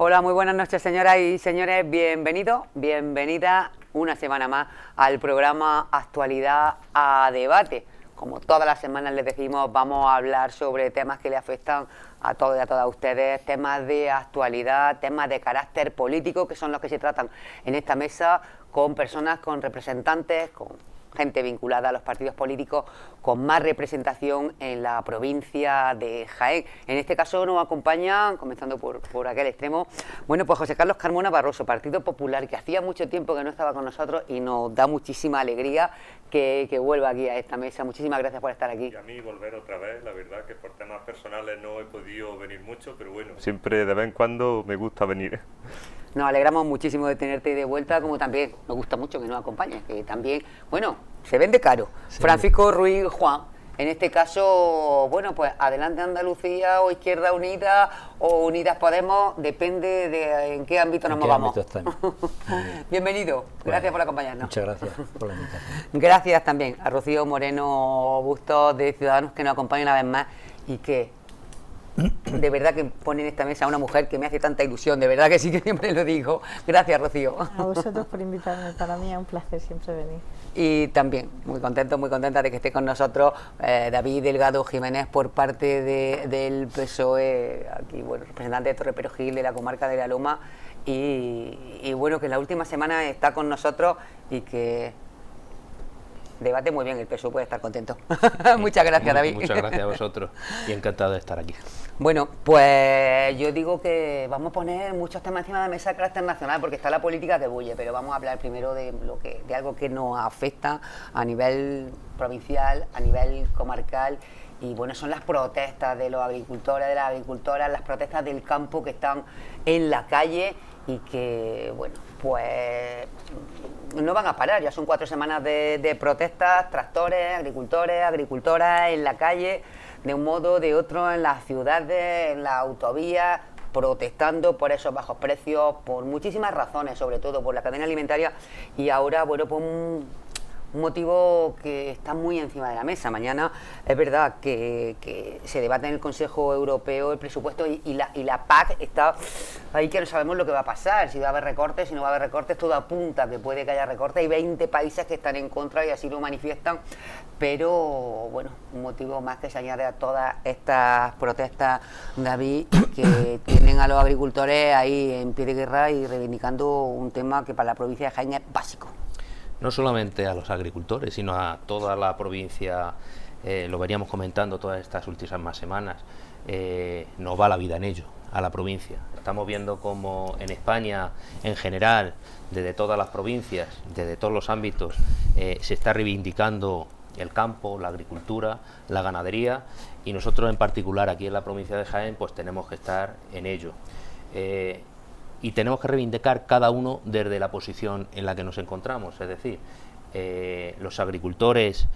Hola, muy buenas noches, señoras y señores. Bienvenidos, bienvenidas una semana más al programa Actualidad a Debate. Como todas las semanas les decimos, vamos a hablar sobre temas que le afectan a todos y a todas ustedes, temas de actualidad, temas de carácter político, que son los que se tratan en esta mesa con personas, con representantes, con gente vinculada a los partidos políticos con más representación en la provincia de Jaén. En este caso nos acompañan, comenzando por aquel extremo, bueno, pues José Carlos Carmona Barroso, Partido Popular, que hacía mucho tiempo que no estaba con nosotros y nos da muchísima alegría que vuelva aquí a esta mesa. Muchísimas gracias por estar aquí. Y a mí volver otra vez, la verdad que por temas personales no he podido venir mucho, pero bueno, siempre de vez en cuando me gusta venir. Nos alegramos muchísimo de tenerte de vuelta, como también nos gusta mucho que nos acompañes, que también, bueno, se vende caro. Sí. Francisco Ruiz Juan, en este caso, bueno, pues Adelante Andalucía o Izquierda Unida o Unidas Podemos, depende de en qué ámbito nos movamos. Bienvenido, gracias por acompañarnos. Muchas gracias por la invitación. Gracias también a Rocío Moreno Bustos de Ciudadanos, que nos acompaña una vez más y que de verdad que pone en esta mesa a una mujer que me hace tanta ilusión, de verdad que sí, que siempre lo digo. Gracias, Rocío. A vosotros por invitarme, para mí es un placer siempre venir. Y también muy contenta de que esté con nosotros David Delgado Jiménez por parte del PSOE, aquí, bueno, representante de Torreperogil, de la comarca de La Loma, y bueno, que en la última semana está con nosotros y que debate muy bien, el PSOE puede estar contento. Muchas gracias, David. Muchas gracias a vosotros y encantado de estar aquí. Bueno, pues yo digo que vamos a poner muchos temas encima de la mesa de carácter nacional, porque está la política que bulle, pero vamos a hablar primero de algo que nos afecta a nivel provincial, a nivel comarcal, y bueno, son las protestas de los agricultores, de las agricultoras, las protestas del campo que están en la calle y que, bueno, pues no van a parar. Ya son 4 semanas de protestas, tractores, agricultores, agricultoras en la calle, de un modo o de otro, en las ciudades, en las autovías, protestando por esos bajos precios, por muchísimas razones, sobre todo por la cadena alimentaria, y ahora, bueno, pues un motivo que está muy encima de la mesa. Mañana es verdad que se debate en el Consejo Europeo el presupuesto y la PAC está ahí, que no sabemos lo que va a pasar, si va a haber recortes, si no va a haber recortes. Todo apunta a que puede que haya recortes. Hay 20 países que están en contra y así lo manifiestan, pero bueno, un motivo más que se añade a todas estas protestas, David, que tienen a los agricultores ahí en pie de guerra y reivindicando un tema que para la provincia de Jaén es básico. No solamente a los agricultores, sino a toda la provincia, lo veníamos comentando todas estas últimas semanas, nos va la vida en ello, a la provincia. Estamos viendo como en España, en general, desde todas las provincias, desde todos los ámbitos, se está reivindicando el campo, la agricultura, la ganadería, y nosotros en particular aquí en la provincia de Jaén, pues tenemos que estar en ello. Y tenemos que reivindicar cada uno desde la posición en la que nos encontramos, es decir, los agricultores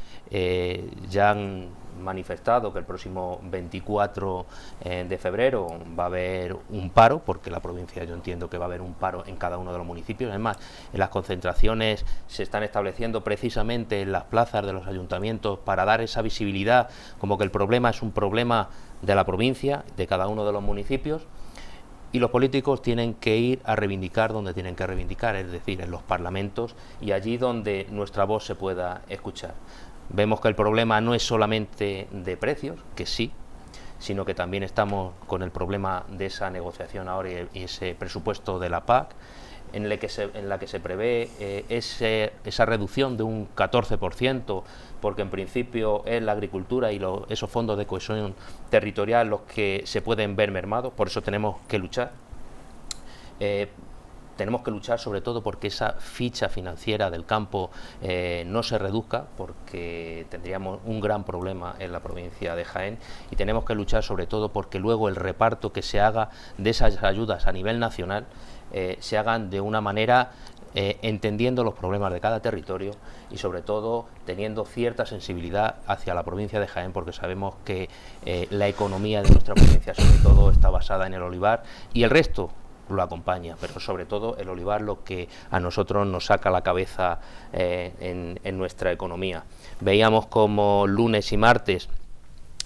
ya han manifestado que el próximo 24 de febrero va a haber un paro, porque la provincia, yo entiendo que va a haber un paro en cada uno de los municipios. Además, en las concentraciones se están estableciendo precisamente en las plazas de los ayuntamientos para dar esa visibilidad, como que el problema es un problema de la provincia, de cada uno de los municipios. Y los políticos tienen que ir a reivindicar donde tienen que reivindicar, es decir, en los parlamentos y allí donde nuestra voz se pueda escuchar. Vemos que el problema no es solamente de precios, que sí, sino que también estamos con el problema de esa negociación ahora y ese presupuesto de la PAC, en la que se prevé esa reducción de un 14%, porque en principio es la agricultura y esos fondos de cohesión territorial los que se pueden ver mermados. Por eso tenemos que luchar. Tenemos que luchar sobre todo porque esa ficha financiera del campo no se reduzca, porque tendríamos un gran problema en la provincia de Jaén, y tenemos que luchar sobre todo porque luego el reparto que se haga de esas ayudas a nivel nacional se hagan de una manera entendiendo los problemas de cada territorio y sobre todo teniendo cierta sensibilidad hacia la provincia de Jaén, porque sabemos que la economía de nuestra provincia sobre todo está basada en el olivar y el resto lo acompaña, pero sobre todo el olivar lo que a nosotros nos saca la cabeza en nuestra economía. Veíamos como lunes y martes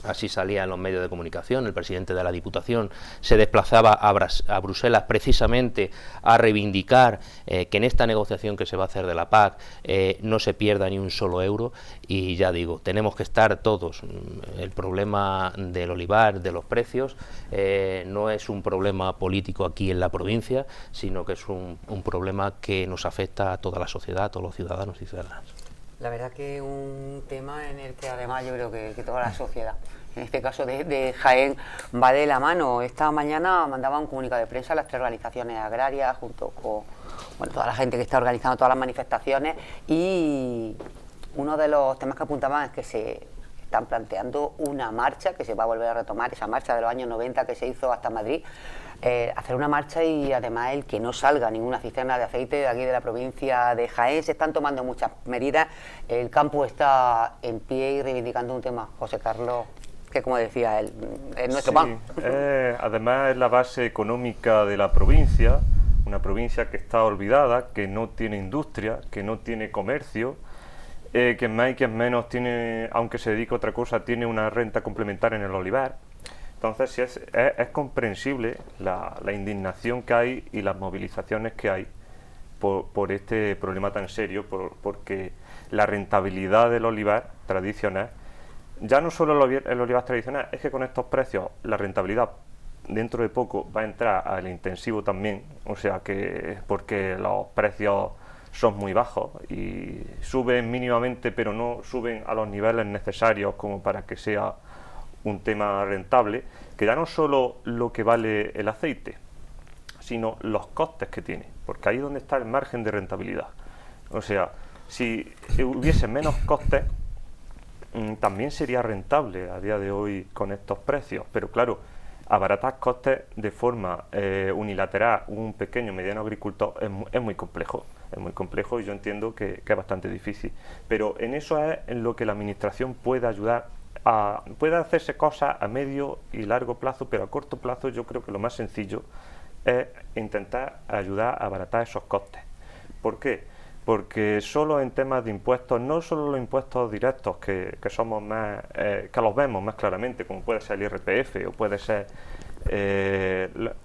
así salía en los medios de comunicación. El presidente de la Diputación se desplazaba a Bruselas precisamente a reivindicar que en esta negociación que se va a hacer de la PAC no se pierda ni un solo euro, y ya digo, tenemos que estar todos. El problema del olivar, de los precios, no es un problema político aquí en la provincia, sino que es un problema que nos afecta a toda la sociedad, a todos los ciudadanos y ciudadanas. La verdad que es un tema en el que además yo creo que toda la sociedad, en este caso de Jaén, va de la mano. Esta mañana mandaba un comunicado de prensa a las 3 organizaciones agrarias junto con toda la gente que está organizando todas las manifestaciones, y uno de los temas que apuntaban es que se están planteando una marcha, que se va a volver a retomar esa marcha de los años 90 que se hizo hasta Madrid, hacer una marcha, y además el que no salga ninguna cisterna de aceite de aquí de la provincia de Jaén. Se están tomando muchas medidas, el campo está en pie y reivindicando un tema, José Carlos, que como decía él, es nuestro pan. Además es la base económica de la provincia, una provincia que está olvidada, que no tiene industria, que no tiene comercio, que más y que menos tiene, aunque se dedique a otra cosa, tiene una renta complementaria en el olivar. Entonces sí es comprensible la indignación que hay y las movilizaciones que hay por este problema tan serio, porque la rentabilidad del olivar tradicional, ya no solo el olivar tradicional, es que con estos precios la rentabilidad dentro de poco va a entrar al intensivo también, o sea que porque los precios son muy bajos y suben mínimamente, pero no suben a los niveles necesarios como para que sea un tema rentable, que ya no solo lo que vale el aceite, sino los costes que tiene, porque ahí es donde está el margen de rentabilidad. O sea, si hubiese menos costes, también sería rentable a día de hoy con estos precios, pero claro, abaratar costes de forma unilateral un pequeño o mediano agricultor es muy complejo. Es muy complejo, y yo entiendo que es bastante difícil, pero en eso es en lo que la administración puede ayudar. Puede hacerse cosas a medio y largo plazo, pero a corto plazo yo creo que lo más sencillo es intentar ayudar a abaratar esos costes. ¿Por qué? Porque solo en temas de impuestos, no solo los impuestos directos que somos más, que los vemos más claramente, como puede ser el IRPF o puede ser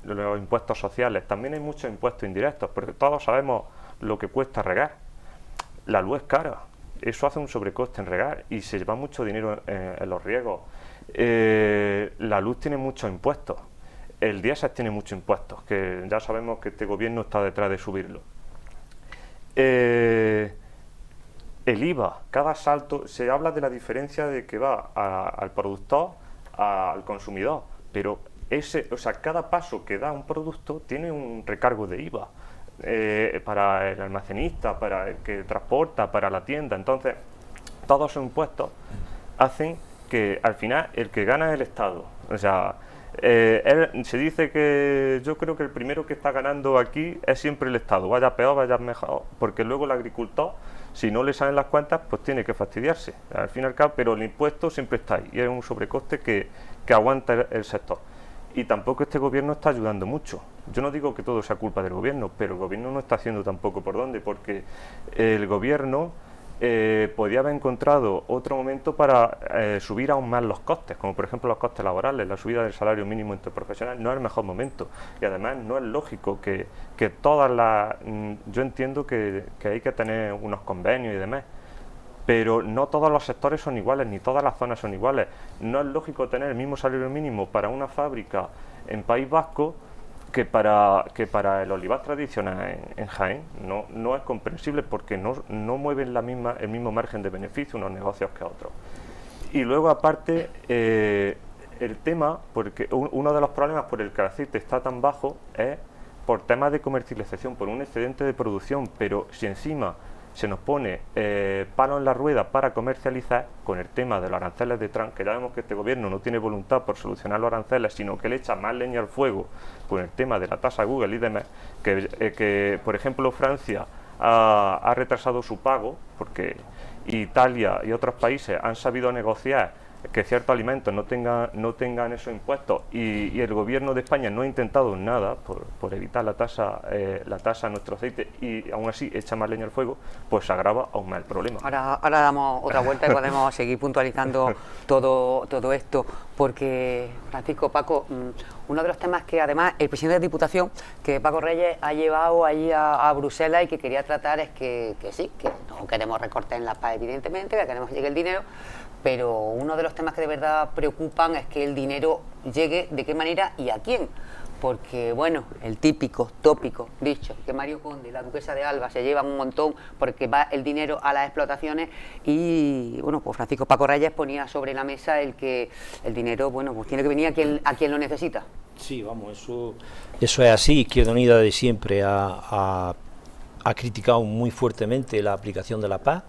los impuestos sociales, también hay muchos impuestos indirectos, porque todos sabemos lo que cuesta regar. La luz es cara, eso hace un sobrecoste en regar y se lleva mucho dinero en los riegos. La luz tiene muchos impuestos, el diésel tiene muchos impuestos, que ya sabemos que este gobierno está detrás de subirlo. El IVA, cada salto, se habla de la diferencia de que va al productor, al consumidor, pero cada paso que da un producto tiene un recargo de IVA. Para el almacenista, para el que transporta, para la tienda. Entonces, todos esos impuestos hacen que al final el que gana es el Estado. O sea, se dice que yo creo que el primero que está ganando aquí es siempre el Estado, vaya peor, vaya mejor, porque luego el agricultor, si no le salen las cuentas, pues tiene que fastidiarse, al fin y al cabo, pero el impuesto siempre está ahí, y es un sobrecoste que aguanta el sector. Y tampoco este gobierno está ayudando mucho. Yo no digo que todo sea culpa del gobierno, pero el gobierno no está haciendo tampoco por dónde, porque el gobierno podía haber encontrado otro momento para subir aún más los costes, como por ejemplo los costes laborales. La subida del salario mínimo interprofesional no es el mejor momento, y además no es lógico que todas las... Yo entiendo que hay que tener unos convenios y demás, pero no todos los sectores son iguales, ni todas las zonas son iguales. No es lógico tener el mismo salario mínimo para una fábrica en País Vasco que para el olivar tradicional en Jaén. No es comprensible, porque no mueven el mismo margen de beneficio unos negocios que otros. Y luego, aparte, el tema, porque uno de los problemas por el que el aceite está tan bajo es por temas de comercialización, por un excedente de producción, pero si encima se nos pone palo en la rueda para comercializar con el tema de los aranceles de Trump, que ya vemos que este gobierno no tiene voluntad por solucionar los aranceles, sino que le echa más leña al fuego con el tema de la tasa Google y demás, que por ejemplo Francia ha retrasado su pago porque Italia y otros países han sabido negociar que ciertos alimentos no tengan esos impuestos y el gobierno de España no ha intentado nada por evitar la tasa a nuestro aceite y aún así echa más leña al fuego, pues se agrava aún más el problema. Ahora damos otra vuelta y podemos seguir puntualizando todo esto, porque, Francisco, Paco, uno de los temas que además el presidente de Diputación, que Paco Reyes ha llevado allí a Bruselas y que quería tratar es que sí, que no queremos recortes en la PAC, evidentemente, que queremos que llegue el dinero, pero uno de los temas que de verdad preocupan es que el dinero llegue, de qué manera y a quién. Porque, bueno, el típico, tópico dicho, que Mario Conde y la duquesa de Alba se llevan un montón porque va el dinero a las explotaciones y, bueno, pues Francisco Paco Reyes ponía sobre la mesa el que el dinero, bueno, pues tiene que venir a quien lo necesita. Sí, vamos, eso es así. Izquierda Unida de siempre ha criticado muy fuertemente la aplicación de la PAC,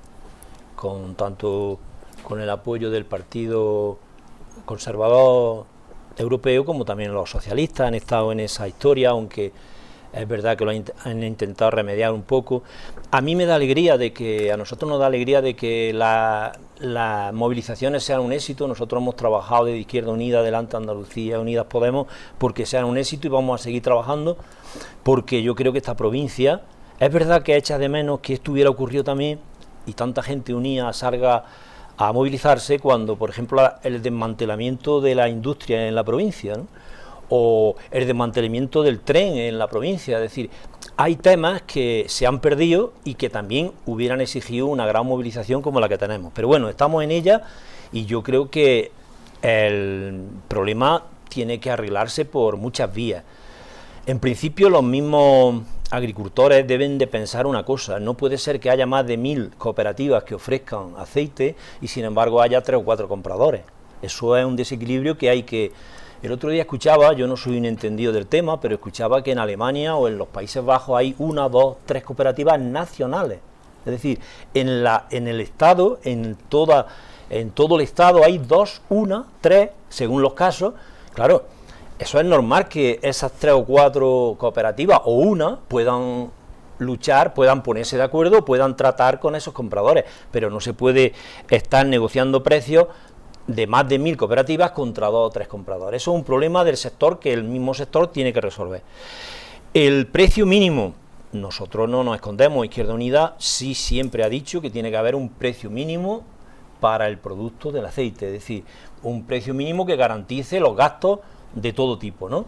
con el apoyo del Partido Conservador Europeo, como también los socialistas han estado en esa historia, aunque es verdad que lo han intentado remediar un poco. A mí me da alegría a nosotros nos da alegría de que las movilizaciones sean un éxito. Nosotros hemos trabajado desde Izquierda Unida, Adelante Andalucía, Unidas Podemos, porque sean un éxito y vamos a seguir trabajando, porque yo creo que esta provincia, es verdad que echa de menos que esto hubiera ocurrido también y tanta gente unida salga a movilizarse cuando, por ejemplo, el desmantelamiento de la industria en la provincia, ¿no? O el desmantelamiento del tren en la provincia. Es decir, hay temas que se han perdido y que también hubieran exigido una gran movilización como la que tenemos. Pero bueno, estamos en ella y yo creo que el problema tiene que arreglarse por muchas vías. En principio, los mismos agricultores deben de pensar una cosa: no puede ser que haya más de 1000 cooperativas que ofrezcan aceite y sin embargo haya 3 o 4 compradores. Eso es un desequilibrio que hay que... El otro día escuchaba, yo no soy un entendido del tema, pero escuchaba que en Alemania o en los Países Bajos hay 1, 2, 3 cooperativas nacionales. Es decir, en el Estado, en todo el Estado hay 2, 1, 3, según los casos. Claro, eso es normal que esas 3 o 4 cooperativas o una puedan luchar, puedan ponerse de acuerdo, puedan tratar con esos compradores, pero no se puede estar negociando precios de más de 1000 cooperativas contra 2 o 3 compradores. Eso es un problema del sector que el mismo sector tiene que resolver. El precio mínimo, nosotros no nos escondemos, Izquierda Unida sí siempre ha dicho que tiene que haber un precio mínimo para el producto del aceite, es decir, un precio mínimo que garantice los gastos de todo tipo, ¿no?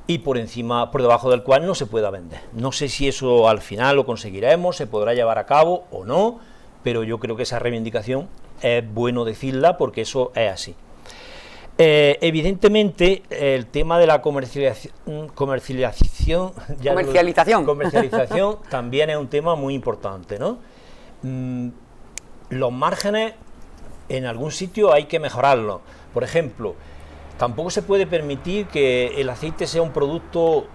Y por debajo del cual no se pueda vender. No sé si eso al final lo conseguiremos, se podrá llevar a cabo o no, pero yo creo que esa reivindicación es bueno decirla porque eso es así. Evidentemente, el tema de la comercialización también es un tema muy importante, ¿no? Los márgenes en algún sitio hay que mejorarlos. Por ejemplo, tampoco se puede permitir que el aceite sea un producto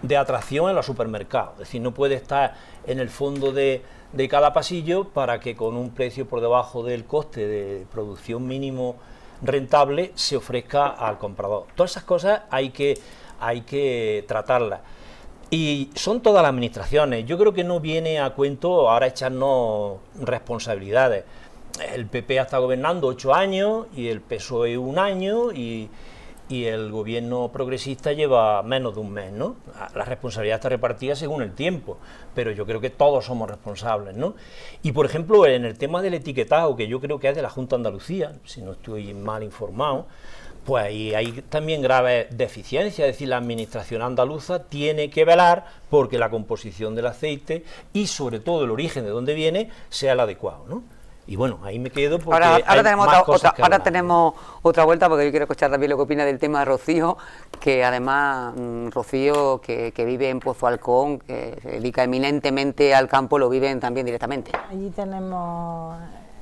de atracción en los supermercados. Es decir, no puede estar en el fondo de cada pasillo para que con un precio por debajo del coste de producción mínimo rentable se ofrezca al comprador. Todas esas cosas hay que tratarlas. Y son todas las administraciones. Yo creo que no viene a cuento ahora echarnos responsabilidades. El PP ha estado gobernando 8 años y el PSOE 1 año y el gobierno progresista lleva menos de un mes, ¿no? La responsabilidad está repartida según el tiempo, pero yo creo que todos somos responsables, ¿no? Y por ejemplo, en el tema del etiquetado, que yo creo que es de la Junta de Andalucía, si no estoy mal informado, pues ahí hay también graves deficiencias. Es decir, la administración andaluza tiene que velar porque la composición del aceite y sobre todo el origen de dónde viene sea el adecuado, ¿no? Y bueno, ahí me quedo porque ahora tenemos otra vuelta, porque yo quiero escuchar también lo que opina del tema de Rocío, que además Rocío, que vive en Pozo Alcón, que se dedica eminentemente al campo, lo viven también directamente. Allí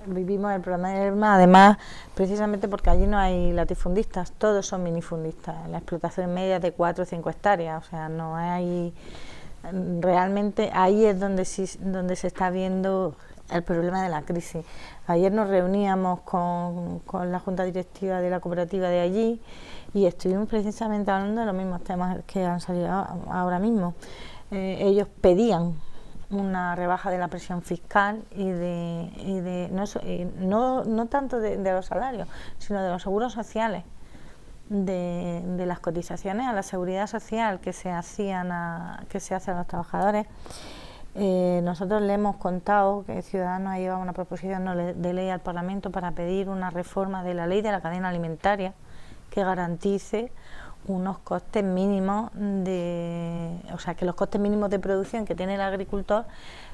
vivimos el problema, además, precisamente porque allí no hay latifundistas, todos son minifundistas, la explotación media es de 4 o 5 hectáreas, o sea, no hay, realmente ahí es donde se está viendo el problema de la crisis. Ayer nos reuníamos con la junta directiva de la cooperativa de allí y estuvimos precisamente hablando de los mismos temas que han salido ahora mismo. Ellos pedían una rebaja de la presión fiscal no tanto de los salarios, sino de los seguros sociales, de las cotizaciones a la seguridad social que se hacen a los trabajadores. Nosotros le hemos contado que Ciudadanos ha llevado una proposición de ley al Parlamento para pedir una reforma de la ley de la cadena alimentaria que garantice unos costes mínimos o sea, que los costes mínimos de producción que tiene el agricultor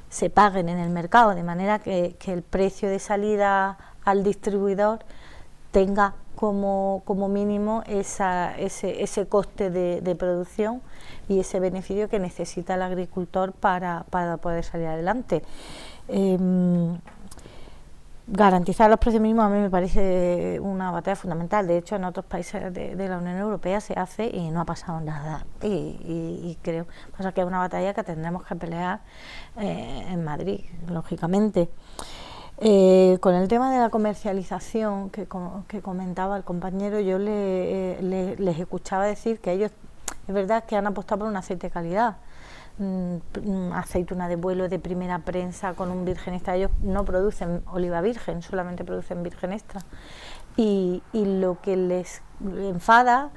se paguen en el mercado, de manera que el precio de salida al distribuidor tenga como mínimo ese coste de producción y ese beneficio que necesita el agricultor para poder salir adelante. Garantizar los precios mínimos a mí me parece una batalla fundamental. De hecho, en otros países de la Unión Europea se hace y no ha pasado nada. Y creo que es una batalla que tendremos que pelear en Madrid, lógicamente. Con el tema de la comercialización que comentaba el compañero, yo les escuchaba decir que ellos, es verdad que han apostado por un aceite de calidad. Aceituna de vuelo de primera prensa con un virgen extra. Ellos no producen oliva virgen, solamente producen virgen extra, y lo que les enfada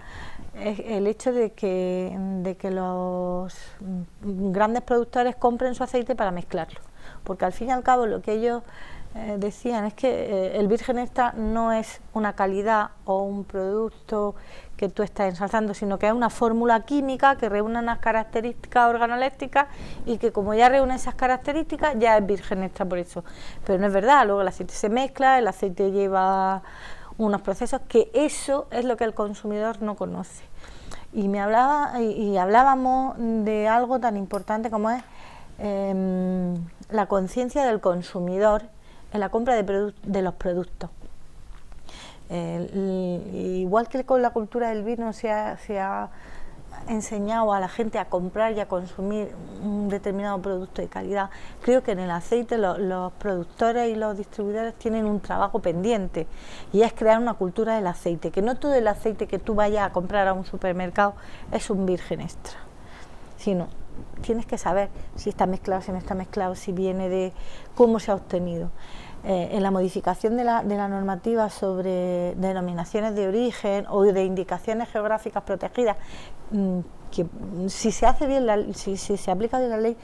es el hecho de que los grandes productores compren su aceite para mezclarlo, porque al fin y al cabo lo que ellos decían es que el virgen extra no es una calidad o un producto que tú estás ensalzando, sino que es una fórmula química que reúne unas características organolépticas y que como ya reúne esas características ya es virgen extra por eso. Pero no es verdad, luego el aceite se mezcla, el aceite lleva unos procesos que eso es lo que el consumidor no conoce. Y hablábamos de algo tan importante como es la conciencia del consumidor en la compra de los productos. Igual que con la cultura del vino se ha enseñado a la gente a comprar y a consumir un determinado producto de calidad, creo que en el aceite los productores y los distribuidores tienen un trabajo pendiente, y es crear una cultura del aceite, que no todo el aceite que tú vayas a comprar a un supermercado es un virgen extra, sino tienes que saber si está mezclado, si no está mezclado, si viene de cómo se ha obtenido. En la modificación de la normativa sobre denominaciones de origen o de indicaciones geográficas protegidas, que si se hace bien, si se aplica bien la ley,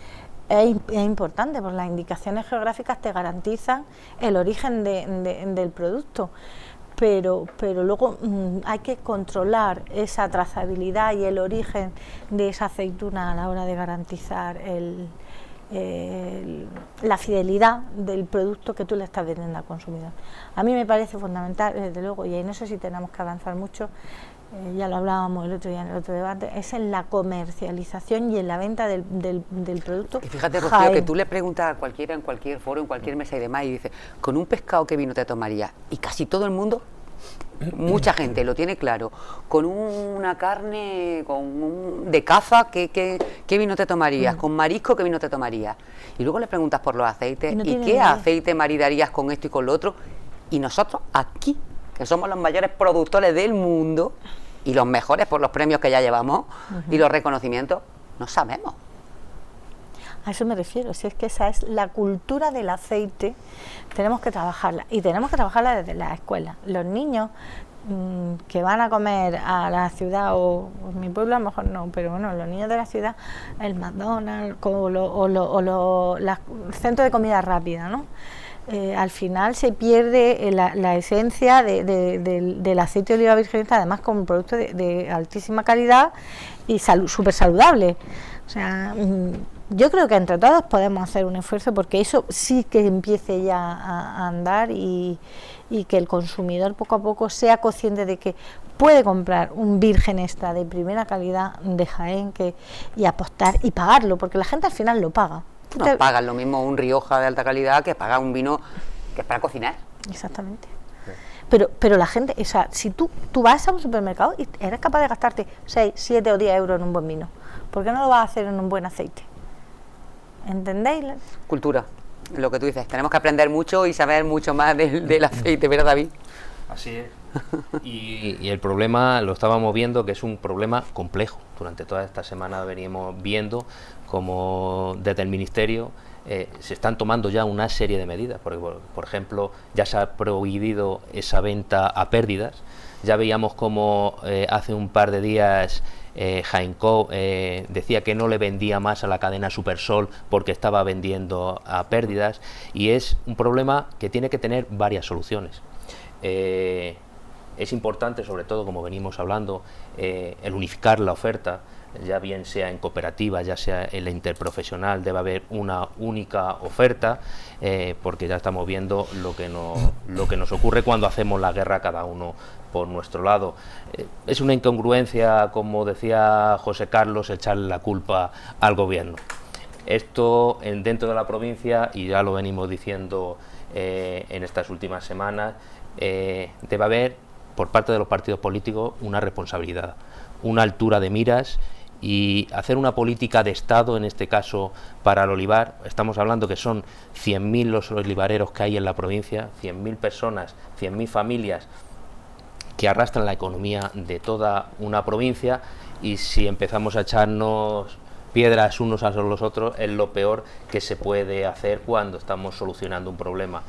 es importante, porque las indicaciones geográficas te garantizan el origen del producto. Pero luego hay que controlar esa trazabilidad y el origen de esa aceituna a la hora de garantizar la fidelidad del producto que tú le estás vendiendo al consumidor. A mí me parece fundamental, desde luego, y ahí no sé si tenemos que avanzar mucho, ya lo hablábamos el otro día en el otro debate, es en la comercialización y en la venta del producto. Y fíjate, Rocío, que tú le preguntas a cualquiera en cualquier foro, en cualquier mesa y demás, y dices, ¿con un pescado qué vino te tomarías? Y casi todo el mundo, mucha gente lo tiene claro, con una carne de caza, ¿qué vino te tomarías? Con marisco, ¿qué vino te tomarías? Y luego le preguntas por los aceites, ¿y qué aceite maridarías con esto y con lo otro? Y nosotros aquí, que somos los mayores productores del mundo y los mejores por los premios que ya llevamos y los reconocimientos, no sabemos. A eso me refiero, si es que esa es la cultura del aceite, tenemos que trabajarla, y tenemos que trabajarla desde las escuelas. Los niños que van a comer a la ciudad, o en mi pueblo a lo mejor no, pero bueno, los niños de la ciudad, el McDonald's o los centros de comida rápida, ¿no? Al final se pierde la esencia del aceite de oliva virgen extra, además como un producto de altísima calidad y súper saludable. O sea, yo creo que entre todos podemos hacer un esfuerzo porque eso sí que empiece ya a andar y que el consumidor poco a poco sea consciente de que puede comprar un virgen extra de primera calidad de Jaén y apostar y pagarlo, porque la gente al final lo paga. No pagan lo mismo un Rioja de alta calidad que pagar un vino que es para cocinar. Exactamente. Pero la gente, o sea, si tú vas a un supermercado y eres capaz de gastarte 6, 7 o 10 euros en un buen vino, ¿por qué no lo vas a hacer en un buen aceite? ¿Entendéis? Cultura, lo que tú dices, tenemos que aprender mucho y saber mucho más del aceite, ¿verdad, David? Así es. Y el problema lo estábamos viendo, que es un problema complejo. Durante toda esta semana veníamos viendo como desde el Ministerio se están tomando ya una serie de medidas, porque por ejemplo ya se ha prohibido esa venta a pérdidas. Ya veíamos como hace un par de días Jaenco decía que no le vendía más a la cadena Supersol porque estaba vendiendo a pérdidas, y es un problema que tiene que tener varias soluciones. Es importante, sobre todo, como venimos hablando, el unificar la oferta, ya bien sea en cooperativa, ya sea en la interprofesional, debe haber una única oferta, porque ya estamos viendo lo que nos ocurre cuando hacemos la guerra cada uno por nuestro lado. Es una incongruencia, como decía José Carlos, echarle la culpa al gobierno. Esto dentro de la provincia, y ya lo venimos diciendo en estas últimas semanas, debe haber por parte de los partidos políticos una responsabilidad, una altura de miras y hacer una política de Estado, en este caso para el olivar. Estamos hablando que son 100.000 los olivareros que hay en la provincia, 100.000 personas, 100.000 familias que arrastran la economía de toda una provincia, y si empezamos a echarnos piedras unos a los otros es lo peor que se puede hacer cuando estamos solucionando un problema.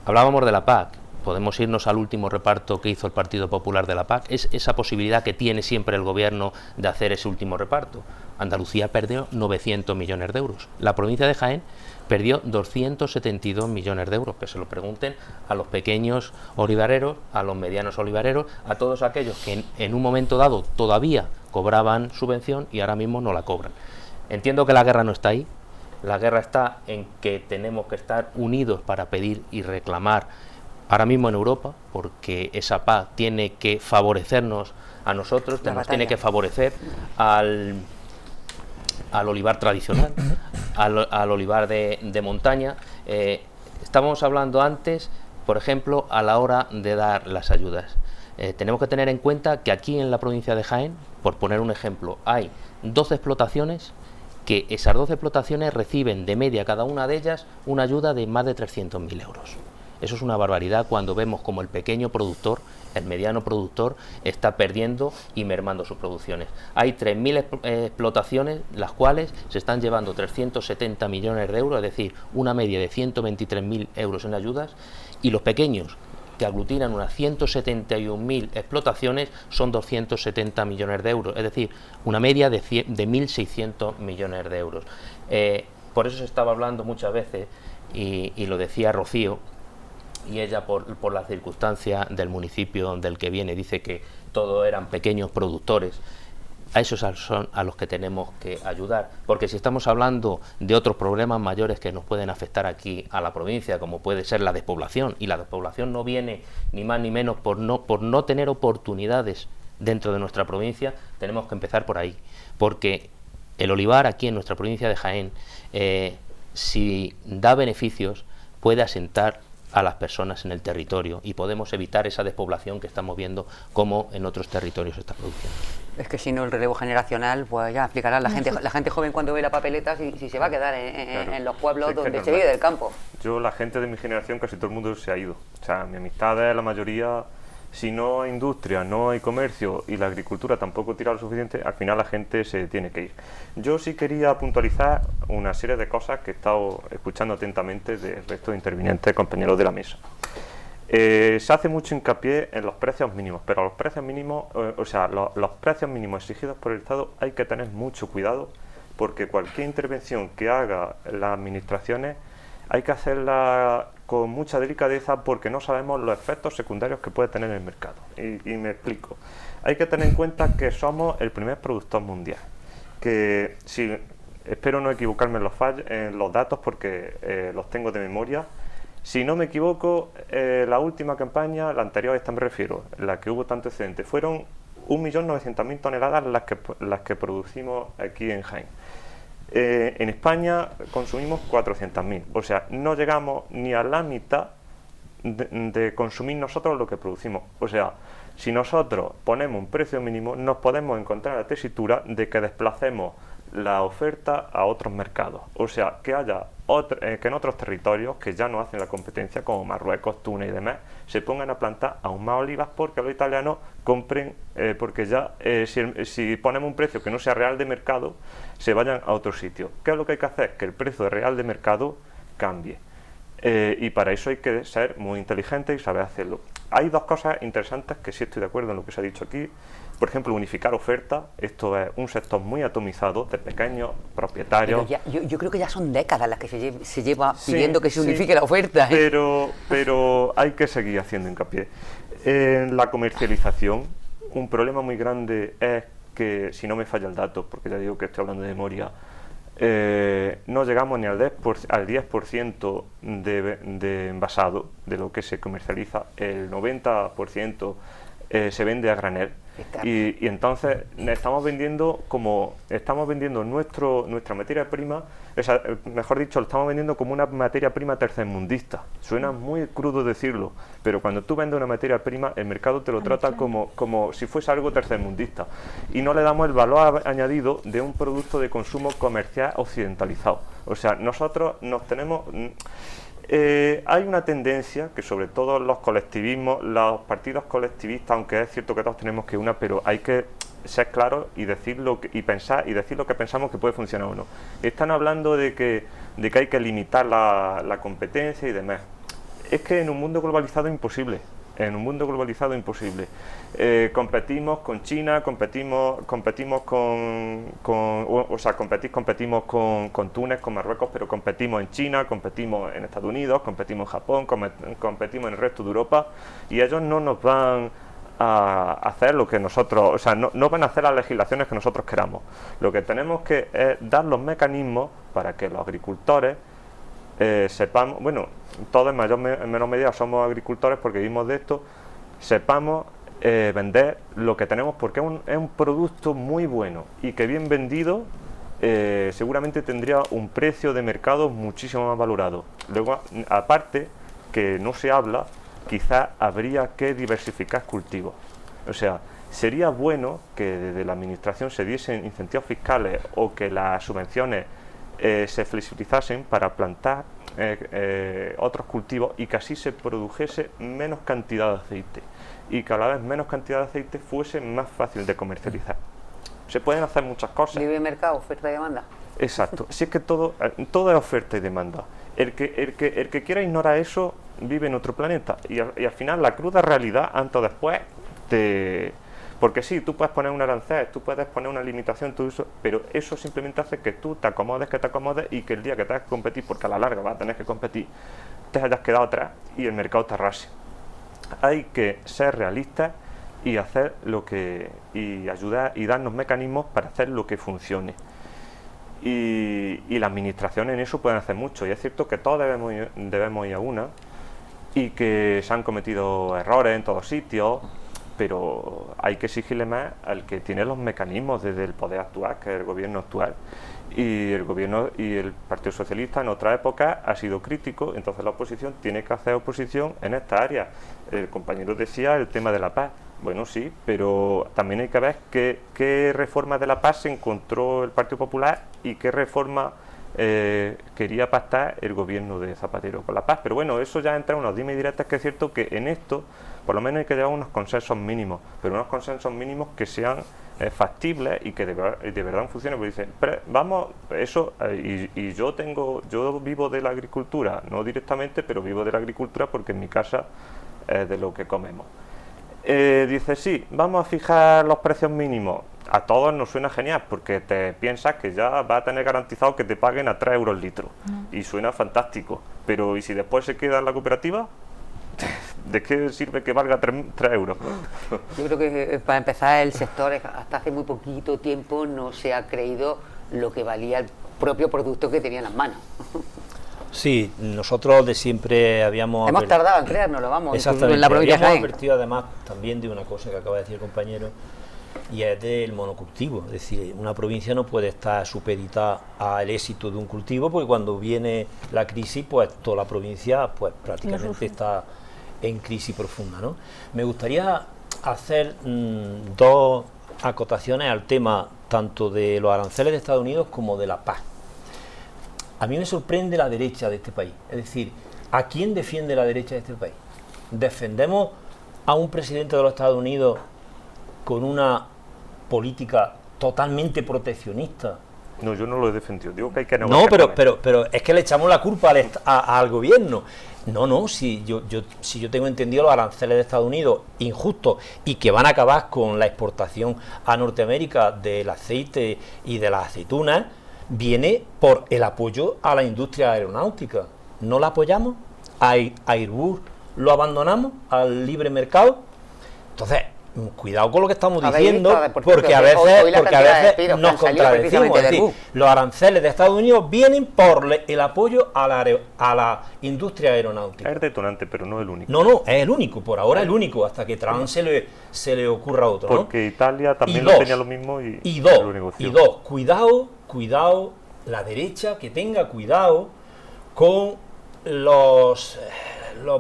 Hablábamos de la PAC. Podemos irnos al último reparto que hizo el Partido Popular de la PAC. Es esa posibilidad que tiene siempre el gobierno de hacer ese último reparto. Andalucía perdió 900 millones de euros. La provincia de Jaén perdió 272 millones de euros. Que se lo pregunten a los pequeños olivareros, a los medianos olivareros, a todos aquellos que en un momento dado todavía cobraban subvención y ahora mismo no la cobran. Entiendo que la guerra no está ahí. La guerra está en que tenemos que estar unidos para pedir y reclamar ahora mismo en Europa, porque esa PAC tiene que favorecernos a nosotros, tiene que favorecer al olivar tradicional, al olivar de montaña. Estábamos hablando antes, por ejemplo, a la hora de dar las ayudas. Tenemos que tener en cuenta que aquí en la provincia de Jaén, por poner un ejemplo, hay 12 explotaciones, que esas 12 explotaciones reciben de media cada una de ellas una ayuda de más de 300.000 euros. Eso es una barbaridad cuando vemos como el pequeño productor, el mediano productor, está perdiendo y mermando sus producciones. Hay 3.000 explotaciones, las cuales se están llevando 370 millones de euros, es decir, una media de 123.000 euros en ayudas, y los pequeños, que aglutinan unas 171.000 explotaciones, son 270 millones de euros, es decir, una media de 1.600 millones de euros. Por eso se estaba hablando muchas veces, y lo decía Rocío, y ella por la circunstancia del municipio del que viene dice que todos eran pequeños productores. A esos son a los que tenemos que ayudar, porque si estamos hablando de otros problemas mayores que nos pueden afectar aquí a la provincia, como puede ser la despoblación, y la despoblación no viene ni más ni menos por no tener oportunidades dentro de nuestra provincia, tenemos que empezar por ahí, porque el olivar aquí en nuestra provincia de Jaén, si da beneficios, puede asentar a las personas en el territorio y podemos evitar esa despoblación que estamos viendo como en otros territorios se está produciendo. Es que si no, el relevo generacional, pues ya explicará la gente joven cuando ve la papeleta si se va a quedar en los pueblos donde se vive del campo. Yo, la gente de mi generación, casi todo el mundo se ha ido. O sea, mi amistad es la mayoría. Si no hay industria, no hay comercio y la agricultura tampoco tira lo suficiente, al final la gente se tiene que ir. Yo sí quería puntualizar una serie de cosas que he estado escuchando atentamente del resto de intervinientes, compañeros de la mesa. Se hace mucho hincapié en los precios mínimos, pero los precios mínimos, los precios mínimos exigidos por el Estado hay que tener mucho cuidado, porque cualquier intervención que haga las administraciones hay que hacerla con mucha delicadeza, porque no sabemos los efectos secundarios que puede tener en el mercado. Y me explico. Hay que tener en cuenta que somos el primer productor mundial. Que si, espero no equivocarme en los datos porque los tengo de memoria. Si no me equivoco, la última campaña, la anterior a esta me refiero, la que hubo tanto excedente, fueron 1.900.000 toneladas las que producimos aquí en Jaén. En España consumimos 400.000, o sea, no llegamos ni a la mitad de consumir nosotros lo que producimos. O sea, si nosotros ponemos un precio mínimo, nos podemos encontrar la tesitura de que desplacemos la oferta a otros mercados. O sea, que haya que en otros territorios que ya no hacen la competencia, como Marruecos, Túnez y demás, se pongan a plantar aún más olivas porque los italianos compren, porque ya si ponemos un precio que no sea real de mercado, se vayan a otro sitio. ¿Qué es lo que hay que hacer? Que el precio real de mercado cambie. Y para eso hay que ser muy inteligente y saber hacerlo. Hay dos cosas interesantes que sí estoy de acuerdo en lo que se ha dicho aquí. Por ejemplo, unificar ofertas. Esto es un sector muy atomizado de pequeños propietarios. Yo creo que ya son décadas las que se lleva pidiendo que se unifique la oferta. Pero hay que seguir haciendo hincapié. En la comercialización, un problema muy grande es que, si no me falla el dato, porque ya digo que estoy hablando de memoria, no llegamos ni al 10% de envasado de lo que se comercializa. El 90% se vende a granel. Y entonces estamos vendiendo nuestra materia prima, mejor dicho, lo estamos vendiendo como una materia prima tercermundista. Suena muy crudo decirlo, pero cuando tú vendes una materia prima, el mercado te lo trata como si fuese algo tercermundista, y no le damos el valor añadido de un producto de consumo comercial occidentalizado. O sea, nosotros nos tenemos... hay una tendencia que, sobre todo los colectivismos, los partidos colectivistas, aunque es cierto que todos tenemos que una, pero hay que ser claros y decir lo que pensamos que puede funcionar o no. Están hablando de que hay que limitar la competencia y demás. Es que en un mundo globalizado imposible. Competimos con China, competimos con Túnez, con Marruecos, pero competimos en China, competimos en Estados Unidos, competimos en Japón, competimos en el resto de Europa, y ellos no nos van a hacer lo que nosotros, o sea, no van a hacer las legislaciones que nosotros queramos. Lo que tenemos que es dar los mecanismos para que los agricultores sepamos, bueno, todos en mayor o menor medida somos agricultores porque vivimos de esto, sepamos vender lo que tenemos, porque es un producto muy bueno y que bien vendido seguramente tendría un precio de mercado muchísimo más valorado. Luego, aparte, que no se habla, quizás habría que diversificar cultivos. O sea, sería bueno que desde la administración se diesen incentivos fiscales o que las subvenciones se flexibilizasen para plantar otros cultivos, y que así se produjese menos cantidad de aceite, y que a la vez menos cantidad de aceite fuese más fácil de comercializar. Se pueden hacer muchas cosas. Libre mercado, oferta y demanda. Exacto. Si es que todo es oferta y demanda. El que quiera ignorar eso vive en otro planeta, y al final la cruda realidad, antes o después, porque sí, tú puedes poner un arancel, tú puedes poner una limitación, todo eso, pero eso simplemente hace que tú te acomodes y que el día que tengas que competir, porque a la larga vas a tener que competir, te hayas quedado atrás y el mercado te arrase. Hay que ser realistas y hacer y ayudar y darnos mecanismos para hacer lo que funcione. Y las administraciones en eso pueden hacer mucho, y es cierto que todos debemos ir a una, y que se han cometido errores en todos sitios, pero hay que exigirle más al que tiene los mecanismos desde el poder actual, que es el gobierno actual. Y el gobierno y el Partido Socialista en otra época ha sido crítico, entonces la oposición tiene que hacer oposición en esta área. El compañero decía el tema de la paz. Bueno, sí, pero también hay que ver qué reforma de la paz se encontró el Partido Popular y qué reforma quería pactar el gobierno de Zapatero con la paz. Pero bueno, eso ya entra en unos dimes y diretes, que es cierto que en esto por lo menos hay que llevar unos consensos mínimos, pero unos consensos mínimos que sean factibles y que de verdad funcionen. Porque dicen, vamos, eso, y yo vivo de la agricultura, no directamente, pero vivo de la agricultura porque en mi casa es de lo que comemos. Dice, sí, vamos a fijar los precios mínimos. A todos nos suena genial, porque te piensas que ya va a tener garantizado que te paguen a 3 euros el litro, y suena fantástico, pero ¿y si después se queda en la cooperativa? ¿De qué sirve que valga 3 euros? Yo creo que para empezar el sector hasta hace muy poquito tiempo no se ha creído lo que valía el propio producto que tenía en las manos. Sí, nosotros de siempre habíamos... Hemos tardado en creérnoslo, vamos. Exactamente, en la provincia habíamos advertido además también de una cosa que acaba de decir el compañero, y es del monocultivo. Es decir, una provincia no puede estar supeditada al éxito de un cultivo, porque cuando viene la crisis, pues toda la provincia pues prácticamente está en crisis profunda, ¿no? Me gustaría hacer dos acotaciones al tema tanto de los aranceles de Estados Unidos como de la paz. A mí me sorprende la derecha de este país. Es decir, ¿a quién defiende la derecha de este país? ¿Defendemos a un presidente de los Estados Unidos con una política totalmente proteccionista? No, yo no lo he defendido. Digo que hay que negociar. No, pero es que le echamos la culpa al gobierno. No, si yo tengo entendido, los aranceles de Estados Unidos injustos y que van a acabar con la exportación a Norteamérica del aceite y de las aceitunas, viene por el apoyo a la industria aeronáutica. ¿No la apoyamos? ¿A Airbus lo abandonamos al libre mercado? Entonces, cuidado con lo que estamos diciendo, porque a veces nos contradecimos. Es decir, los aranceles de Estados Unidos vienen por el apoyo a la industria aeronáutica. Es detonante, pero no el único. No, es el único, por ahora el único, hasta que Trump se le ocurra otro, ¿no? Porque Italia también lo tenía lo mismo y lo negoció. Y dos, cuidado, la derecha que tenga cuidado con los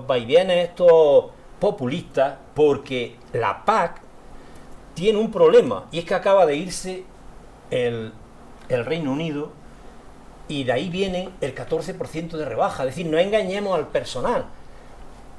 vaivienes estos populistas, porque la PAC tiene un problema, y es que acaba de irse el Reino Unido, y de ahí viene el 14% de rebaja. Es decir, no engañemos al personal.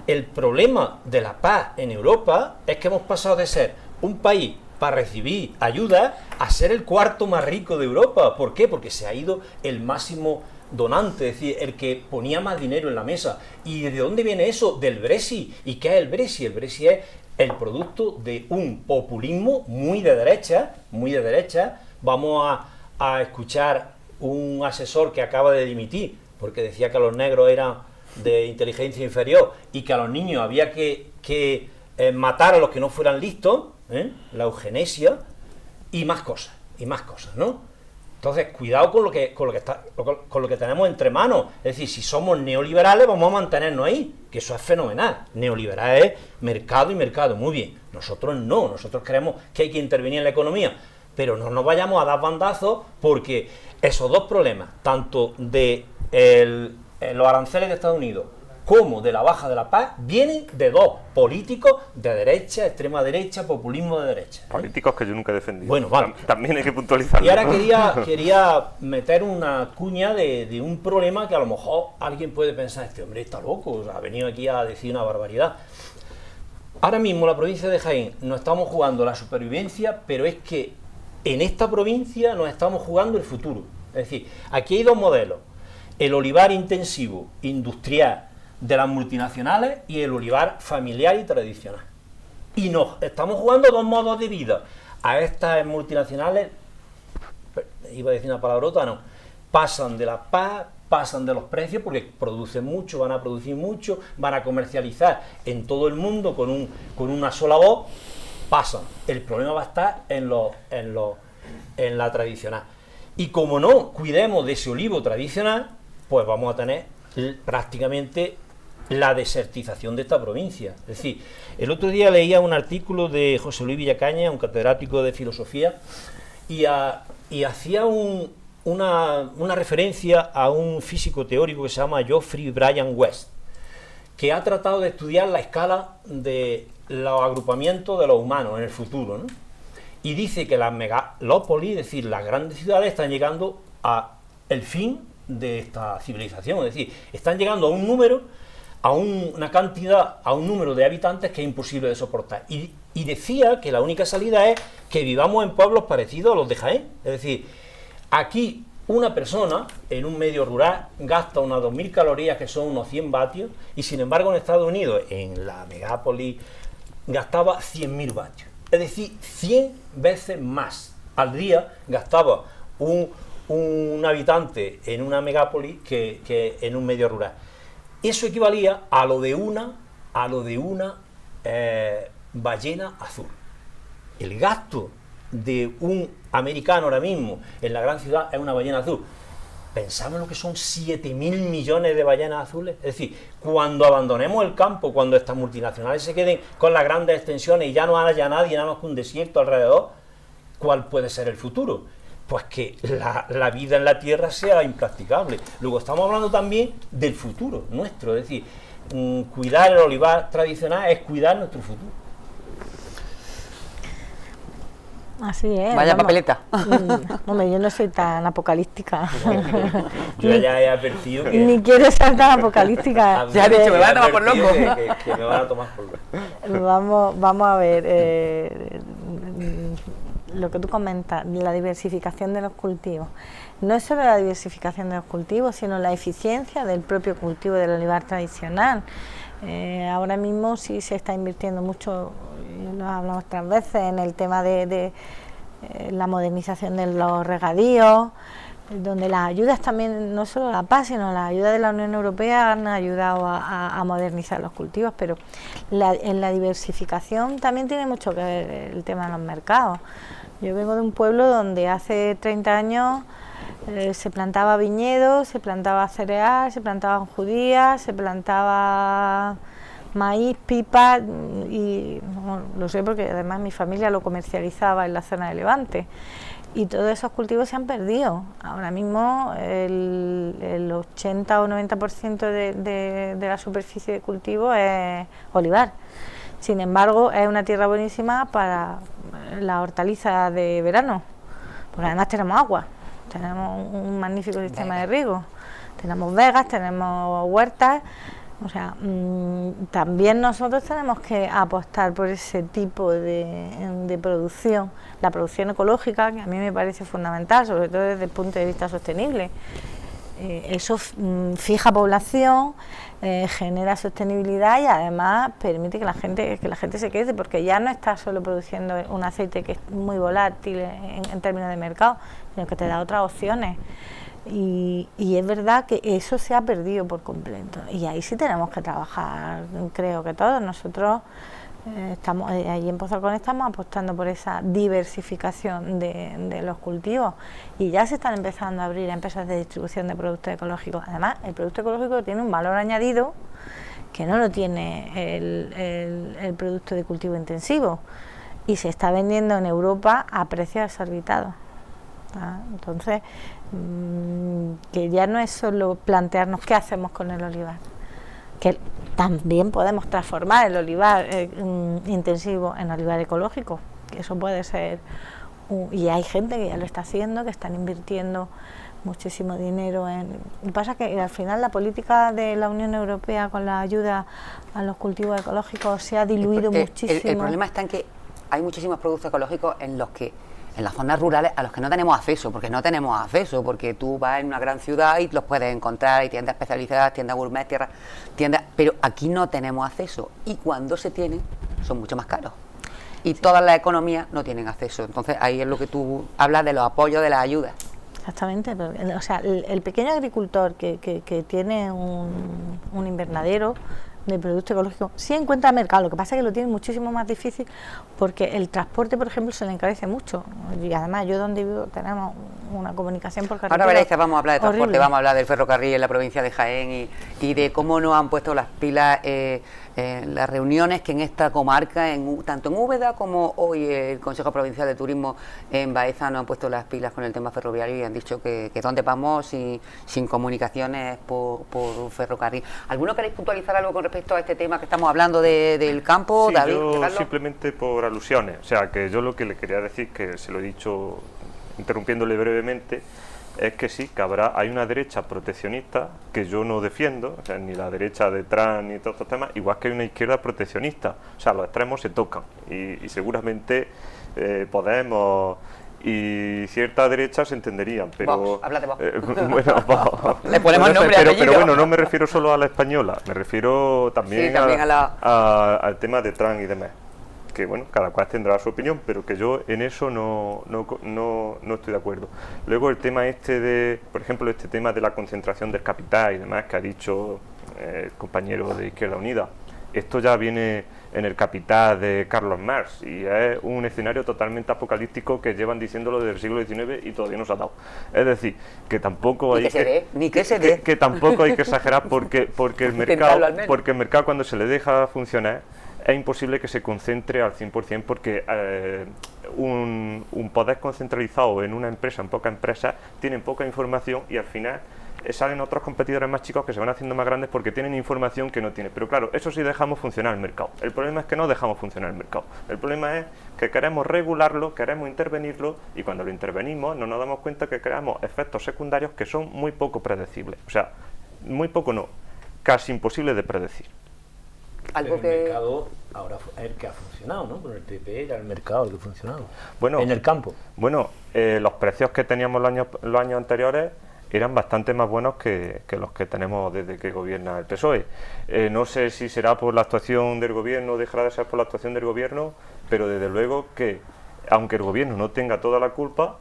El problema de la PAC en Europa es que hemos pasado de ser un país para recibir ayuda a ser el cuarto más rico de Europa. ¿Por qué? Porque se ha ido el máximo donante, es decir, el que ponía más dinero en la mesa. ¿Y de dónde viene eso? Del Brexit. ¿Y qué es el Brexit? El Brexit es el producto de un populismo muy de derecha, muy de derecha. Vamos a escuchar un asesor que acaba de dimitir, porque decía que los negros eran de inteligencia inferior y que a los niños había que matar a los que no fueran listos, la eugenesia, y más cosas, ¿no? Entonces, cuidado con lo que tenemos entre manos. Es decir, si somos neoliberales, vamos a mantenernos ahí, que eso es fenomenal. Neoliberal es mercado y mercado, muy bien. Nosotros no, nosotros creemos que hay que intervenir en la economía, pero no nos vayamos a dar bandazos, porque esos dos problemas, tanto de los aranceles de Estados Unidos como de la baja de la paz, vienen de dos políticos de derecha, extrema derecha, populismo de derecha. Políticos que yo nunca he defendido. Bueno, vale. También hay que puntualizarlo. Y ahora quería meter una cuña de un problema que a lo mejor alguien puede pensar, este hombre está loco, o sea, ha venido aquí a decir una barbaridad. Ahora mismo la provincia de Jaén nos estamos jugando la supervivencia, pero es que en esta provincia nos estamos jugando el futuro. Es decir, aquí hay dos modelos: el olivar intensivo, industrial, de las multinacionales, y el olivar familiar y tradicional. Y nos estamos jugando dos modos de vida. A estas multinacionales, iba a decir una palabrota, no, pasan de la paz, pasan de los precios, porque producen mucho, van a producir mucho, van a comercializar en todo el mundo con una sola voz, pasan. El problema va a estar en la tradicional. Y como no cuidemos de ese olivo tradicional, pues vamos a tener prácticamente la desertización de esta provincia. Es decir, el otro día leía un artículo de José Luis Villacaña, un catedrático de filosofía, y hacía una referencia a un físico teórico que se llama Geoffrey Bryan West, que ha tratado de estudiar la escala de los agrupamientos de los humanos en el futuro, ¿no? Y dice que las megalópolis, es decir, las grandes ciudades, están llegando al fin de esta civilización. Es decir, están llegando a un número, a una cantidad, a un número de habitantes que es imposible de soportar. Y decía que la única salida es que vivamos en pueblos parecidos a los de Jaén. Es decir, aquí una persona en un medio rural gasta unas 2.000 calorías, que son unos 100 vatios, y sin embargo en Estados Unidos, en la megápolis, gastaba 100.000 vatios. Es decir, 100 veces más al día gastaba un habitante en una megápolis que en un medio rural. Eso equivalía a lo de una ballena azul. El gasto de un americano ahora mismo en la gran ciudad es una ballena azul. Pensamos en lo que son 7.000 millones de ballenas azules. Es decir, cuando abandonemos el campo, cuando estas multinacionales se queden con las grandes extensiones y ya no haya nadie, nada más que un desierto alrededor, ¿cuál puede ser el futuro? Pues que la vida en la tierra sea impracticable. Luego estamos hablando también del futuro nuestro. Es decir, cuidar el olivar tradicional es cuidar nuestro futuro. Así es. Vaya vamos. papeleta. Hombre, yo no soy tan apocalíptica. Yo ya he advertido que... Ni quiero ser tan apocalíptica. Ya ha dicho, me van a tomar por loco. Que me van a tomar por loco. Vamos a ver, lo que tú comentas, la diversificación de los cultivos. No es solo la diversificación de los cultivos, sino la eficiencia del propio cultivo del olivar tradicional. Ahora mismo sí se está invirtiendo mucho, lo hablamos otras veces, en el tema de la modernización de los regadíos, donde las ayudas también, no solo la PAC, sino las ayudas de la Unión Europea han ayudado a modernizar los cultivos, pero en la diversificación también tiene mucho que ver el tema de los mercados. Yo vengo de un pueblo donde hace 30 años se plantaba viñedos, se plantaba cereal, se plantaban judías, se plantaba maíz, pipa, y bueno, lo sé porque además mi familia lo comercializaba en la zona de Levante. Y todos esos cultivos se han perdido. Ahora mismo el 80 o 90% de la superficie de cultivo es olivar. Sin embargo, es una tierra buenísima para la hortaliza de verano, porque además tenemos agua, tenemos un magnífico sistema de riego, tenemos vegas, tenemos huertas. O sea, también nosotros tenemos que apostar por ese tipo de producción, la producción ecológica, que a mí me parece fundamental, sobre todo desde el punto de vista sostenible. Eso fija población, genera sostenibilidad y además permite que la gente se quede, porque ya no está solo produciendo un aceite que es muy volátil en términos de mercado, sino que te da otras opciones. Y es verdad que eso se ha perdido por completo y ahí sí tenemos que trabajar, creo que todos nosotros estamos ahí en Pozalcón, estamos apostando por esa diversificación de los cultivos y ya se están empezando a abrir empresas de distribución de productos ecológicos. Además, el producto ecológico tiene un valor añadido que no lo tiene el producto de cultivo intensivo y se está vendiendo en Europa a precios exorbitados. Entonces, que ya no es solo plantearnos qué hacemos con el olivar, que también podemos transformar el olivar intensivo en olivar ecológico, que eso puede ser, y hay gente que ya lo está haciendo, que están invirtiendo muchísimo dinero en... Lo que pasa es que al final la política de la Unión Europea con la ayuda a los cultivos ecológicos se ha diluido muchísimo. El problema está en que hay muchísimos productos ecológicos en las zonas rurales a los que no tenemos acceso, porque tú vas en una gran ciudad y los puedes encontrar, hay tiendas especializadas, tiendas gourmet, tiendas, pero aquí no tenemos acceso y cuando se tienen son mucho más caros y todas las economías no tienen acceso. Entonces ahí es lo que tú hablas de los apoyos, de las ayudas. Exactamente, o sea, el pequeño agricultor que tiene un invernadero de producto ecológico sí encuentra mercado, lo que pasa es que lo tiene muchísimo más difícil porque el transporte, por ejemplo, se le encarece mucho y además yo donde vivo tenemos una comunicación por carretera. Ahora veréis que vamos a hablar de transporte, horrible. vamos a hablar del ferrocarril en la provincia de Jaén y de cómo nos han puesto las pilas las reuniones que en esta comarca, tanto en Úbeda como hoy el Consejo Provincial de Turismo en Baeza nos han puesto las pilas con el tema ferroviario y han dicho que dónde vamos sin comunicaciones por ferrocarril. ¿Alguno queréis puntualizar algo con respecto a este tema que estamos hablando del campo? Sí, David, yo Carlos. simplemente por alusiones, o sea, que yo lo que le quería decir, que se lo he dicho interrumpiéndole brevemente, es que sí, que hay una derecha proteccionista que yo no defiendo, o sea, ni la derecha de Trump ni todos estos temas, igual que hay una izquierda proteccionista, o sea, los extremos se tocan y seguramente Podemos y cierta derecha se entenderían, pero... Vox, habla de Vox. Bueno, Vox. Le ponemos nombre y pero apellido. bueno, no me refiero solo a la española, me refiero también, Sí, también al tema de Trump y demás. Que bueno, cada cual tendrá su opinión, pero que yo en eso no estoy de acuerdo. Luego el tema por ejemplo, este tema de la concentración del capital y demás que ha dicho el compañero de Izquierda Unida, esto ya viene en el Capital de Carlos Marx y es un escenario totalmente apocalíptico que llevan diciéndolo desde el siglo XIX y todavía no se ha dado. Es decir, que tampoco hay que tampoco hay que exagerar porque el mercado cuando se le deja funcionar es imposible que se concentre al 100% porque un poder concentralizado en una empresa, en pocas empresas, tienen poca información y al final salen otros competidores más chicos que se van haciendo más grandes porque tienen información que no tienen. Pero claro, eso sí dejamos funcionar el mercado. El problema es que no dejamos funcionar el mercado. El problema es que queremos regularlo, queremos intervenirlo, y cuando lo intervenimos no nos damos cuenta que creamos efectos secundarios que son muy poco predecibles. O sea, muy poco no, casi imposible de predecir. Pero el mercado ahora es el que ha funcionado, ¿no? Con el PP era el mercado el que ha funcionado. Bueno, en el campo. Bueno, los precios que teníamos los años anteriores eran bastante más buenos que los que tenemos desde que gobierna el PSOE. No sé si será por la actuación del gobierno o dejará de ser por la actuación del gobierno, pero desde luego que, aunque el gobierno no tenga toda la culpa,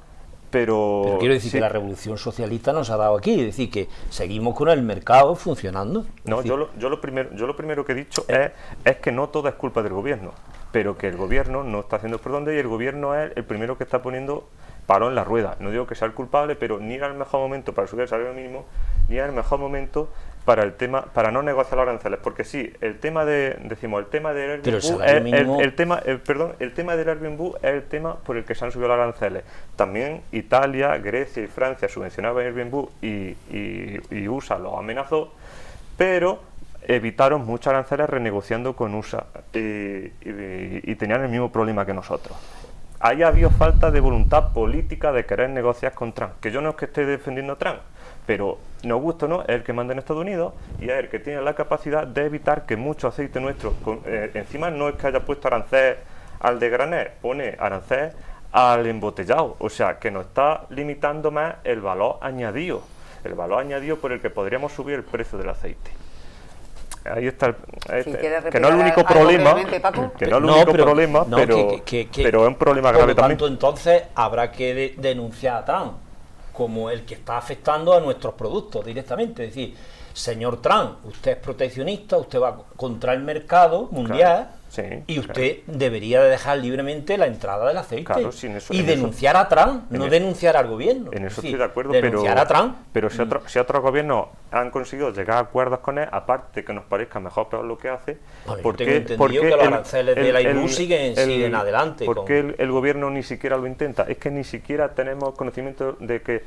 pero quiero decir sí, que la revolución socialista nos ha dado aquí, es decir, que seguimos con el mercado funcionando. No, decir, yo lo primero que he dicho es que no todo es culpa del gobierno, pero que el gobierno no está haciendo por dónde, y el gobierno es el primero que está poniendo palo en la rueda. No digo que sea el culpable, pero ni era el mejor momento para subir el salario mínimo, ni era el mejor momento para no negociar los aranceles, porque sí, el tema del Airbnb, el tema del Airbnb es el tema por el que se han subido los aranceles. También Italia, Grecia y Francia subvencionaban Airbnb y USA los amenazó, pero evitaron muchos aranceles renegociando con USA y tenían el mismo problema que nosotros. Ahí ha habido falta de voluntad política de querer negociar con Trump, que yo no es que esté defendiendo a Trump, pero nos gusta o no, es el que manda en Estados Unidos y es el que tiene la capacidad de evitar que mucho aceite nuestro, encima no es que haya puesto arancel al de granel, pone arancel al embotellado, o sea que nos está limitando más el valor añadido por el que podríamos subir el precio del aceite. Ahí está, que no es el único problema, pero es un problema grave también. Por lo tanto, entonces habrá que denunciar a Trump como el que está afectando a nuestros productos directamente. Es decir, señor Trump, usted es proteccionista, usted va contra el mercado mundial, claro, sí, y usted debería de dejar libremente la entrada del aceite, claro, sí, y denunciar a Trump, no denunciar al gobierno. En eso estoy de acuerdo, denunciar a Trump. Pero si otros gobiernos han conseguido llegar a acuerdos con él, aparte que nos parezca mejor o peor lo que hace, bueno, porque tengo entendido que los aranceles de la IBU siguen adelante. ¿Por qué el gobierno ni siquiera lo intenta? Es que ni siquiera tenemos conocimiento de que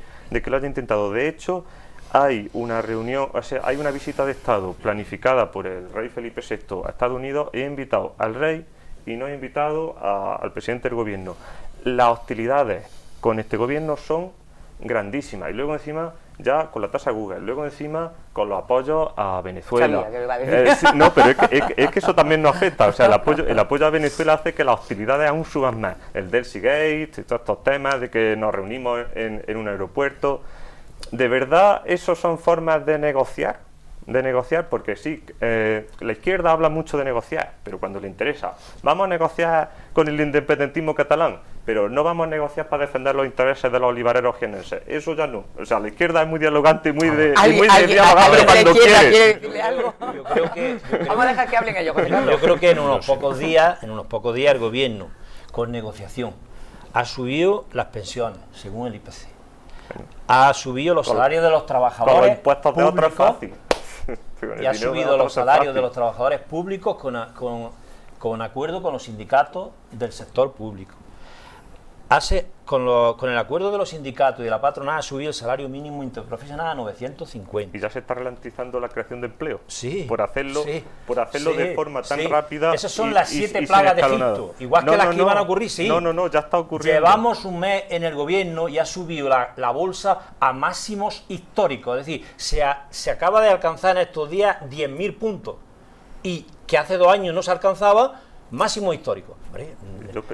lo haya intentado. De hecho, hay una reunión, o sea, hay una visita de Estado planificada por el rey Felipe VI a Estados Unidos, y he invitado al rey y no he invitado al presidente del gobierno. Las hostilidades con este gobierno son grandísimas, y luego encima ya con la tasa Google, luego encima con los apoyos a Venezuela. Sí, no, pero es que eso también nos afecta, o sea, el apoyo a Venezuela hace que las hostilidades aún suban más. El Delcy Gate, todos estos temas de que nos reunimos en un aeropuerto. ¿De verdad esos son formas de negociar? Porque sí, la izquierda habla mucho de negociar, pero cuando le interesa, vamos a negociar con el independentismo catalán, pero no vamos a negociar para defender los intereses de los olivareros jienenses. Eso ya no. O sea, la izquierda es muy dialogante y muy de dialogable cuando quiere. Yo creo que vamos a dejar que hablen ellos. Yo creo que en unos pocos días el gobierno, con negociación, ha subido las pensiones, según el IPC. Ha subido los salarios de los trabajadores con los impuestos de otros fácil. Y ha subido los salarios de los trabajadores públicos con acuerdo con los sindicatos del sector público. Con el acuerdo de los sindicatos y de la patronal ha subido el salario mínimo interprofesional a 950. Y ya se está ralentizando la creación de empleo. Sí. Por hacerlo de forma tan rápida. Esas son las 7 plagas de Egipto. Igual que las que iban a ocurrir, sí. No, ya está ocurriendo. Llevamos un mes en el gobierno y ha subido la bolsa a máximos históricos. Es decir, se acaba de alcanzar en estos días 10.000 puntos. Y que hace 2 años no se alcanzaba, máximo histórico. Hombre,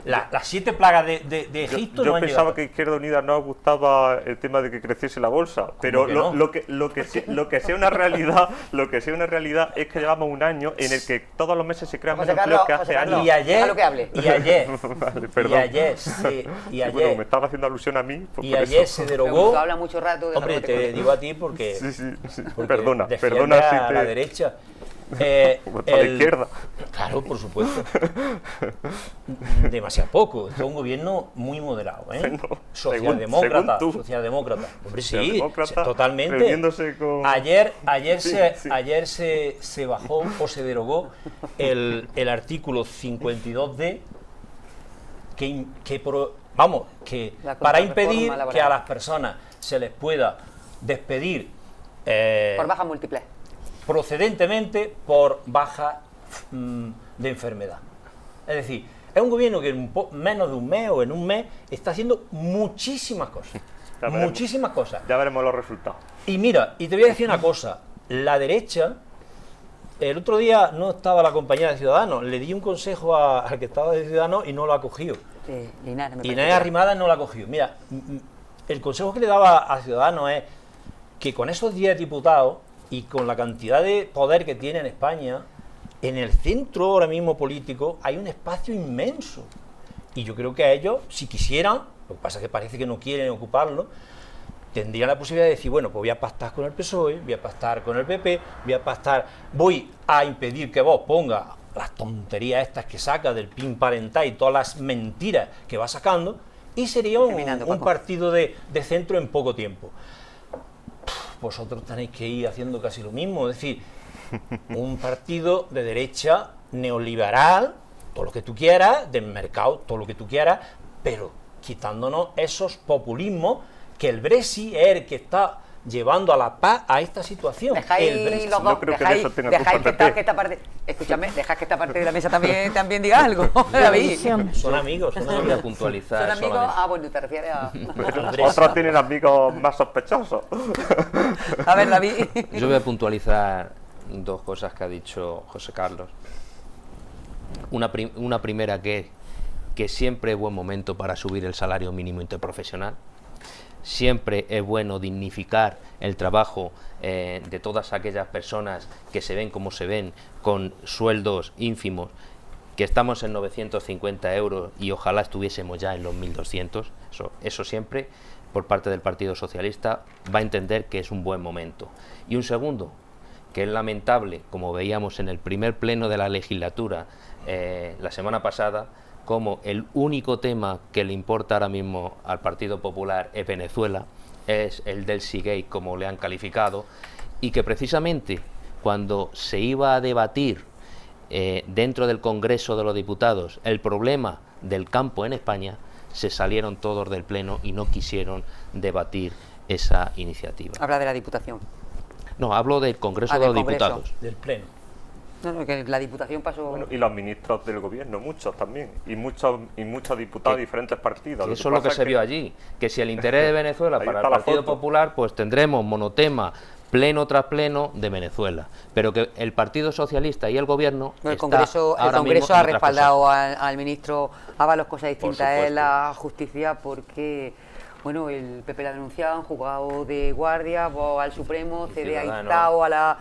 las 7 plagas de Egipto yo pensaba que a Izquierda Unida no os gustaba el tema de que creciese la bolsa, pero lo que sea una realidad es que llevamos un año en el que todos los meses se crean más empleos que hace años. Y ayer bueno, me estaba haciendo alusión a mí. Y ayer se derogó. Habla mucho rato de hombre, te digo a ti porque perdona a la derecha. A la izquierda. Claro, por supuesto. Demasiado poco. Es un gobierno muy moderado, ¿eh? Socialdemócrata. Hombre, sí, totalmente. Ayer se bajó o se derogó el artículo 52D que para impedir que a las personas se les pueda despedir Por bajas múltiples. procedentemente por baja de enfermedad. Es decir, es un gobierno que en menos de un mes o en un mes está haciendo muchísimas cosas. Muchísimas cosas. Ya veremos los resultados. Y mira, y te voy a decir una cosa, la derecha, el otro día no estaba la compañera de Ciudadanos, le di un consejo al que estaba de Ciudadanos y no lo ha cogido. Inés Arrimadas no lo ha cogido. Mira, el consejo que le daba a Ciudadanos es que con esos 10 diputados y con la cantidad de poder que tiene en España, en el centro ahora mismo político hay un espacio inmenso. Y yo creo que a ellos, si quisieran, lo que pasa es que parece que no quieren ocuparlo, tendrían la posibilidad de decir, bueno, pues voy a pactar con el PSOE, voy a pactar con el PP, voy a impedir que Vox ponga las tonterías estas que saca del PIN parental y todas las mentiras que va sacando, y sería un partido de centro en poco tiempo. Vosotros tenéis que ir haciendo casi lo mismo, es decir, un partido de derecha neoliberal, todo lo que tú quieras, del mercado, todo lo que tú quieras, pero quitándonos esos populismos que el Brexit es el que está llevando a la paz a esta situación. Dejáis los dos, dejáis que esta parte, escúchame, dejáis que esta parte de la mesa también diga algo, David. Son amigos, Yo voy a puntualizar. ¿Son amigos? Bueno, te refieres a... Otros tienen amigos más sospechosos. A ver, David. Yo voy a puntualizar dos cosas que ha dicho José Carlos. Una primera que siempre es buen momento para subir el salario mínimo interprofesional. Siempre es bueno dignificar el trabajo de todas aquellas personas que se ven como se ven, con sueldos ínfimos, que estamos en 950 euros y ojalá estuviésemos ya en los 1.200. Eso siempre, por parte del Partido Socialista, va a entender que es un buen momento. Y un segundo, que es lamentable, como veíamos en el primer pleno de la legislatura la semana pasada, como el único tema que le importa ahora mismo al Partido Popular es Venezuela, es el del Seagate, como le han calificado, y que precisamente cuando se iba a debatir dentro del Congreso de los Diputados el problema del campo en España, se salieron todos del Pleno y no quisieron debatir esa iniciativa. Habla de la Diputación. No, hablo del Congreso de los Diputados. Del Pleno. No, que la Diputación pasó... Bueno, y los ministros del gobierno, muchos también, y muchos diputados de diferentes partidos. Eso es lo que se vio allí, que si el interés de Venezuela para el Partido Popular, pues tendremos monotema, pleno tras pleno de Venezuela, pero que el Partido Socialista y el gobierno... El Congreso ha respaldado al ministro Ábalos, cosa distinta es la justicia, porque... Bueno, el PP la denunciaba, juzgado de guardia, al Supremo, CD ha instado a la...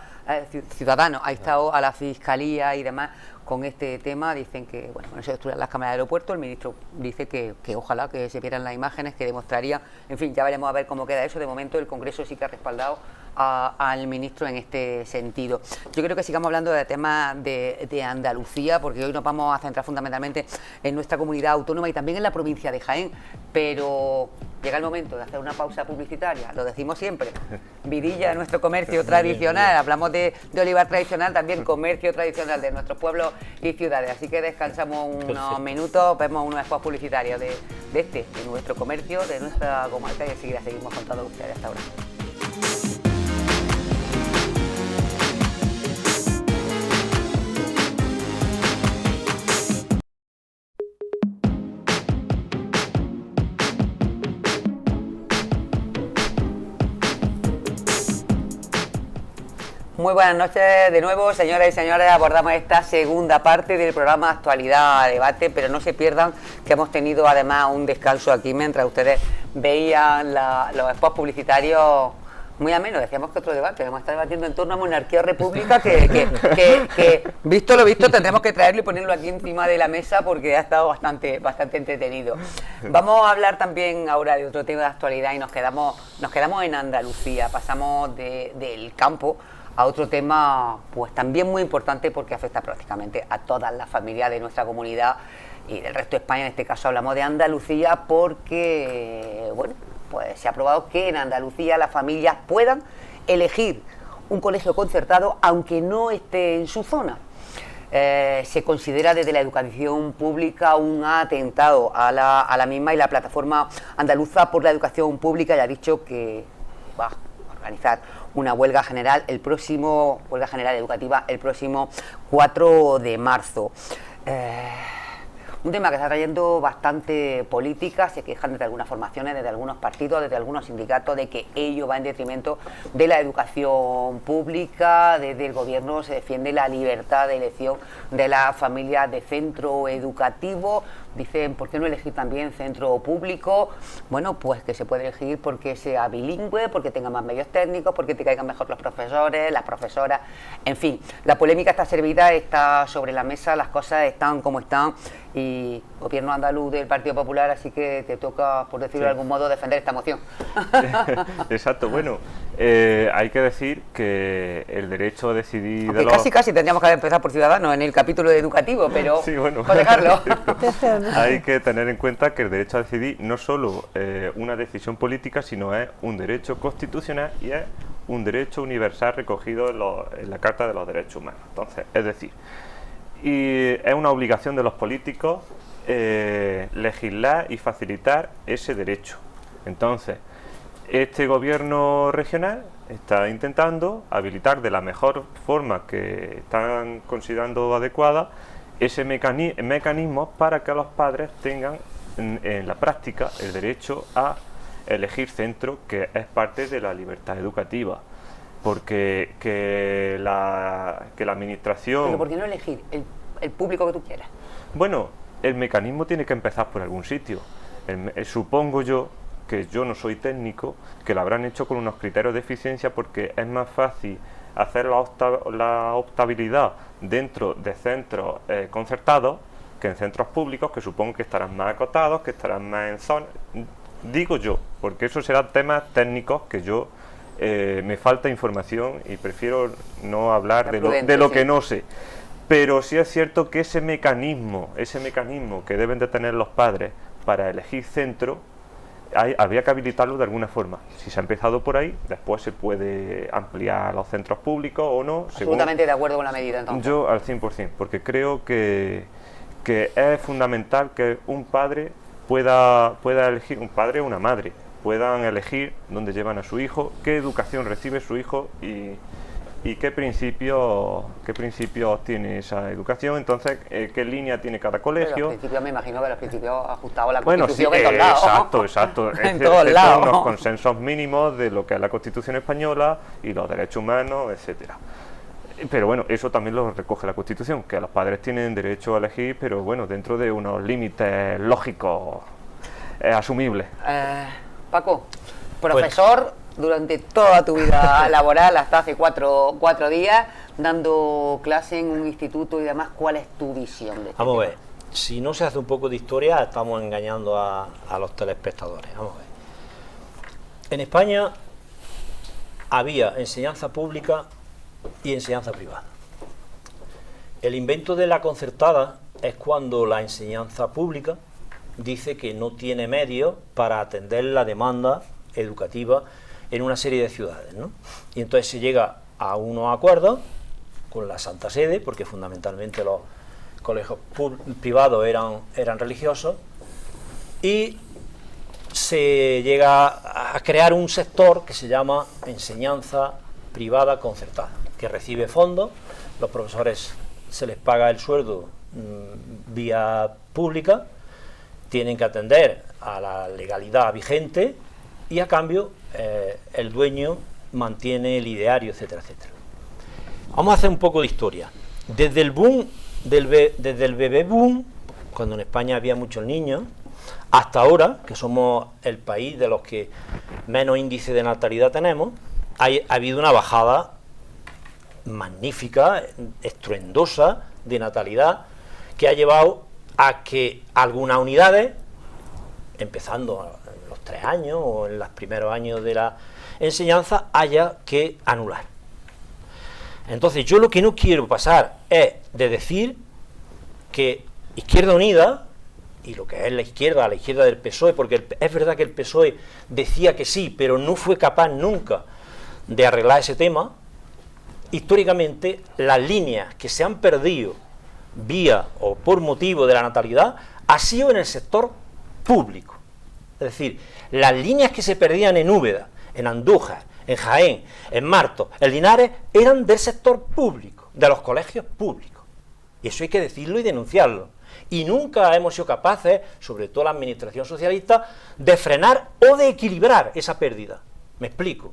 Ciudadanos ha instado a la Fiscalía y demás con este tema. Dicen que, bueno, no se destruyan las cámaras del aeropuerto. El ministro dice que ojalá que se vieran las imágenes que demostraría. En fin, ya veremos a ver cómo queda eso. De momento el Congreso sí que ha respaldado al ministro en este sentido. Yo creo que sigamos hablando del tema de Andalucía, porque hoy nos vamos a centrar fundamentalmente en nuestra comunidad autónoma y también en la provincia de Jaén, pero llega el momento de hacer una pausa publicitaria, lo decimos siempre, vidilla de nuestro comercio tradicional, hablamos de olivar tradicional, también comercio tradicional de nuestros pueblos y ciudades, así que descansamos unos minutos, vemos unos spots publicitarios de nuestro comercio, de nuestra comarca, y enseguida seguimos contando a ustedes hasta ahora. Muy buenas noches de nuevo, señoras y señores. Abordamos esta segunda parte del programa Actualidad Debate, pero no se pierdan que hemos tenido además un descanso aquí mientras ustedes veían los spots publicitarios muy ameno. Decíamos que otro debate, vamos a estar debatiendo en torno a monarquía o república, que visto lo visto tendremos que traerlo y ponerlo aquí encima de la mesa porque ha estado bastante entretenido. Vamos a hablar también ahora de otro tema de actualidad y nos quedamos en Andalucía, pasamos del campo a otro tema pues también muy importante porque afecta prácticamente a todas las familias de nuestra comunidad y del resto de España. En este caso hablamos de Andalucía porque, bueno, pues se ha aprobado que en Andalucía las familias puedan elegir un colegio concertado aunque no esté en su zona. Se considera desde la educación pública un atentado a la misma, y la Plataforma Andaluza por la Educación Pública ya ha dicho que va a organizar una huelga general educativa el próximo 4 de marzo. Un tema que está trayendo bastante política, se quejan desde algunas formaciones, desde algunos partidos, desde algunos sindicatos, de que ello va en detrimento de la educación pública. Desde el gobierno se defiende la libertad de elección de las familias de centro educativo. Dicen, ¿por qué no elegir también centro público? Bueno, pues que se puede elegir porque sea bilingüe, porque tenga más medios técnicos, porque te caigan mejor los profesores, las profesoras, en fin. La polémica está servida, está sobre la mesa, las cosas están como están, y gobierno andaluz del Partido Popular, así que te toca, por decirlo de algún modo, defender esta moción. Exacto, bueno, hay que decir que el derecho a decidir... Casi tendríamos que haber empezado por Ciudadanos en el capítulo educativo, pero sí, bueno, por dejarlo. Hay que tener en cuenta que el derecho a decidir no solo una decisión política, sino es un derecho constitucional y es un derecho universal recogido en la Carta de los Derechos Humanos. Entonces, es decir, y es una obligación de los políticos legislar y facilitar ese derecho. Entonces, este gobierno regional está intentando habilitar de la mejor forma que están considerando adecuada ese mecanismo para que los padres tengan en la práctica el derecho a elegir centro, que es parte de la libertad educativa. Porque que la administración... ¿Pero por qué no elegir el público que tú quieras? Bueno, el mecanismo tiene que empezar por algún sitio. Supongo yo, que yo no soy técnico, que lo habrán hecho con unos criterios de eficiencia, porque es más fácil hacer la optabilidad dentro de centros concertados que en centros públicos, que supongo que estarán más acotados, que estarán más en zonas. Digo yo, porque eso serán temas técnicos que yo... me falta información y prefiero no hablar de lo que no sé, pero sí es cierto que ese mecanismo que deben de tener los padres para elegir centro, habría que habilitarlo de alguna forma. Si se ha empezado por ahí, después se puede ampliar los centros públicos o no. Absolutamente de acuerdo con la medida, entonces. Yo al 100%, porque creo que es fundamental que un padre pueda elegir, un padre o una madre, puedan elegir dónde llevan a su hijo, qué educación recibe su hijo y qué principios tiene esa educación. Entonces, qué línea tiene cada colegio. Pero los principios, me imagino que los principios ajustados a la Constitución, en todos lados. Exacto. En todos lados. Unos consensos mínimos de lo que es la Constitución española y los derechos humanos, etcétera. Pero bueno, eso también lo recoge la Constitución, que los padres tienen derecho a elegir, pero bueno, dentro de unos límites lógicos, asumibles. Paco, profesor durante toda tu vida laboral, hasta hace cuatro días, dando clase en un instituto y demás, ¿cuál es tu visión de esto? Vamos a ver, si no se hace un poco de historia, estamos engañando a los telespectadores. Vamos a ver. En España había enseñanza pública y enseñanza privada. El invento de la concertada es cuando la enseñanza pública dice que no tiene medios para atender la demanda educativa en una serie de ciudades, ¿no? Y entonces se llega a unos acuerdos con la Santa Sede, porque fundamentalmente los colegios privados eran religiosos, y se llega a crear un sector que se llama enseñanza privada concertada, que recibe fondos, los profesores se les paga el sueldo vía pública, tienen que atender a la legalidad vigente y a cambio el dueño mantiene el ideario, etcétera, etcétera. Vamos a hacer un poco de historia. Desde el boom, desde el bebé boom, cuando en España había muchos niños, hasta ahora, que somos el país de los que menos índice de natalidad tenemos, ha habido una bajada magnífica, estruendosa de natalidad, que ha llevado a que algunas unidades, empezando en los 3 años o en los primeros años de la enseñanza, haya que anular. Entonces yo lo que no quiero pasar es de decir que Izquierda Unida, y lo que es la izquierda del PSOE, porque es verdad que el PSOE decía que sí, pero no fue capaz nunca de arreglar ese tema. Históricamente, las líneas que se han perdido vía o por motivo de la natalidad ha sido en el sector público. Es decir, las líneas que se perdían en Úbeda, en Andújar, en Jaén, en Martos, en Linares, eran del sector público, de los colegios públicos. Y eso hay que decirlo y denunciarlo. Y nunca hemos sido capaces, sobre todo la administración socialista, de frenar o de equilibrar esa pérdida. Me explico.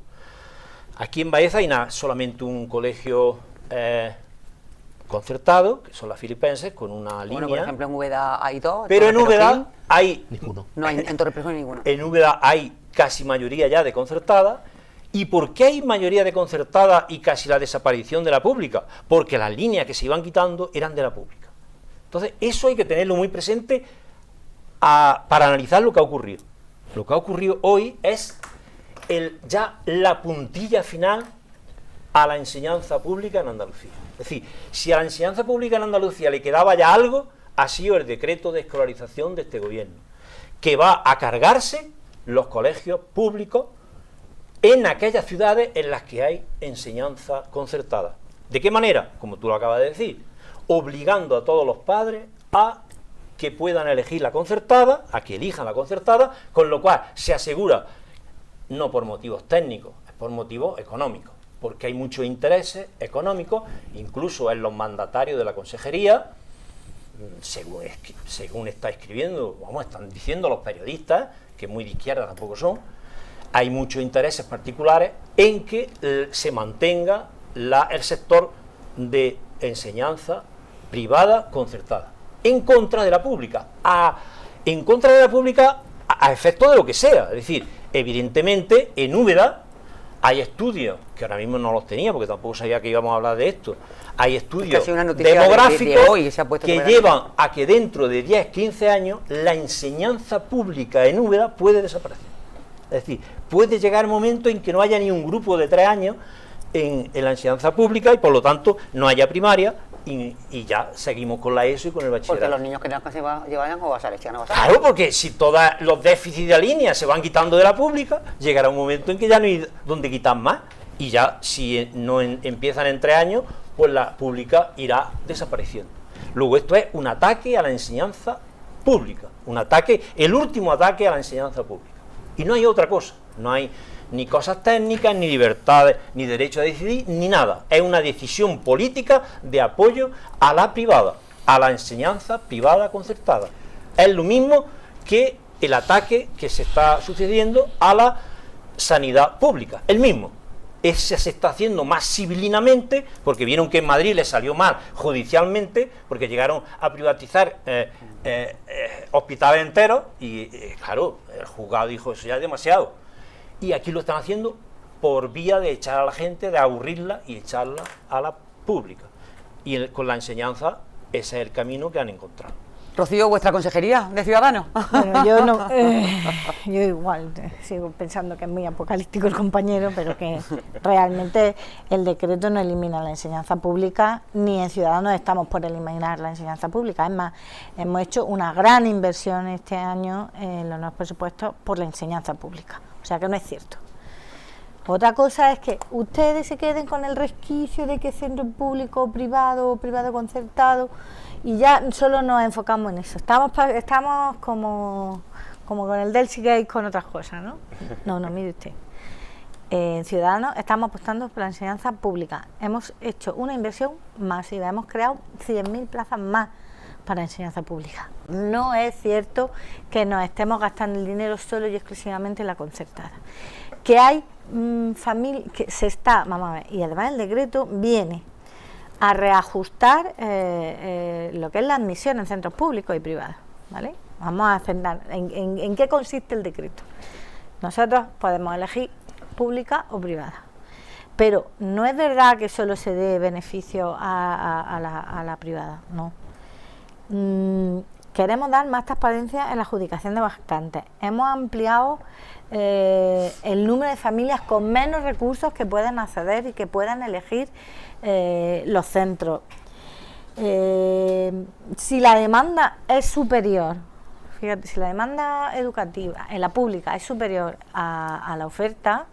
Aquí en Baeza hay solamente un colegio concertado, que son las Filipenses, con una línea. Por ejemplo, en Úbeda hay dos. Pero en Úbeda hay... Ninguno. No hay en Torrepelejil ninguno. En Úbeda hay casi mayoría ya de concertada. ¿Y por qué hay mayoría de concertada y casi la desaparición de la pública? Porque las líneas que se iban quitando eran de la pública. Entonces, eso hay que tenerlo muy presente para analizar lo que ha ocurrido. Lo que ha ocurrido hoy es ya la puntilla final a la enseñanza pública en Andalucía. Es decir, si a la enseñanza pública en Andalucía le quedaba ya algo, ha sido el decreto de escolarización de este gobierno, que va a cargarse los colegios públicos en aquellas ciudades en las que hay enseñanza concertada. ¿De qué manera? Como tú lo acabas de decir, obligando a todos los padres a que puedan elegir la concertada, a que elijan la concertada, con lo cual se asegura, no por motivos técnicos, es por motivos económicos, porque hay muchos intereses económicos, incluso en los mandatarios de la consejería, según está escribiendo, están diciendo los periodistas, que muy de izquierda tampoco son, hay muchos intereses particulares en que se mantenga el sector de enseñanza privada concertada, en contra de la pública, a efecto de lo que sea. Es decir, evidentemente en Úbeda hay estudios, que ahora mismo no los tenía porque tampoco sabía que íbamos a hablar de esto, hay estudios demográficos que llevan a que dentro de 10, 15 años la enseñanza pública en Úbeda puede desaparecer. Es decir, puede llegar el momento en que no haya ni un grupo de 3 años en la enseñanza pública y por lo tanto no haya primaria y ya seguimos con la ESO y con el bachillerato. Porque los niños que se vayan o vas a leche, no vas a... Claro, porque si todos los déficits de la línea se van quitando de la pública, llegará un momento en que ya no hay donde quitar más y ya si no empiezan en 3 años, pues la pública irá desapareciendo. Luego esto es un ataque a la enseñanza pública, el último ataque a la enseñanza pública. Y no hay otra cosa, no hay ni cosas técnicas, ni libertades, ni derecho a decidir, ni nada. Es una decisión política de apoyo a la privada, a la enseñanza privada concertada. Es lo mismo que el ataque que se está sucediendo a la sanidad pública, el mismo. Ese se está haciendo más civilinamente, porque vieron que en Madrid les salió mal judicialmente, porque llegaron a privatizar hospitales enteros, y claro, el juzgado dijo, eso ya es demasiado. Y aquí lo están haciendo por vía de echar a la gente, de aburrirla y echarla a la pública. Y con la enseñanza, ese es el camino que han encontrado. Rocío, ¿vuestra consejería de Ciudadanos? Bueno, yo no, yo igual sigo pensando que es muy apocalíptico el compañero, pero que realmente el decreto no elimina la enseñanza pública, ni en Ciudadanos estamos por eliminar la enseñanza pública. Es más, hemos hecho una gran inversión este año en los nuevos presupuestos por la enseñanza pública, o sea que no es cierto. Otra cosa es que ustedes se queden con el resquicio de que centro público o privado concertado, y ya solo nos enfocamos en eso. Estamos como con el Delcy Gate con otras cosas, ¿no? No, mire usted. En Ciudadanos estamos apostando por la enseñanza pública. Hemos hecho una inversión masiva, hemos creado 100.000 plazas más para enseñanza pública. No es cierto que nos estemos gastando el dinero solo y exclusivamente en la concertada. Que hay familias, que se está, vamos a ver, y además el decreto viene a reajustar lo que es la admisión en centros públicos y privados, ¿vale? Vamos a centrar en qué consiste el decreto. Nosotros podemos elegir pública o privada, pero no es verdad que solo se dé beneficio a la privada, no. Queremos dar más transparencia en la adjudicación de vacantes. Hemos ampliado el número de familias con menos recursos que pueden acceder y que puedan elegir los centros. Si la demanda es superior, fíjate, si la demanda educativa en la pública es superior a la oferta,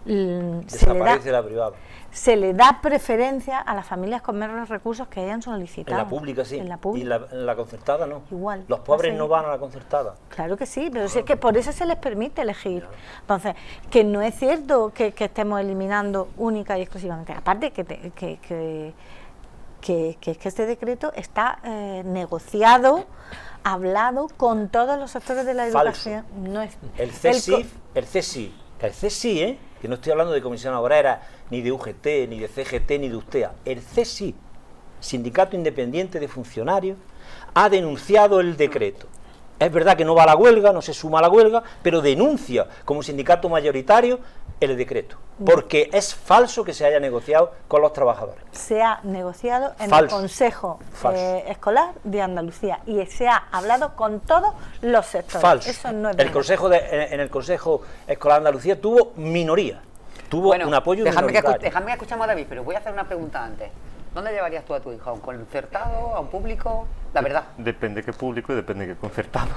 Desaparece la privada. Se le da preferencia a las familias con menos recursos que hayan solicitado. En la pública sí, En la pública. y en la concertada no. Igual. Los pobres Así. no van a la concertada. Claro que sí, pero si es que por eso se les permite elegir. Entonces, que no es cierto que estemos eliminando única y exclusivamente. Aparte que este decreto está negociado, hablado con todos los sectores de la Falso. educación. No es El CSI, que no estoy hablando de Comisión Obrera, ni de UGT, ni de CGT, ni de USTEA. El CSI, Sindicato Independiente de Funcionarios, ha denunciado el decreto. Es verdad que no va a la huelga, no se suma a la huelga, pero denuncia como sindicato mayoritario el decreto, porque es falso que se haya negociado con los trabajadores. Se ha negociado en Falso. el Consejo Falso. Escolar de Andalucía y se ha hablado con todos los sectores. Falso. Eso no es El verdad. Consejo en el Consejo Escolar de Andalucía tuvo minoría, tuvo un apoyo minoritario. Déjame que escuchamos a David, pero voy a hacer una pregunta antes. ¿Dónde llevarías tú a tu hijo? ¿A un concertado? ¿A un público? La verdad. Depende qué público y depende qué concertado.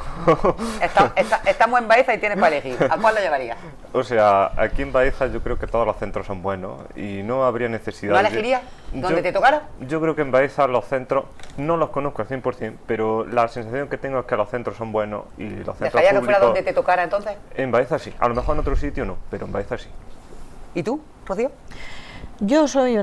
Estamos en Baeza y tienes para elegir. ¿A cuál lo llevarías? O sea, aquí en Baeza yo creo que todos los centros son buenos y no habría necesidad ¿No elegirías? ¿Dónde te tocara? Yo creo que en Baeza los centros, no los conozco al 100%, pero la sensación que tengo es que los centros son buenos y los centros ¿Dejarías que fuera públicos... donde te tocara entonces? En Baeza sí, a lo mejor en otro sitio no, pero en Baeza sí. ¿Y tú, Rocío? Yo soy yo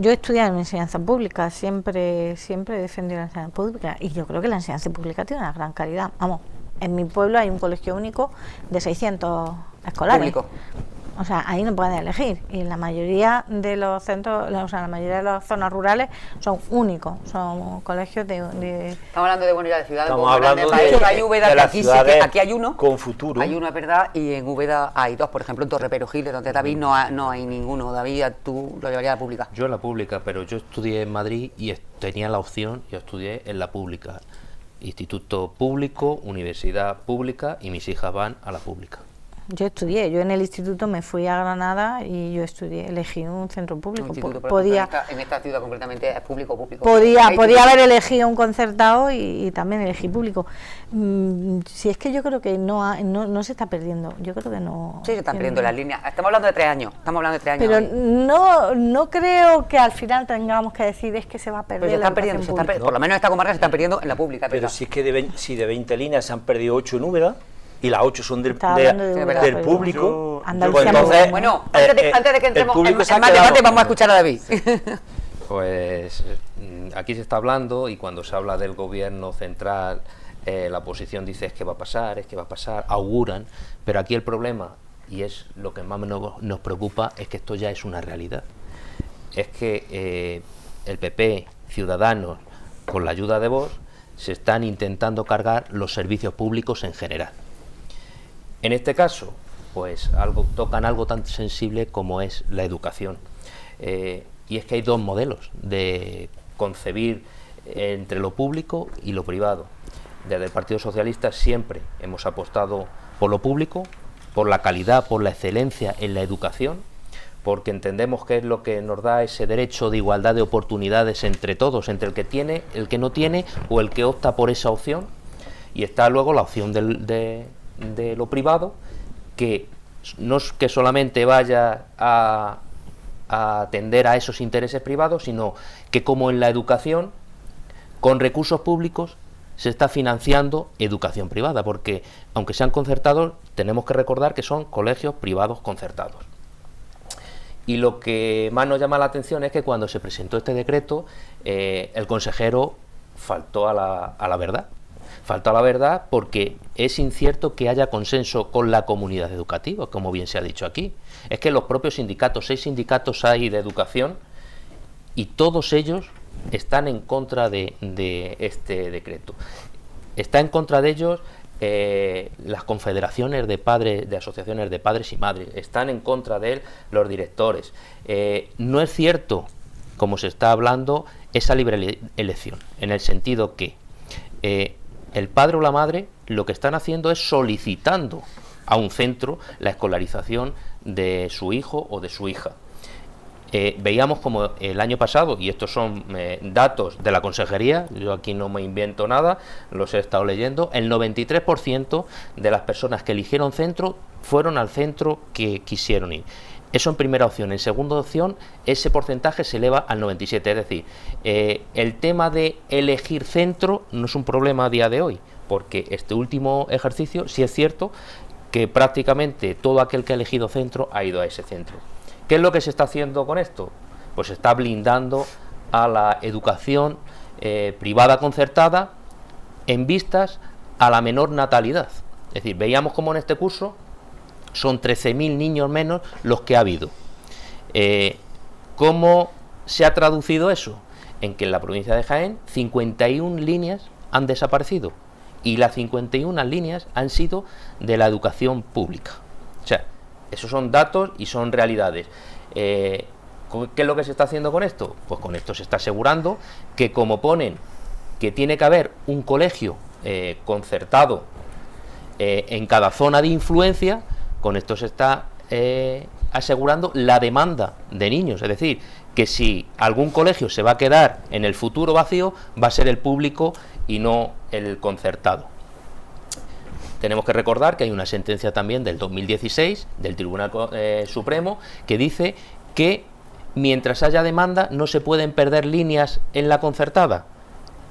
he estudiado en enseñanza pública, siempre he defendido la enseñanza pública y yo creo que la enseñanza pública tiene una gran calidad. Vamos, en mi pueblo hay un colegio único de 600 escolares. Público. O sea, ahí no pueden elegir y la mayoría de los centros, o sea, la mayoría de las zonas rurales son únicos, son colegios de Estamos hablando de buena de ciudades. Estamos como hablando grandes de- países. Hay Úbeda, de que las aquí sí ciudades que aquí hay uno. con futuro. Hay uno, es verdad, y en Úbeda hay dos. Por ejemplo, en Torreperogiles, donde David no hay ninguno. David, tú lo llevarías a la pública. Yo en la pública, pero yo estudié en Madrid y tenía la opción, yo estudié en la pública. Instituto público, universidad pública y mis hijas van a la pública. Yo en el instituto me fui a Granada y yo elegí un centro público. Un instituto, por Podía, ejemplo, en esta ciudad concretamente es público. podía Hay haber elegido un concertado y también elegí público. Si es que yo creo que no se está perdiendo, yo creo que no. Sí, se están que perdiendo no. las líneas. Estamos hablando de 3 años. Pero ahí. no creo que al final tengamos que decir es que se va a perder. Pero se la están perdiendo, educación pública. por lo menos en esta comarca se están perdiendo en la pública. Pero si es que si de 20 líneas se han perdido 8 en Úbeda y las 8 son Estaba hablando de Úbeda, del pero- público, Andalucía pues entonces, Bueno, antes de que el entremos público se ha en más quedado- debate, vamos a escuchar a David. Pues aquí se está hablando y cuando se habla del gobierno central, la oposición dice es que va a pasar, auguran, pero aquí el problema, y es lo que más nos preocupa, es que esto ya es una realidad. Es que el PP, Ciudadanos, con la ayuda de Vox, se están intentando cargar los servicios públicos en general. En este caso, pues tocan algo tan sensible como es la educación. Y es que hay dos modelos de concebir entre lo público y lo privado. Desde el Partido Socialista siempre hemos apostado por lo público, por la calidad, por la excelencia en la educación, porque entendemos que es lo que nos da ese derecho de igualdad de oportunidades entre todos, entre el que tiene, el que no tiene o el que opta por esa opción. Y está luego la opción de lo privado, que no es que solamente vaya a atender a esos intereses privados, sino que, como en la educación, con recursos públicos se está financiando educación privada, porque aunque sean concertados, tenemos que recordar que son colegios privados concertados. Y lo que más nos llama la atención es que cuando se presentó este decreto, el consejero faltó a la verdad. Faltó a la verdad porque es incierto que haya consenso con la comunidad educativa, como bien se ha dicho aquí. Es que los propios sindicatos, 6 sindicatos hay de educación, y todos ellos están en contra de este decreto. Está en contra de ellos las confederaciones de padres, de asociaciones de padres y madres, están en contra de él los directores. No es cierto, como se está hablando, esa libre elección, en el sentido que el padre o la madre lo que están haciendo es solicitando a un centro la escolarización de su hijo o de su hija. Veíamos como el año pasado, y estos son datos de la consejería, yo aquí no me invento nada, los he estado leyendo, el 93% de las personas que eligieron centro fueron al centro que quisieron ir. Eso en primera opción. En segunda opción, ese porcentaje se eleva al 97%. Es decir, el tema de elegir centro no es un problema a día de hoy, porque este último ejercicio sí es cierto que prácticamente todo aquel que ha elegido centro ha ido a ese centro. ¿Qué es lo que se está haciendo con esto? Pues se está blindando a la educación privada concertada en vistas a la menor natalidad. Es decir, veíamos como en este curso son 13.000 niños menos los que ha habido. ¿Cómo se ha traducido eso? En que en la provincia de Jaén 51 líneas han desaparecido, y las 51 líneas han sido de la educación pública. O sea, esos son datos y son realidades. ¿Qué es lo que se está haciendo con esto? Pues con esto se está asegurando que, como ponen que tiene que haber un colegio concertado en cada zona de influencia, con esto se está asegurando la demanda de niños. Es decir, que si algún colegio se va a quedar en el futuro vacío, va a ser el público y no el concertado. Tenemos que recordar que hay una sentencia también del 2016 del Tribunal Supremo que dice que mientras haya demanda no se pueden perder líneas en la concertada.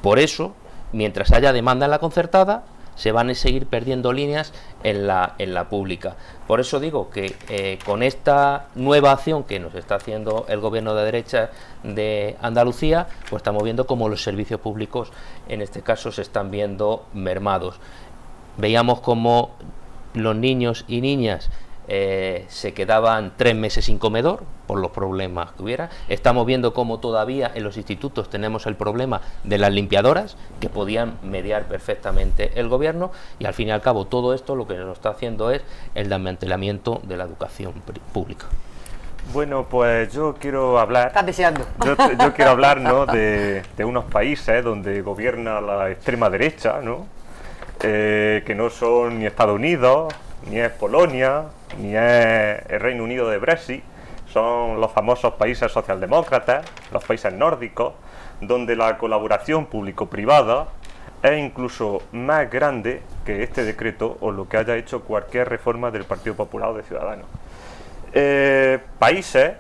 Por eso, mientras haya demanda en la concertada, se van a seguir perdiendo líneas en la pública. Por eso digo que con esta nueva acción que nos está haciendo el gobierno de derecha de Andalucía, pues estamos viendo cómo los servicios públicos en este caso se están viendo mermados. Veíamos cómo los niños y niñas se quedaban 3 meses sin comedor por los problemas que hubiera. Estamos viendo cómo todavía en los institutos tenemos el problema de las limpiadoras, que podían mediar perfectamente el gobierno, y al fin y al cabo todo esto lo que nos está haciendo es el desmantelamiento de la educación pública. Bueno, pues yo quiero hablar... Estás deseando. Yo quiero hablar, ¿no?, de unos países donde gobierna la extrema derecha, ¿no?, que no son ni Estados Unidos, ni es Polonia, ni es el Reino Unido de Brexit. Son los famosos países socialdemócratas, los países nórdicos, donde la colaboración público-privada es incluso más grande que este decreto o lo que haya hecho cualquier reforma del Partido Popular o de Ciudadanos. Países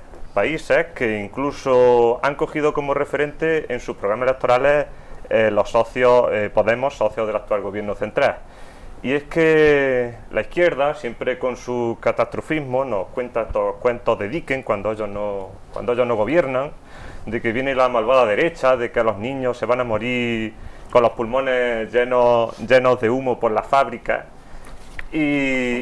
que incluso han cogido como referente en sus programas electorales los socios Podemos, socios del actual gobierno central. Y es que la izquierda, siempre con su catastrofismo, nos cuenta estos cuentos de Dickens cuando ellos no gobiernan, de que viene la malvada derecha, de que los niños se van a morir con los pulmones llenos de humo por las fábricas. Y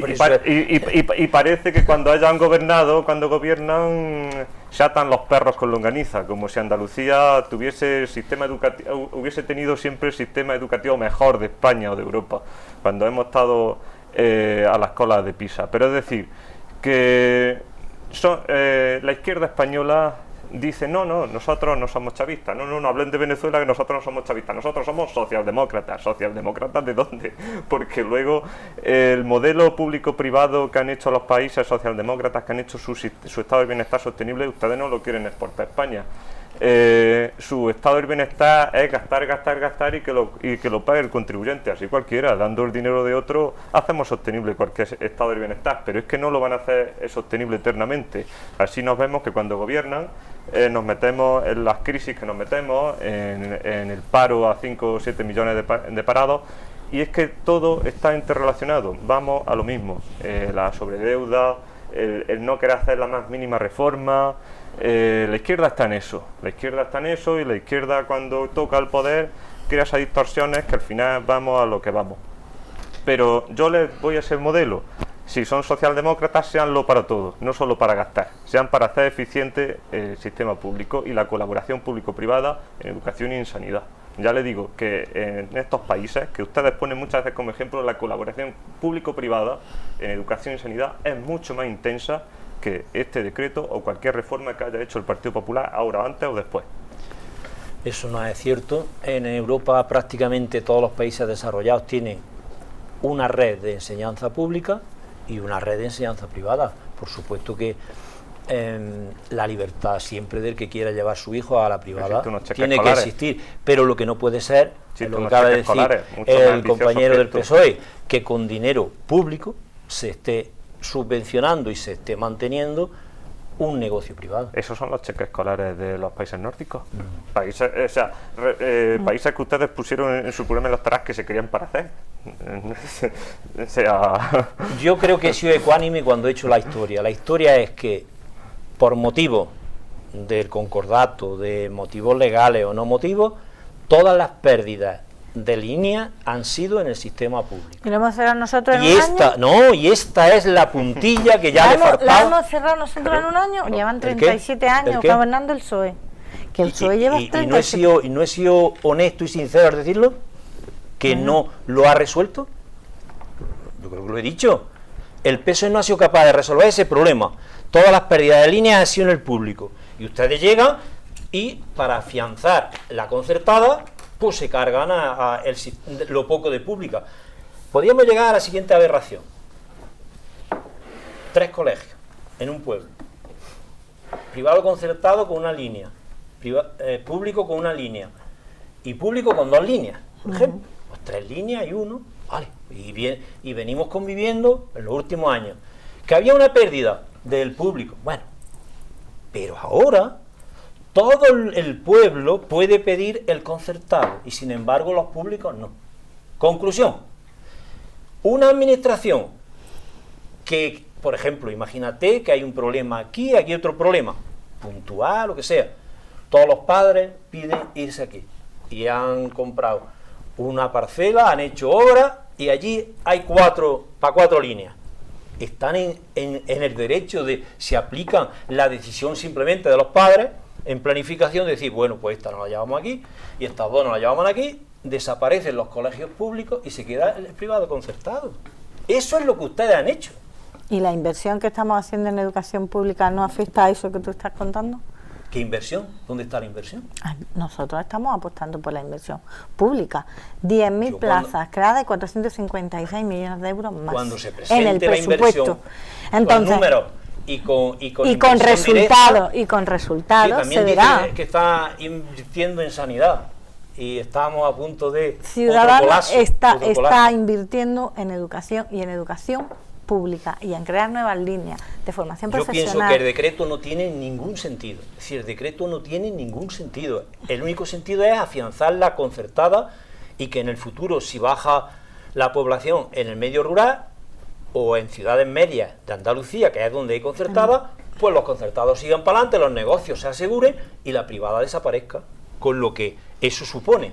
parece que cuando hayan gobernado, cuando gobiernan, se atan los perros con longaniza, como si Andalucía hubiese tenido siempre el sistema educativo mejor de España o de Europa, cuando hemos estado a las colas de Pisa. Pero es decir, que la izquierda española dice, no, nosotros no somos chavistas, no hablen de Venezuela, que nosotros no somos chavistas, nosotros somos socialdemócratas. ¿Socialdemócratas de dónde? Porque luego el modelo público-privado que han hecho los países socialdemócratas, que han hecho su estado de bienestar sostenible, ustedes no lo quieren exportar a España. Su estado del bienestar es gastar y que lo pague el contribuyente, así cualquiera, dando el dinero de otro hacemos sostenible cualquier estado del bienestar, pero es que no lo van a hacer sostenible eternamente. Así nos vemos que cuando gobiernan nos metemos en las crisis que nos metemos, en el paro a 5 o 7 millones de parados, y es que todo está interrelacionado. Vamos a lo mismo, la sobredeuda, el no querer hacer la más mínima reforma. La izquierda está en eso, y la izquierda cuando toca el poder crea esas distorsiones que al final vamos a lo que vamos. Pero yo les voy a ese modelo. Si son socialdemócratas, seanlo para todos, no solo para gastar, sean para hacer eficiente el sistema público y la colaboración público-privada en educación y en sanidad. Ya les digo que en estos países, que ustedes ponen muchas veces como ejemplo, la colaboración público-privada en educación y sanidad es mucho más intensa que este decreto o cualquier reforma que haya hecho el Partido Popular ahora, antes o después. Eso no es cierto. En Europa prácticamente todos los países desarrollados tienen una red de enseñanza pública y una red de enseñanza privada. Por supuesto que la libertad siempre del que quiera llevar su hijo a la privada tiene que existir, pero lo que no puede ser, es lo que acaba de decir el compañero del PSOE, que con dinero público se esté subvencionando y se esté manteniendo un negocio privado. ¿Esos son los cheques escolares de los países nórdicos? Países, o sea, países que ustedes pusieron en su programa electoral que se querían parecer. O sea... Yo creo que he sido ecuánime cuando he hecho la historia. La historia es que, por motivos del concordato, de motivos legales o no motivos, todas las pérdidas de línea han sido en el sistema público. ¿Y lo hemos cerrado nosotros en Y un esta, año? no, y esta es la puntilla que ya le ¿La faltaba. hemos cerrado nosotros en un año? Llevan ¿El qué? 37 años ¿El qué? gobernando el PSOE. Que el PSOE lleva y 37 no he sido honesto y sincero al decirlo, que no lo ha resuelto. Yo creo que lo he dicho. El PSOE no ha sido capaz de resolver ese problema. Todas las pérdidas de líneas han sido en el público. Y ustedes llegan y, para afianzar la concertada, pues se cargan lo poco de pública. Podríamos llegar a la siguiente aberración. 3 colegios en un pueblo. Privado concertado con una línea. Público con una línea. Y público con 2 líneas, por ejemplo. Pues 3 líneas y 1. Vale. Y venimos conviviendo en los últimos años. Que había una pérdida del público. Bueno. Pero ahora todo el pueblo puede pedir el concertado y sin embargo los públicos no. Conclusión. Una administración que, por ejemplo, imagínate que hay un problema aquí otro problema, puntual, lo que sea. Todos los padres piden irse aquí y han comprado una parcela, han hecho obras y allí hay 4 líneas. Están en el derecho de, se aplican la decisión simplemente de los padres en planificación, de decir, bueno, pues esta nos la llevamos aquí y estas 2 nos la llevamos aquí, desaparecen los colegios públicos y se queda el privado concertado. Eso es lo que ustedes han hecho. ¿Y la inversión que estamos haciendo en educación pública no afecta a eso que tú estás contando? ¿Qué inversión? ¿Dónde está la inversión? Nosotros estamos apostando por la inversión pública. 10.000 plazas creadas y 456 millones de euros más cuando se en el presente la presupuesto. inversión, Entonces, con números y con resultados, sí, se verá. Dice que está invirtiendo en sanidad y estamos a punto de Ciudadanos otro colapso. invirtiendo en educación y en educación pública y en crear nuevas líneas de formación Yo profesional. pienso que el decreto no tiene ningún sentido. Es decir, el decreto no tiene ningún sentido. El único sentido es afianzar la concertada y que en el futuro, si baja la población en el medio rural o en ciudades medias de Andalucía, que es donde hay concertada, pues los concertados sigan para adelante, los negocios se aseguren y la privada desaparezca, con lo que eso supone.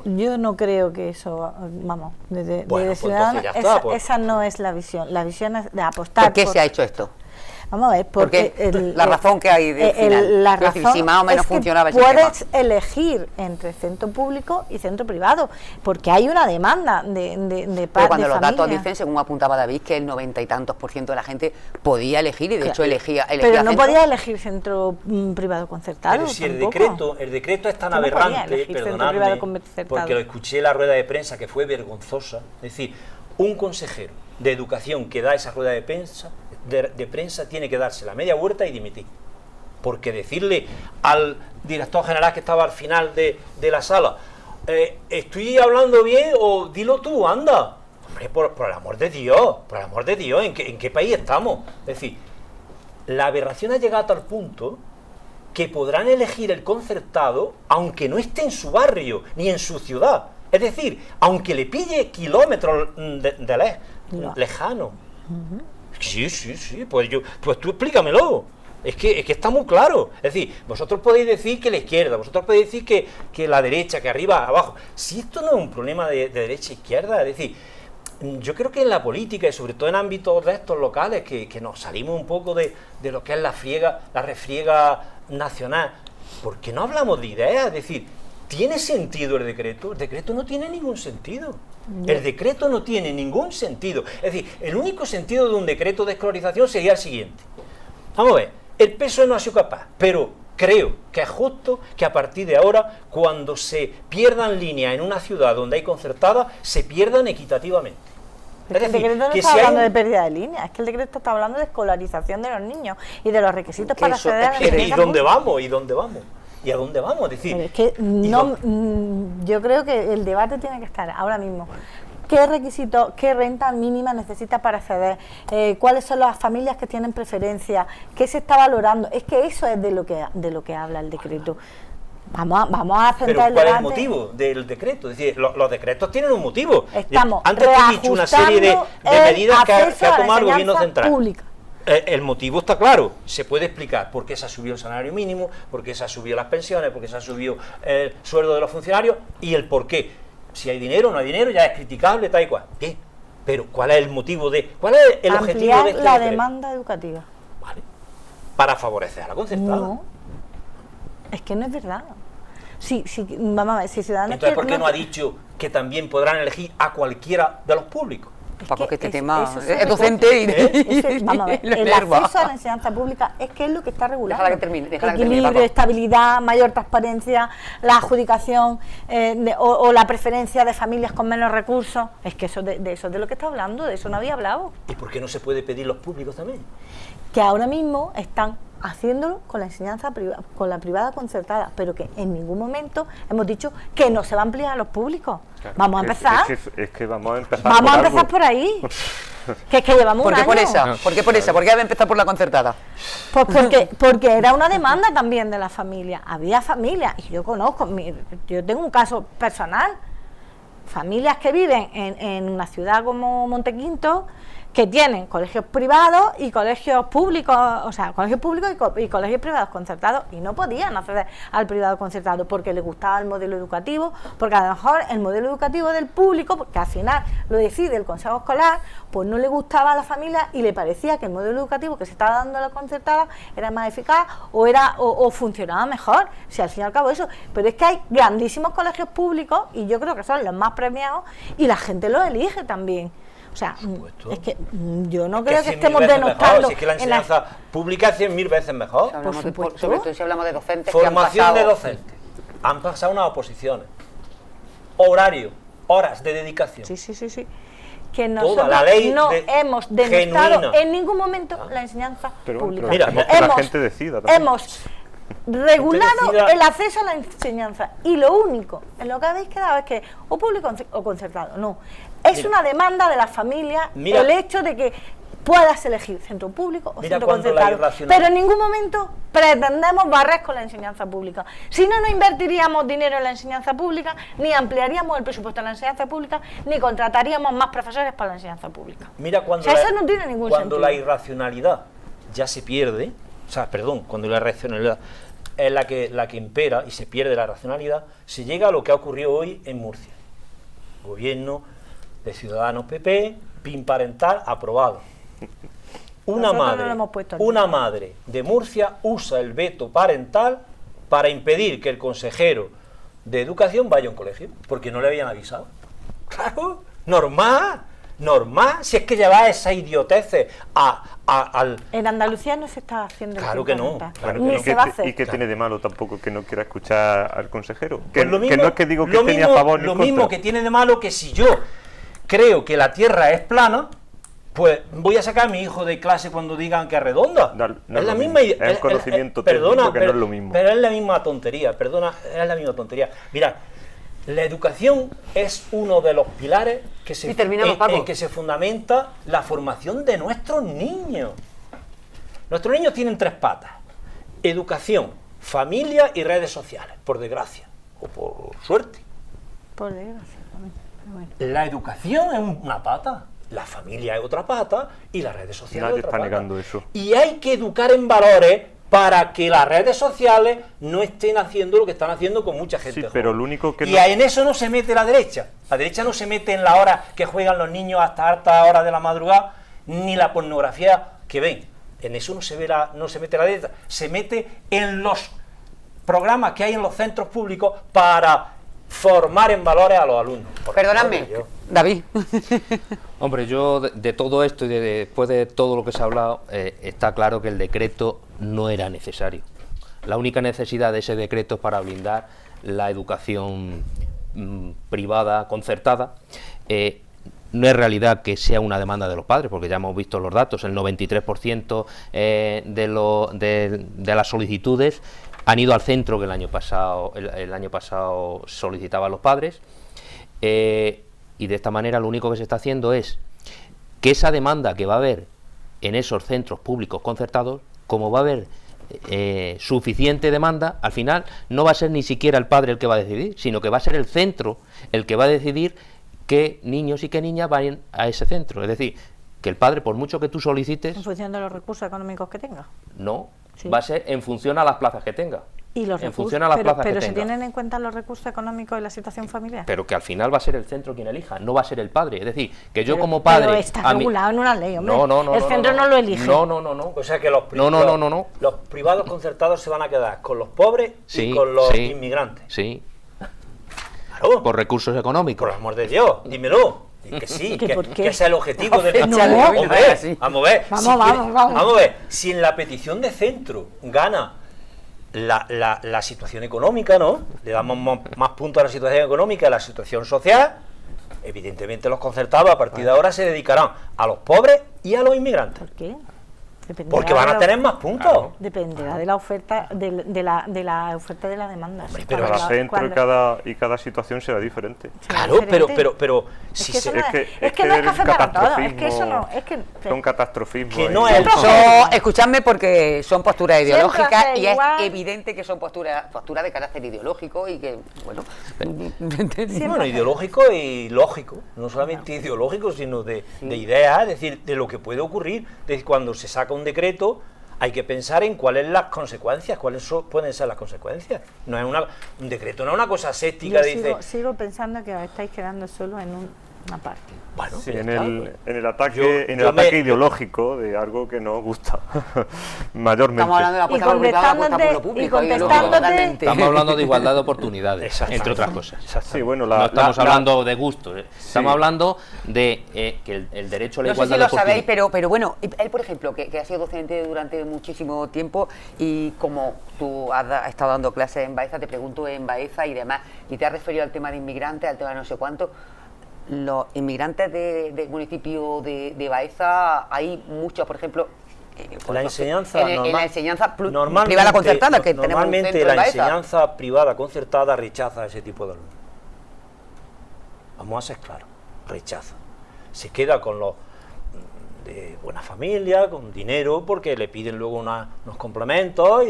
Yo no creo que eso, vamos, desde pues Ciudadanos, esa no es la visión. La visión es de apostar. ¿Por qué se ha hecho esto? Vamos a ver, porque la razón que hay de final. La es decir, razón si más o menos es que funcionaba el puedes sistema. elegir entre centro público y centro privado, porque hay una demanda de Pero cuando los datos familias. dicen, según apuntaba David, que el 90 y tantos % de la gente podía elegir y de hecho elegía pero no centro. podía elegir centro privado concertado. Pero si tampoco. el decreto es tan Tú no podías aberrante, elegir centro perdonadme, privado concertado. porque lo escuché en la rueda de prensa que fue vergonzosa. Es decir, un consejero de educación que da esa rueda de prensa tiene que darse la media vuelta y dimitir. Porque decirle al director general que estaba al final de la sala, ¿estoy hablando bien o dilo tú, anda? Hombre, por el amor de Dios, ¿en qué país estamos? Es decir, la aberración ha llegado a tal punto que podrán elegir el concertado aunque no esté en su barrio ni en su ciudad. Es decir, aunque le pille kilómetros lejano. Sí, pues tú explícamelo. Es que está muy claro. Es decir, vosotros podéis decir que la izquierda, vosotros podéis decir que la derecha, que arriba, abajo. Si esto no es un problema de derecha e izquierda, es decir, yo creo que en la política y sobre todo en ámbitos de estos locales, que nos salimos un poco de lo que es la refriega nacional, ¿por qué no hablamos de ideas? Es decir, ¿tiene sentido el decreto? El decreto no tiene ningún sentido. El decreto no tiene ningún sentido. Es decir, el único sentido de un decreto de escolarización sería el siguiente. Vamos a ver, el PSOE no ha sido capaz, pero creo que es justo que a partir de ahora, cuando se pierdan líneas en una ciudad donde hay concertada, se pierdan equitativamente. Es decir, el decreto no está hablando de pérdida de líneas, es que el decreto está hablando de escolarización de los niños y de los requisitos para acceder a la ¿Y dónde vamos? ¿Y a dónde vamos? Es decir, pero es que no, yo creo que el debate tiene que estar ahora mismo. qué requisitos, qué renta mínima necesita para acceder, cuáles son las familias que tienen preferencia, qué se está valorando. Es que eso es de lo que habla el decreto. Vamos a centrar Pero el ¿cuál es el debate. motivo del decreto? Es decir, los decretos tienen un motivo. Estamos Antes te he dicho una serie de medidas que ha tomado el gobierno central. Pública. El motivo está claro, se puede explicar por qué se ha subido el salario mínimo, por qué se ha subido las pensiones, por qué se ha subido el sueldo de los funcionarios y el por qué. Si hay dinero o no hay dinero, ya es criticable, tal y cual. Bien, pero ¿cuál es el motivo cuál es el objetivo Ampliar de este la decreto? demanda educativa. Vale. Para favorecer a la concertada. No, es que no es verdad. Vamos a ver, si Ciudadanos... Entonces, ¿por qué no ha dicho que también podrán elegir a cualquiera de los públicos? Paco, que este tema eso se es docente y vamos a ver, lo el enerva. acceso a la enseñanza pública es que es lo que está regulado. Déjala que termine, Equilibrio, Paco. estabilidad, mayor transparencia, la adjudicación o la preferencia de familias con menos recursos. Es que eso de eso es de lo que está hablando, de eso no había hablado. ¿Y por qué no se puede pedir los públicos también? Que ahora mismo están haciéndolo con la enseñanza privada, con la privada concertada, pero que en ningún momento hemos dicho que no se va a ampliar a los públicos. Claro, vamos a empezar. Es que vamos a empezar Vamos a por empezar algo. por ahí. Que es que llevamos ¿Por un qué año. por esa? ¿Por qué por esa? ¿Por qué había empezado por la concertada? Pues porque era una demanda también de la familia. Había familias, y yo conozco, yo tengo un caso personal, familias que viven en una ciudad como Montequinto, que tienen colegios privados y colegios públicos, o sea, colegios públicos y colegios privados concertados, y no podían acceder al privado concertado porque les gustaba el modelo educativo, porque a lo mejor el modelo educativo del público, porque al final lo decide el consejo escolar, pues no le gustaba a la familia y le parecía que el modelo educativo que se estaba dando a la concertada era más eficaz o funcionaba mejor, si al fin y al cabo eso. Pero es que hay grandísimos colegios públicos y yo creo que son los más premiados y la gente los elige también. O sea, es que yo no creo que estemos denostando. Si es que la enseñanza pública es 100.000 veces mejor. Si hablamos Por de- supuesto. sobre todo si hablamos de docentes Formación que de han pasado, docentes. Han pasado unas oposiciones. Horario, horas de dedicación. Sí. Que Toda nosotros la ley no hemos denostado genuina. en ningún momento la enseñanza Pero pública. mira, dejemos que la gente decida también. Hemos regulado decida. el acceso a la enseñanza y lo único en lo que habéis quedado es que o público o concertado. No, es Mira. una demanda de las familias Mira. el hecho de que puedas elegir centro público o Mira centro cuando la concertado, irracional- pero en ningún momento pretendemos barrer con la enseñanza pública. Si no, no invertiríamos dinero en la enseñanza pública, ni ampliaríamos el presupuesto de la enseñanza pública, ni contrataríamos más profesores para la enseñanza pública. Mira cuando, O sea, eso no tiene ningún cuando sentido. la irracionalidad ya se pierde, cuando la racionalidad es la que impera y se pierde la racionalidad, se llega a lo que ha ocurrido hoy en Murcia. Gobierno de Ciudadanos PP, PIN parental aprobado. Nosotros no lo hemos puesto aquí. Una madre de Murcia usa el veto parental para impedir que el consejero de educación vaya a un colegio, porque no le habían avisado. Claro, normal, si es que lleva esa idioteces al... En Andalucía no se está haciendo el Claro PIN que no, parental, claro ni que se va a hacer. ¿Y qué tiene de malo tampoco que no quiera escuchar al consejero? Que, Pues lo que mismo- no es que digo que lo esté ni mismo- a favor ni Lo en contra. mismo que tiene de malo que si yo creo que la Tierra es plana, pues voy a sacar a mi hijo de clase cuando digan que es redonda. No, no es la lo misma mismo. Es un conocimiento técnico que no es lo mismo. Pero es la misma tontería, es la misma tontería. Mira, la educación es uno de los pilares que Y terminamos, Paco. en que se fundamenta la formación de nuestros niños. Nuestros niños tienen 3 patas: educación, familia y redes sociales, por desgracia, o por suerte. Por desgracia también, pero bueno. La educación es una pata, la familia es otra pata y las redes sociales Nadie es otra está pata. negando eso. Y hay que educar en valores para que las redes sociales no estén haciendo lo que están haciendo con mucha gente Sí, joven. pero lo único que y no- en eso no se mete la derecha. La derecha no se mete en la hora que juegan los niños hasta altas horas de la madrugada, ni la pornografía que ven. En eso no se mete la derecha. Se mete en los programas que hay en los centros públicos para formar en valores a los alumnos. Por Perdonadme, favor, yo- David. Hombre, yo de todo esto y después de todo lo que se ha hablado, está claro que el decreto no era necesario. La única necesidad de ese decreto es para blindar la educación privada, concertada. No es realidad que sea una demanda de los padres, porque ya hemos visto los datos, el 93% de las solicitudes han ido al centro que el año pasado solicitaban los padres. y de esta manera lo único que se está haciendo es que esa demanda que va a haber en esos centros públicos concertados, como va a haber suficiente demanda, al final no va a ser ni siquiera el padre el que va a decidir, sino que va a ser el centro el que va a decidir qué niños y qué niñas vayan a ese centro. Es decir, que el padre, por mucho que tú solicites, En función de los recursos económicos que tenga. no, Sí. va a ser en función a las plazas que tenga. Y los en recursos, función a las plazas pero que se tenga. tienen en cuenta los recursos económicos y la situación familiar. Pero que al final va a ser el centro quien elija, no va a ser el padre. Es decir, que yo Pero- como padre... pero está a mí- regulado en una ley, hombre. No, El centro no lo elige. No. O sea que los, No. los privados concertados se van a quedar con los pobres Sí, y con los sí. inmigrantes. Sí, Claro, por recursos económicos. por el amor de Dios, dímelo. Y que sí, ¿Que por qué? que ese es el objetivo de No, nuestra- no, Hombre, así. vamos a ver. Vamos, si vamos. Vamos a ver, si en la petición de centro gana la situación económica, ¿no? Le damos más puntos a la situación económica, a la situación social. Evidentemente los concertados a partir de ahora se dedicarán a los pobres y a los inmigrantes. ¿Por qué? Dependerá Porque van de a la- tener más puntos. Claro. Dependerá de la oferta, de la oferta de la demanda. Hombre, Pero Cuando cada centro y cada situación será diferente. Claro, pero Es si que se, eso no Es que, es que no es el café para todos, es que eso no, catastrofismo- es que... son catastrofismo. Que ahí. no es el- Escuchadme porque son posturas Siempre ideológicas hace y es igual. evidente que son posturas de carácter ideológico y que, bueno... bueno, ideológico y lógico, no solamente ideológico, sino de ideas, es decir, de lo que puede ocurrir. Es decir, cuando se saca un decreto, hay que pensar en cuáles las consecuencias, pueden ser las consecuencias. No es un decreto, no es una cosa aséptica, Yo dice, sigo pensando que os estáis quedando solo en una parte. bueno, Sí, ya en está, el, pues. en el ataque, Yo- en yo el ataque me- ideológico de algo que nos gusta mayormente. Estamos hablando de la apuesta por lo privado, la apuesta por lo público. Y contestándote- ideológico, totalmente. Estamos hablando de igualdad de oportunidades, Exactamente. entre otras cosas. Exactamente. Sí, bueno, No estamos la- hablando de gusto, estamos hablando de que el derecho a la No sé igualdad si de lo sabéis, oportunidades. pero bueno, él, por ejemplo, que ha sido docente durante muchísimo tiempo y como tú has estado dando clases en Baeza, te pregunto en Baeza y demás, y te has referido al tema de inmigrantes, al tema de no sé cuánto, los inmigrantes del municipio de Baeza, hay muchos, por ejemplo... La enseñanza en la enseñanza normalmente- privada concertada, que tenemos un normalmente centro la en Baeza. enseñanza privada concertada rechaza a ese tipo de alumnos. Vamos a ser claros, rechaza. Se queda con los de buena familia, con dinero, porque le piden luego unos complementos.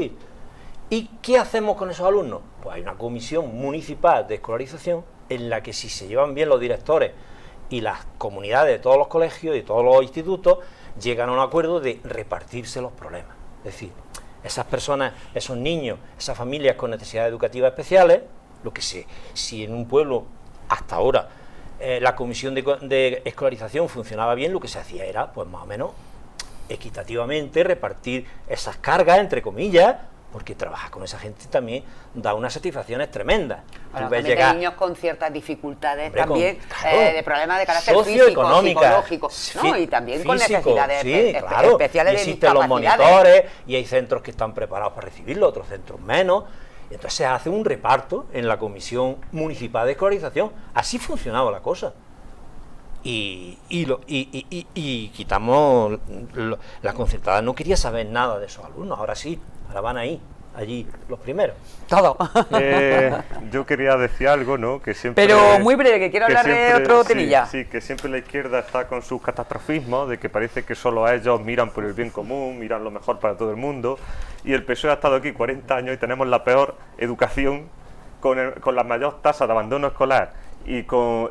¿Y qué hacemos con esos alumnos? Pues hay una comisión municipal de escolarización en la que, si se llevan bien los directores y las comunidades de todos los colegios y de todos los institutos, llegan a un acuerdo de repartirse los problemas. Es decir, esas personas, esos niños, esas familias con necesidades educativas especiales, si en un pueblo hasta ahora la comisión de escolarización funcionaba bien, lo que se hacía era, pues más o menos, equitativamente repartir esas cargas, entre comillas, porque trabajar con esa gente también da unas satisfacciones tremendas. Bueno, Tú ves también llegar, hay niños con ciertas dificultades hombre, también, claro, de problemas de carácter físico, socioeconómicas, psicológico, ¿no? Y también con físico, necesidades sí, claro. especiales Y de existen los discapacidades. monitores y hay centros que están preparados para recibirlo, otros centros menos. Y entonces se hace un reparto en la Comisión Municipal de Escolarización. Así funcionaba la cosa. Y quitamos la concertada, no quería saber nada de esos alumnos. Ahora sí, ahora van ahí, allí los primeros. Todo. Yo quería decir algo, ¿no? Que siempre, Pero muy breve, que quiero hablar de siempre- otro sí, temilla. Sí, que siempre la izquierda está con sus catastrofismos, de que parece que solo a ellos miran por el bien común, miran lo mejor para todo el mundo. Y el PSOE ha estado aquí 40 años y tenemos la peor educación, con la mayor tasa de abandono escolar y con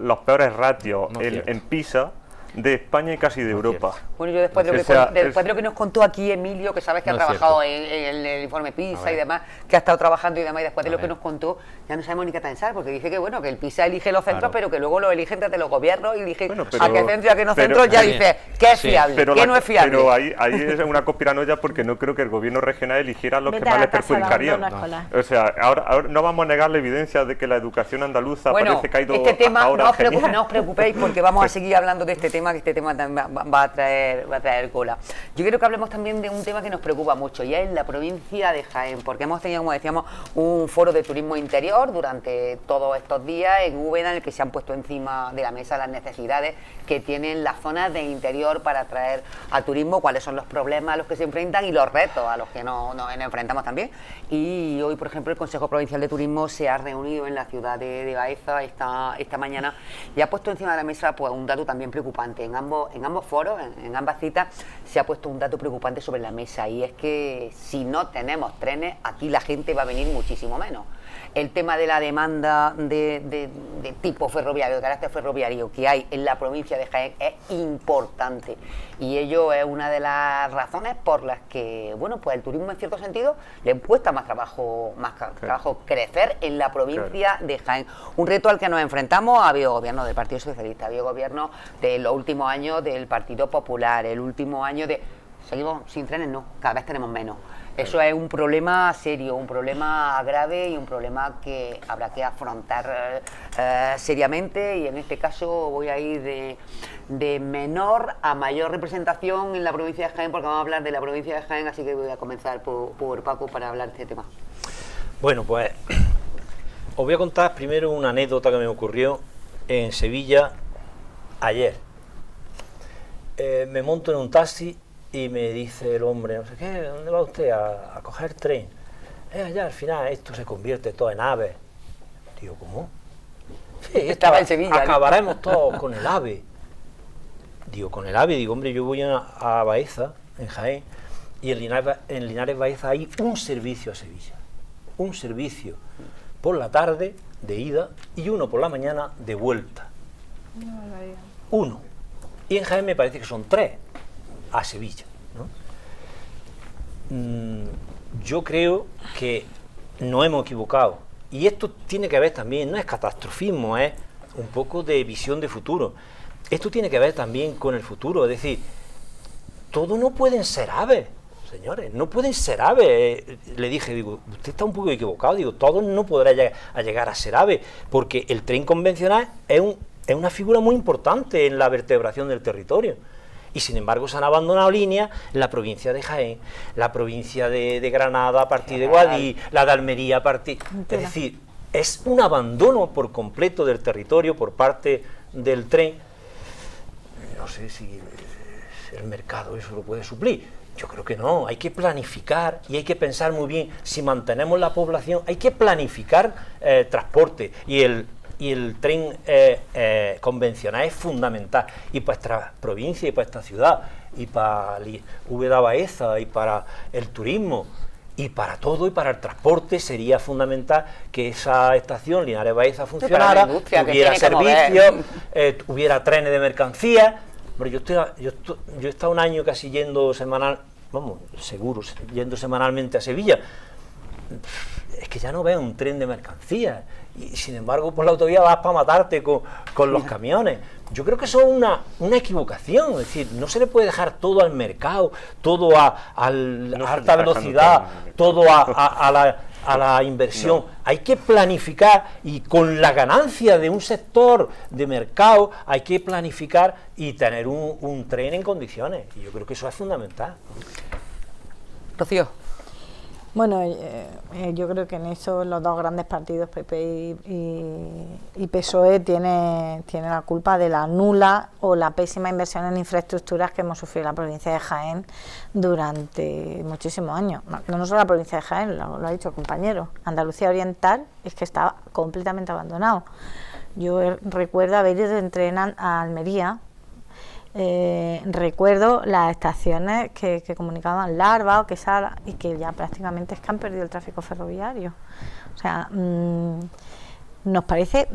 los peores ratios No es cierto. en PISA de España y casi de Europa. Bueno, yo después, O sea, después de lo que nos contó aquí Emilio, que sabes que No ha es trabajado cierto. en el informe A PISA ver. y demás, que ha estado trabajando y demás, y después de A lo que ver. nos contó, ya no sabemos ni qué pensar, porque dice que bueno, que el PISA elige los centros, Claro. pero que luego lo eligen desde los gobiernos y eligen Bueno, a pero- qué centro y a qué no pero- centro, ya Sí. dice qué es Sí. fiable, Pero, qué no es fiable. pero ahí es una conspiranoia, porque no creo que el gobierno regional eligiera a los Vete que a más la les casa de perjudicarían. abandono escolar. O sea, ahora no vamos a negar la evidencia de que la educación andaluza Bueno, parece que ha ido este tema hasta ahora no os genial. preocupéis porque vamos a seguir hablando de este tema. tema, que este tema también va a traer cola. Yo quiero que hablemos también de un tema que nos preocupa mucho, y es la provincia de Jaén, porque hemos tenido, como decíamos, un foro de turismo interior durante todos estos días en Úbeda, en el que se han puesto encima de la mesa las necesidades que tienen las zonas de interior para atraer a turismo, cuáles son los problemas a los que se enfrentan y los retos a los que nos enfrentamos también. Y hoy, por ejemplo, el Consejo Provincial de Turismo se ha reunido en la ciudad de Baeza esta mañana y ha puesto encima de la mesa pues un dato también preocupante. En ambos foros, en ambas citas, se ha puesto un dato preocupante sobre la mesa, y es que si no tenemos trenes, aquí la gente va a venir muchísimo menos. El tema de la demanda de tipo ferroviario, de carácter ferroviario que hay en la provincia de Jaén es importante, y ello es una de las razones por las que, bueno, pues el turismo en cierto sentido le cuesta más trabajo crecer en la provincia de Jaén. Un reto al que nos enfrentamos. Ha habido gobierno del Partido Socialista, ha habido gobierno de los últimos años del Partido Popular, el último año de... Seguimos sin trenes, no, cada vez tenemos menos. Eso es un problema serio, un problema grave y un problema que habrá que afrontar seriamente, y en este caso voy a ir de menor a mayor representación en la provincia de Jaén, porque vamos a hablar de la provincia de Jaén, así que voy a comenzar por Paco para hablar de este tema. Bueno, pues os voy a contar primero una anécdota que me ocurrió en Sevilla ayer. Me monto en un taxi y me dice el hombre, no sé qué, ¿dónde va usted? A coger tren. Allá al final esto se convierte todo en AVE. Digo, ¿cómo? Sí, estaba en Sevilla. Acabaremos todos con el AVE. Digo, con el AVE, digo, hombre, yo voy a Baeza, en Jaén, y en Linares Baeza hay un servicio a Sevilla. Un servicio por la tarde de ida y uno por la mañana de vuelta. Uno. Y en Jaén me parece que son 3 a Sevilla, ¿no? Yo creo que nos hemos equivocado, y esto tiene que ver también, no es catastrofismo, es un poco de visión de futuro. Esto tiene que ver también con el futuro, es decir, todos no pueden ser aves, señores, no pueden ser aves. Le dije, digo, usted está un poco equivocado, digo, todos no podrán llegar a ser aves, porque el tren convencional es una figura muy importante en la vertebración del territorio. Y sin embargo se han abandonado líneas en la provincia de Jaén, la provincia de Granada a partir de Guadix, la de Almería a partir... Es decir, es un abandono por completo del territorio por parte del tren. No sé si el mercado eso lo puede suplir. Yo creo que no, hay que planificar y hay que pensar muy bien. Si mantenemos la población, hay que planificar transporte, y el tren convencional es fundamental, y para esta provincia y para esta ciudad y para Úbeda Baeza y para el turismo y para todo, y para el transporte sería fundamental que esa estación Linares Baeza funcionara, hubiera servicios, hubiera trenes de mercancías. Hombre, yo he estado un año casi yendo yendo semanalmente a Sevilla. Es que ya no veo un tren de mercancías, y sin embargo por la autovía vas para matarte con los camiones. Yo creo que eso es una equivocación, es decir, no se le puede dejar todo al mercado, todo a alta velocidad, todo a la inversión. Hay que planificar, y con la ganancia de un sector de mercado hay que planificar y tener un tren en condiciones, y yo creo que eso es fundamental. Rocío. Bueno, yo creo que en eso los dos grandes partidos, PP y PSOE, tienen la culpa de la nula o la pésima inversión en infraestructuras que hemos sufrido en la provincia de Jaén durante muchísimos años. No solo la provincia de Jaén, lo ha dicho el compañero, Andalucía Oriental es que estaba completamente abandonado. Yo recuerdo haber ido de tren a Almería. Recuerdo las estaciones que comunicaban Larva o Quesada, y que ya prácticamente es que han perdido el tráfico ferroviario. O sea, nos parece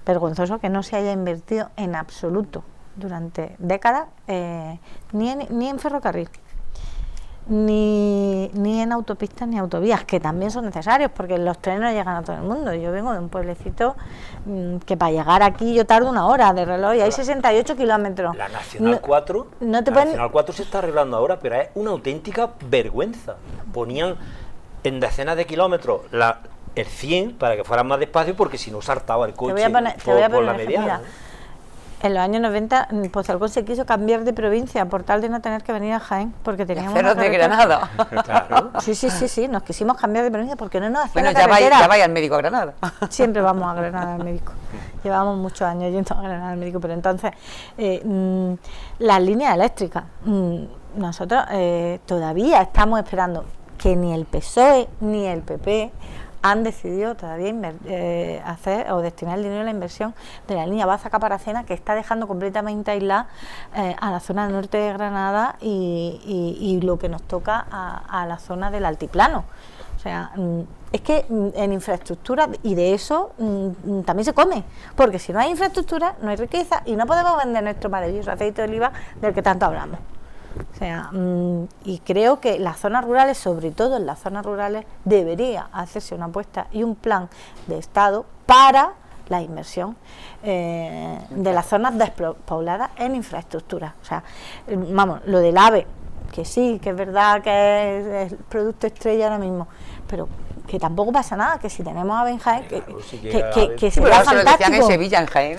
vergonzoso que no se haya invertido en absoluto durante décadas ni en ferrocarril, ni en autopistas ni autovías, que también son necesarios porque los trenes no llegan a todo el mundo. Yo vengo de un pueblecito que para llegar aquí yo tardo 1 hora de reloj y hay 68 kilómetros. La Nacional 4 Nacional 4 se está arreglando ahora, pero es una auténtica vergüenza. Ponían en decenas de kilómetros el 100 para que fueran más despacio, porque si no saltaba el coche por la mediana. En los años 90, Pozalcón se quiso cambiar de provincia por tal de no tener que venir a Jaén, porque teníamos Ceros una de carretera. Granada. Claro. Sí, nos quisimos cambiar de provincia porque no nos hacía Bueno, la carretera. ya vaya al médico a Granada. Siempre vamos a Granada al médico. Llevamos muchos años yendo a Granada al médico, pero entonces las líneas eléctricas, nosotros todavía estamos esperando que ni el PSOE ni el PP han decidido todavía hacer o destinar el dinero a la inversión de la línea Baza-Caparacena, que está dejando completamente aislada a la zona norte de Granada y lo que nos toca a la zona del altiplano. O sea, es que en infraestructura, y de eso también se come, porque si no hay infraestructura no hay riqueza y no podemos vender nuestro maravilloso aceite de oliva del que tanto hablamos. O sea, y creo que las zonas rurales, sobre todo en las zonas rurales, debería hacerse una apuesta y un plan de Estado para la inversión de las zonas despobladas en infraestructura. O sea, vamos, lo del AVE, que sí, que es verdad que es el producto estrella ahora mismo, pero que tampoco pasa nada, que si tenemos AVE en Jaén, que Sí, sería pero se lo decían en fantástico. Sevilla, en Jaén.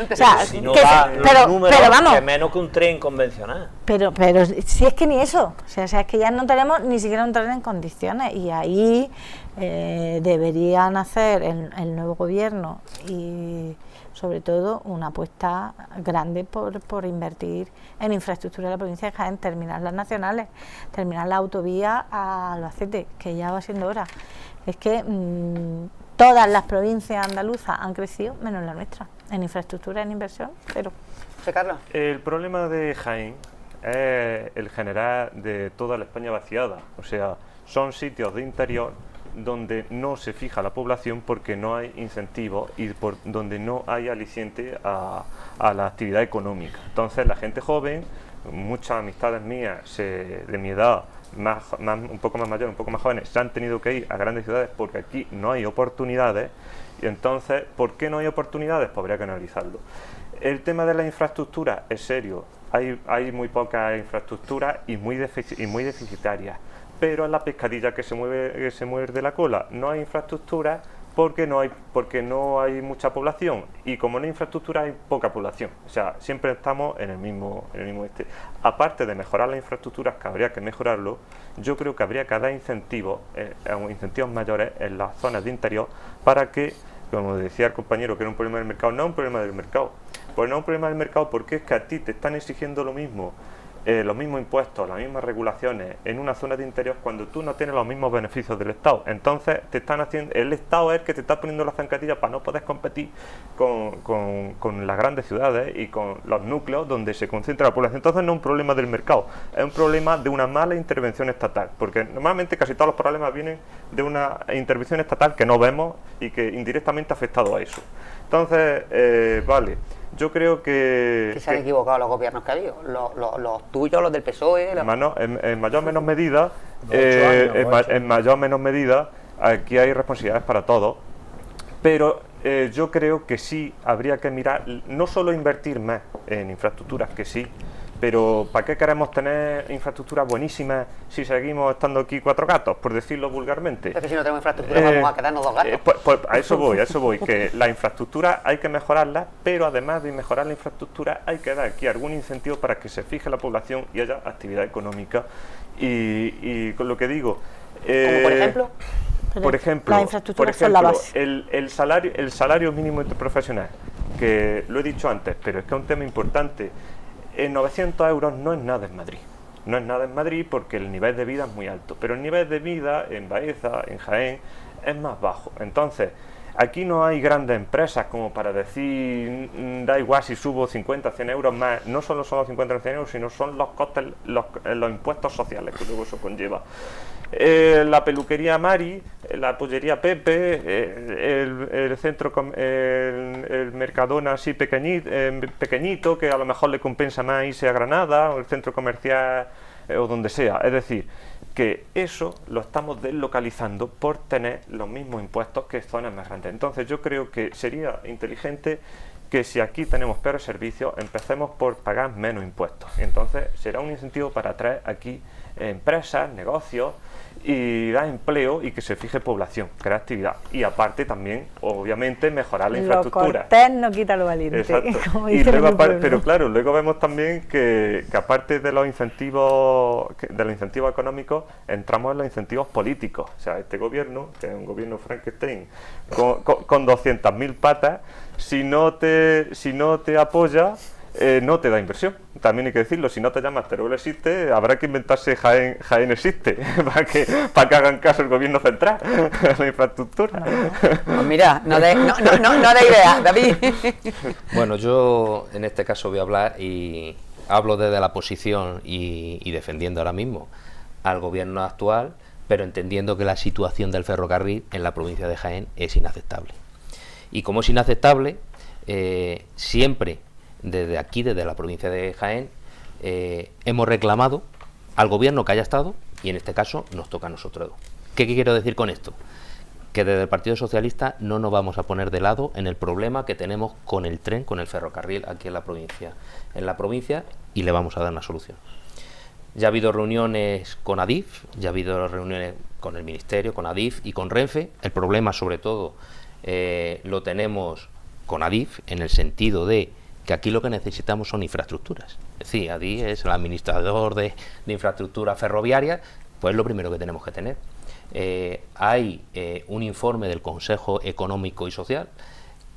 O sea, Si no que va se- los pero números, vamos, que menos que un tren convencional. pero si es que ni eso, o sea, es que ya no tenemos ni siquiera un tren en condiciones, y ahí deberían hacer el nuevo gobierno y sobre todo una apuesta grande por invertir en infraestructura de la provincia de Jaén, terminar las nacionales, terminar la autovía a Albacete, que ya va siendo hora. Es que todas las provincias andaluzas han crecido, menos la nuestra, en infraestructura, en inversión, pero José Carlos. El problema de Jaén es el general de toda la España vaciada. O sea, son sitios de interior donde no se fija la población porque no hay incentivos y donde no hay aliciente a la actividad económica. Entonces la gente joven, muchas amistades mías de mi edad, un poco más mayores, un poco más jóvenes, se han tenido que ir a grandes ciudades porque aquí no hay oportunidades. Y entonces, ¿por qué no hay oportunidades? Pues habría que analizarlo. El tema de la infraestructura es serio. Hay muy poca infraestructura y muy deficitarias. Pero es la pescadilla que se mueve la cola. No hay infraestructura porque no hay mucha población, y como no hay infraestructura hay poca población. O sea, siempre estamos en el mismo Aparte de mejorar las infraestructuras, que habría que mejorarlo, yo creo que habría que dar incentivos mayores en las zonas de interior para que, como decía el compañero, que era un problema del mercado. No es un problema del mercado. Pues no es un problema del mercado porque es que a ti te están exigiendo lo mismo, los mismos impuestos, las mismas regulaciones en una zona de interior cuando tú no tienes los mismos beneficios del Estado. Entonces el Estado es el que te está poniendo la zancadilla para no poder competir con las grandes ciudades y con los núcleos donde se concentra la población. Entonces no es un problema del mercado, es un problema de una mala intervención estatal, porque normalmente casi todos los problemas vienen de una intervención estatal que no vemos y que indirectamente ha afectado a eso. Entonces, vale, yo creo que se han equivocado los gobiernos que ha habido, los tuyos, los del PSOE. En mayor o menos medida, en mayor o menos medida, aquí hay responsabilidades para todos, pero yo creo que sí habría que mirar, no solo invertir más en infraestructuras, que sí, pero ¿para qué queremos tener infraestructuras buenísimas si seguimos estando aquí cuatro gatos, por decirlo vulgarmente? Es que si no tenemos infraestructura vamos a quedarnos dos gatos. Pues a eso voy, que la infraestructura hay que mejorarla, pero además de mejorar la infraestructura hay que dar aquí algún incentivo para que se fije la población y haya actividad económica. Y con lo que digo... ¿Como por ejemplo? Por ejemplo, las infraestructuras son la base. el salario mínimo interprofesional, que lo he dicho antes, pero es que es un tema importante. 900 euros no es nada en Madrid. No es nada en Madrid porque el nivel de vida es muy alto, pero el nivel de vida en Baeza, en Jaén, es más bajo. Entonces, aquí no hay grandes empresas como para decir, da igual si subo 50, 100 euros más. No solo son los 50 o 100 euros, sino son los costes, los impuestos sociales que luego eso conlleva. La peluquería Mari, la pollería Pepe, el centro, el Mercadona así pequeñito, que a lo mejor le compensa más irse a Granada, o el centro comercial, o donde sea. Es decir, que eso lo estamos deslocalizando por tener los mismos impuestos que zonas más grandes. Entonces yo creo que sería inteligente que si aquí tenemos peores servicios, empecemos por pagar menos impuestos. Entonces será un incentivo para traer aquí empresas, negocios, y da empleo y que se fije población, crear actividad. Y aparte también, obviamente, mejorar la infraestructura. Lo cortés no quita lo valiente. Exacto. Como Y dicen luego, en mi pueblo. pero claro, luego vemos también que aparte de los incentivos económicos, entramos en los incentivos políticos. O sea, este gobierno, que es un gobierno Frankenstein, con 200.000 patas, si no te apoya, no te da inversión. También hay que decirlo, si no te llamas Teruel existe, habrá que inventarse Jaén existe, para que hagan caso el gobierno central a la infraestructura. Pues mira, no de idea, David. Bueno, yo en este caso voy a hablar y hablo desde la posición y defendiendo ahora mismo al gobierno actual, pero entendiendo que la situación del ferrocarril en la provincia de Jaén es inaceptable. Y como es inaceptable, siempre desde aquí, desde la provincia de Jaén, hemos reclamado al gobierno que haya estado, y en este caso nos toca a nosotros. ¿Qué quiero decir con esto? Que desde el Partido Socialista no nos vamos a poner de lado en el problema que tenemos con el tren, con el ferrocarril aquí en la provincia, y le vamos a dar una solución. Ya ha habido reuniones con Adif, ya ha habido reuniones con el Ministerio, con Adif y con Renfe. El problema, sobre todo, lo tenemos con Adif, en el sentido de que aquí lo que necesitamos son infraestructuras. Es decir, Adif es el administrador de infraestructuras ferroviarias, pues es lo primero que tenemos que tener. Hay un informe del Consejo Económico y Social,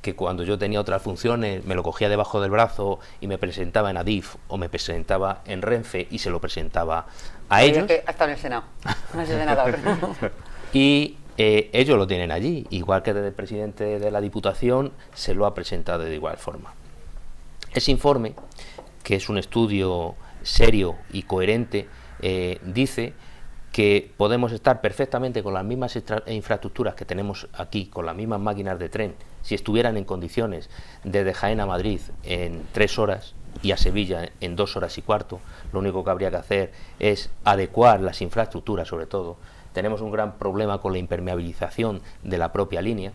que cuando yo tenía otras funciones me lo cogía debajo del brazo y me presentaba en Adif o me presentaba en Renfe y se lo presentaba a ellos. Ha estado en el Senado, no es el senador. Y ellos lo tienen allí, igual que desde el presidente de la Diputación se lo ha presentado de igual forma. Ese informe, que es un estudio serio y coherente, dice que podemos estar perfectamente con las mismas infraestructuras que tenemos aquí, con las mismas máquinas de tren, si estuvieran en condiciones desde Jaén a Madrid en 3 horas y a Sevilla en 2 horas y cuarto. Lo único que habría que hacer es adecuar las infraestructuras, sobre todo. Tenemos un gran problema con la impermeabilización de la propia línea.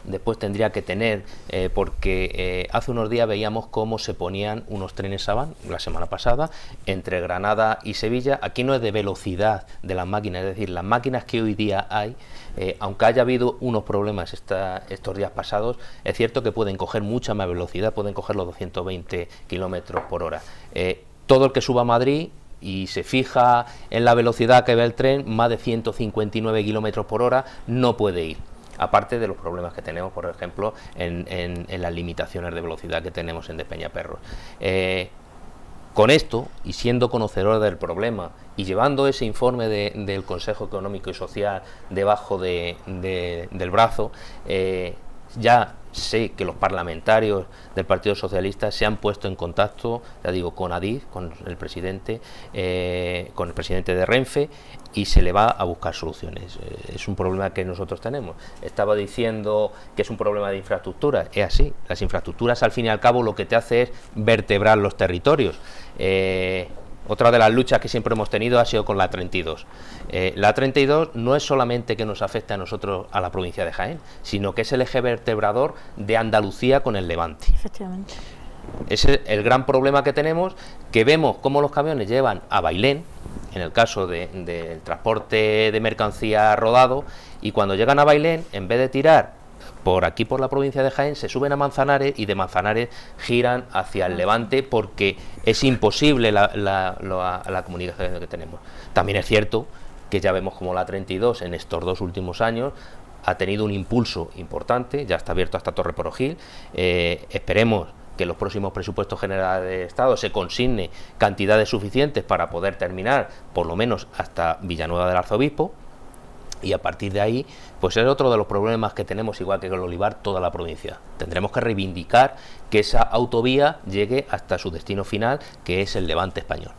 Después tendría que tener, porque hace unos días veíamos cómo se ponían unos trenes Savant, la semana pasada, entre Granada y Sevilla. Aquí no es de velocidad de las máquinas, es decir, las máquinas que hoy día hay, aunque haya habido unos problemas estos días pasados, es cierto que pueden coger mucha más velocidad, pueden coger los 220 kilómetros por hora. Todo el que suba a Madrid y se fija en la velocidad que ve el tren, más de 159 kilómetros por hora, no puede ir. Aparte de los problemas que tenemos, por ejemplo, en las limitaciones de velocidad que tenemos en Despeñaperros. Con esto, y siendo conocedor del problema, y llevando ese informe del Consejo Económico y Social debajo del brazo, ya sé que los parlamentarios del Partido Socialista se han puesto en contacto, ya digo, con Adif, con el presidente de Renfe, y se le va a buscar soluciones. Es un problema que nosotros tenemos. Estaba diciendo que es un problema de infraestructura, es así. Las infraestructuras, al fin y al cabo, lo que te hace es vertebrar los territorios. Otra de las luchas que siempre hemos tenido ha sido con la A32. La A32 no es solamente que nos afecte a nosotros, a la provincia de Jaén, sino que es el eje vertebrador de Andalucía con el Levante. Efectivamente. Ese es el gran problema que tenemos, que vemos cómo los camiones llevan a Bailén, en el caso del transporte de mercancía rodado, y cuando llegan a Bailén, en vez de tirar por aquí, por la provincia de Jaén, se suben a Manzanares y de Manzanares giran hacia el Levante, porque es imposible la comunicación que tenemos. También es cierto que ya vemos como la A32 en estos 2 últimos años ha tenido un impulso importante, ya está abierto hasta Torre Porogil. Esperemos que en los próximos presupuestos generales de Estado se consigne cantidades suficientes para poder terminar por lo menos hasta Villanueva del Arzobispo, y a partir de ahí pues es otro de los problemas que tenemos, igual que con el Olivar, toda la provincia. Tendremos que reivindicar que esa autovía llegue hasta su destino final, que es el Levante español.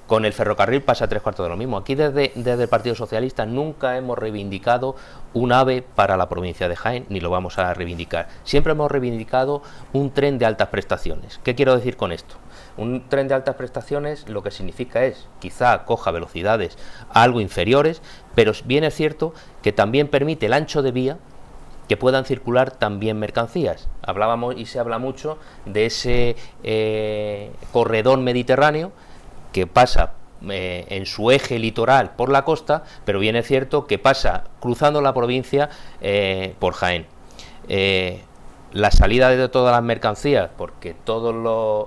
Con el ferrocarril pasa 3/4 de lo mismo. Aquí desde el Partido Socialista nunca hemos reivindicado un AVE para la provincia de Jaén, ni lo vamos a reivindicar. Siempre hemos reivindicado un tren de altas prestaciones. ¿Qué quiero decir con esto? Un tren de altas prestaciones lo que significa es, quizá coja velocidades algo inferiores, pero bien es cierto que también permite el ancho de vía que puedan circular también mercancías. Hablábamos y se habla mucho de ese corredor mediterráneo que pasa en su eje litoral por la costa, pero bien es cierto que pasa cruzando la provincia por Jaén. La salida de todas las mercancías, porque todos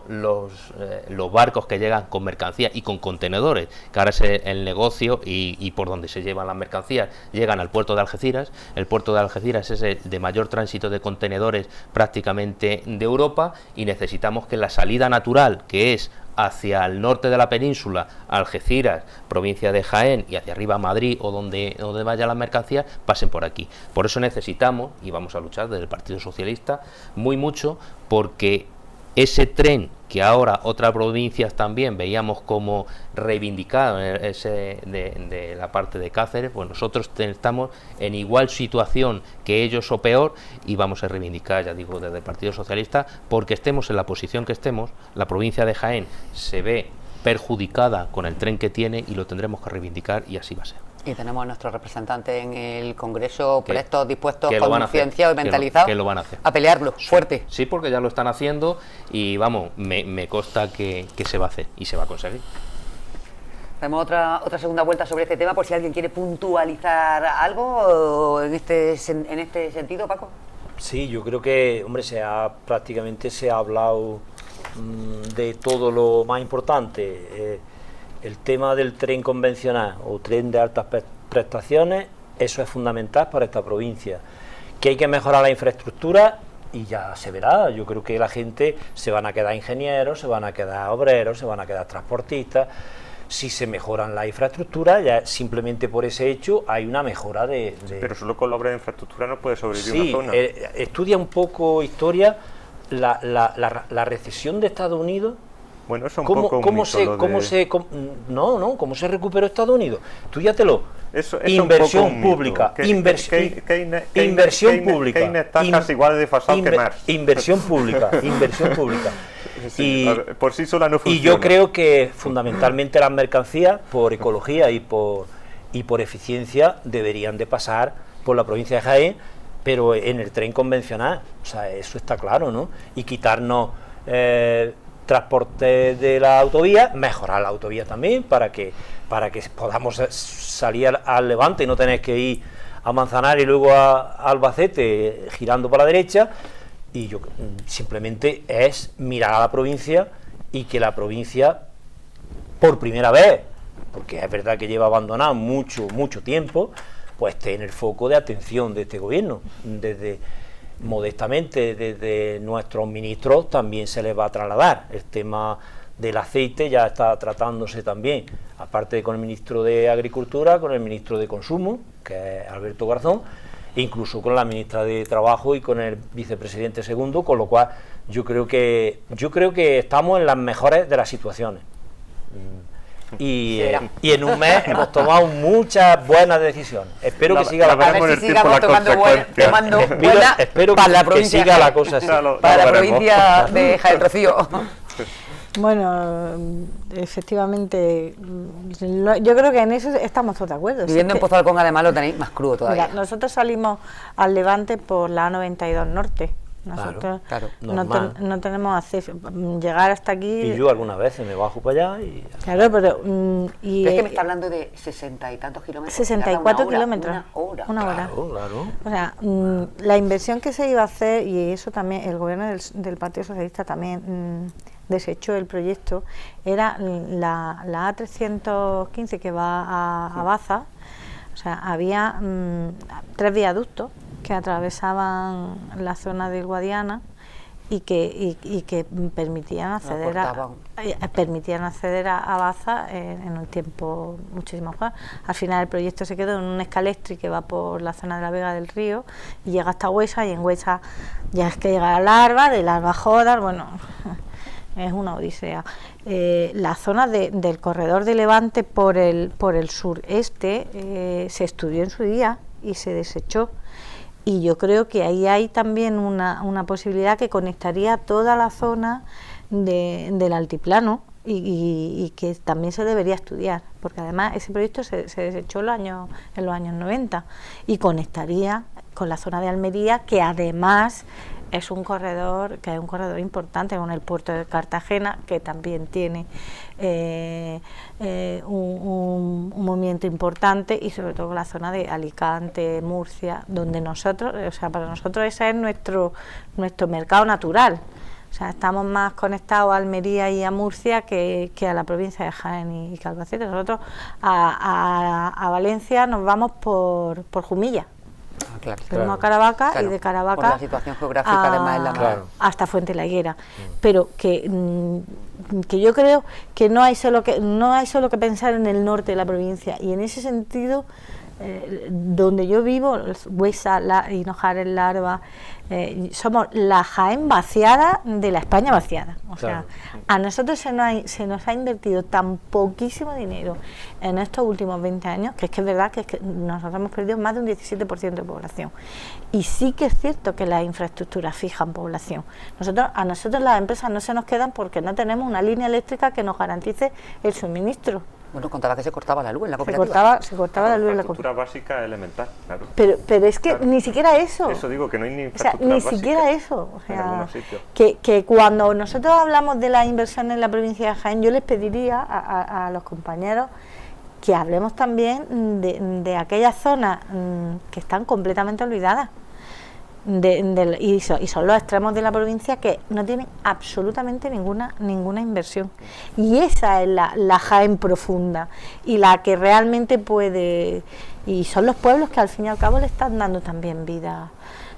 los barcos que llegan con mercancías y con contenedores, que ahora es el negocio y por donde se llevan las mercancías, llegan al puerto de Algeciras. El puerto de Algeciras es el de mayor tránsito de contenedores prácticamente de Europa, y necesitamos que la salida natural, que es hacia el norte de la península, Algeciras, provincia de Jaén, y hacia arriba Madrid o donde vayan las mercancías, pasen por aquí. Por eso necesitamos, y vamos a luchar desde el Partido Socialista mucho, porque ese tren que ahora otras provincias también veíamos como reivindicado, ese de la parte de Cáceres, pues nosotros estamos en igual situación que ellos o peor, y vamos a reivindicar, ya digo, desde el Partido Socialista, porque estemos en la posición que estemos, la provincia de Jaén se ve perjudicada con el tren que tiene y lo tendremos que reivindicar, y así va a ser. Y tenemos a nuestros representantes en el Congreso prestos, dispuestos, que lo van a concienciados y mentalizados que lo van a hacer. A pelearlo, fuerte. Sí, porque ya lo están haciendo, y vamos, me consta que se va a hacer y se va a conseguir. Hacemos otra segunda vuelta sobre este tema, por si alguien quiere puntualizar algo en este sentido, Paco. Sí, yo creo que, hombre, prácticamente se ha hablado de todo lo más importante. El tema del tren convencional o tren de altas prestaciones, eso es fundamental para esta provincia. Que hay que mejorar la infraestructura, y ya se verá. Yo creo que la gente se van a quedar ingenieros, se van a quedar obreros, se van a quedar transportistas. Si se mejoran la infraestructura, ya simplemente por ese hecho hay una mejora de... Pero solo con la obra de infraestructura no puede sobrevivir una zona. Estudia un poco historia, la recesión de Estados Unidos. Bueno, eso es un poco ¿Cómo se recuperó Estados Unidos? Estudiatelo. Inversión pública. Inversión pública. Keynes está casi igual de desfasado que Marx. Inversión pública. Sí, por sí sola no funciona. Y yo creo que fundamentalmente las mercancías, por ecología y por eficiencia, deberían de pasar por la provincia de Jaén, pero en el tren convencional. O sea, eso está claro, ¿no? Y quitarnos transporte de la autovía, mejorar la autovía también para que podamos salir al Levante y no tener que ir a Manzanares y luego a Albacete girando por la derecha. Y yo simplemente es mirar a la provincia, y que la provincia, por primera vez, porque es verdad que lleva abandonado mucho tiempo, pues esté en el foco de atención de este gobierno. Modestamente desde nuestros ministros también se les va a trasladar el tema del aceite, ya está tratándose también, aparte de con el ministro de Agricultura, con el ministro de Consumo, que es Alberto Garzón, e incluso con la ministra de Trabajo y con el vicepresidente segundo, con lo cual yo creo que estamos en las mejores de las situaciones. Y en un mes hemos tomado muchas buenas decisiones. Espero que siga que siga la cosa así. Para la provincia de Jaén Rocío. Bueno, efectivamente, yo creo que en eso estamos todos de acuerdo. Viviendo en Pozo de Alcón, además, lo tenéis más crudo todavía. Mira, nosotros salimos al Levante por la A92 Norte. Nosotros claro, no tenemos acceso. Llegar hasta aquí... Y yo algunas veces me bajo para allá y... Claro, pero... pero es que me está hablando de 60 y tantos kilómetros. 64 kilómetros. Una hora. Claro. O sea, la inversión que se iba a hacer, y eso también, el gobierno del Partido Socialista también desechó el proyecto, era la A315 que va a Baza. O sea, había 3 viaductos que atravesaban la zona del Guadiana y que permitían acceder a Baza en un tiempo muchísimo más. Al final el proyecto se quedó en un escalectri que va por la zona de la Vega del Río y llega hasta Huesa, y en Huesa ya es que llega a Larva, de Larva a Jódar, bueno, es una odisea. La zona del corredor de Levante por el sureste se estudió en su día y se desechó. Y yo creo que ahí hay también una posibilidad que conectaría toda la zona del altiplano y que también se debería estudiar, porque además ese proyecto se desechó en los años 90 y conectaría con la zona de Almería, que además es un corredor importante con el puerto de Cartagena, que también tiene un movimiento importante, y sobre todo la zona de Alicante, Murcia, donde nosotros, o sea, para nosotros ese es nuestro mercado natural. O sea, estamos más conectados a Almería y a Murcia que a la provincia de Jaén y Albacete. Nosotros a Valencia nos vamos por Jumilla. Claro. Tenemos a Caravaca, Claro, y de por Caravaca la situación geográfica además es la más... hasta Fuente la Higuera. Pero que yo creo que no hay solo que pensar en el norte de la provincia, y en ese sentido donde yo vivo, Huesa, Hinojares, Larva, somos la Jaén vaciada de la España vaciada. O sea, a nosotros se nos ha invertido tan poquísimo dinero en estos últimos 20 años, que es verdad que nosotros hemos perdido más de un 17% de población. Y sí que es cierto que las infraestructuras fijan población. A nosotros las empresas no se nos quedan porque no tenemos una línea eléctrica que nos garantice el suministro. Bueno, contaba que se cortaba la luz en la cooperativa. Se cortaba la luz en la infraestructura cooperativa. básica elemental, claro. Pero es que Claro. ni siquiera eso. Eso digo, que no hay ni O sea, infraestructura ni básica siquiera eso. O en sea, algunos sitios. que cuando nosotros hablamos de la inversión en la provincia de Jaén, yo les pediría a los compañeros que hablemos también de aquellas zonas que están completamente olvidadas. Y son los extremos de la provincia que no tienen absolutamente ninguna inversión, y esa es la Jaén profunda, y la que realmente puede, y son los pueblos que al fin y al cabo le están dando también vida.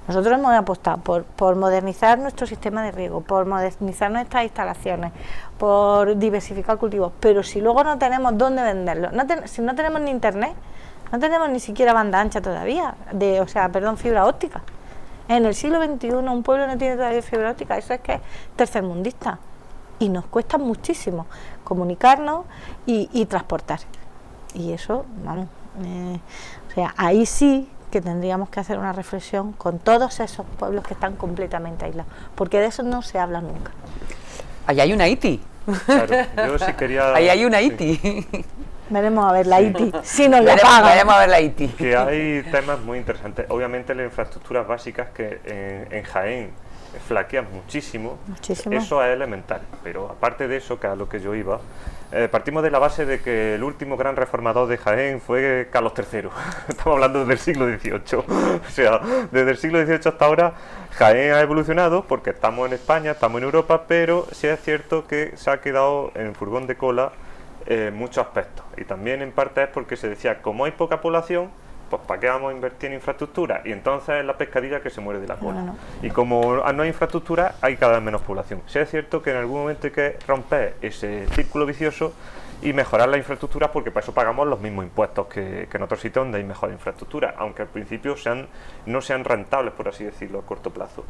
Nosotros hemos apostado por modernizar nuestro sistema de riego, por modernizar nuestras instalaciones, por diversificar cultivos, pero si luego no tenemos dónde venderlo, si no tenemos ni internet, no tenemos ni siquiera banda ancha todavía, fibra óptica. En el siglo XXI un pueblo no tiene todavía fibra óptica, eso es que es tercermundista, y nos cuesta muchísimo comunicarnos y transportar, y eso, vamos, ahí sí que tendríamos que hacer una reflexión con todos esos pueblos que están completamente aislados, porque de eso no se habla nunca. Ahí hay una Haití. Claro, yo sí quería... Ahí hay una sí. Haití. Veremos a ver la Haití, si nos la pagan. Veremos a ver la Haití. Que hay temas muy interesantes. Obviamente las infraestructuras básicas que en Jaén flaquean muchísimo, eso es elemental. Pero aparte de eso, que es a lo que yo iba, partimos de la base de que el último gran reformador de Jaén fue Carlos III. Estamos hablando del siglo XVIII. O sea, desde el siglo XVIII hasta ahora Jaén ha evolucionado porque estamos en España, estamos en Europa, pero sí es cierto que se ha quedado en furgón de cola muchos aspectos, y también en parte es porque se decía, como hay poca población, pues ¿para qué vamos a invertir en infraestructura? Y entonces es la pescadilla que se muere de la cola. Y como no hay infraestructura, hay cada vez menos población. Sí es cierto que en algún momento hay que romper ese círculo vicioso y mejorar la infraestructura, porque para eso pagamos los mismos impuestos que en otros sitios donde hay mejor infraestructura, aunque al principio no sean rentables, por así decirlo, a corto plazo.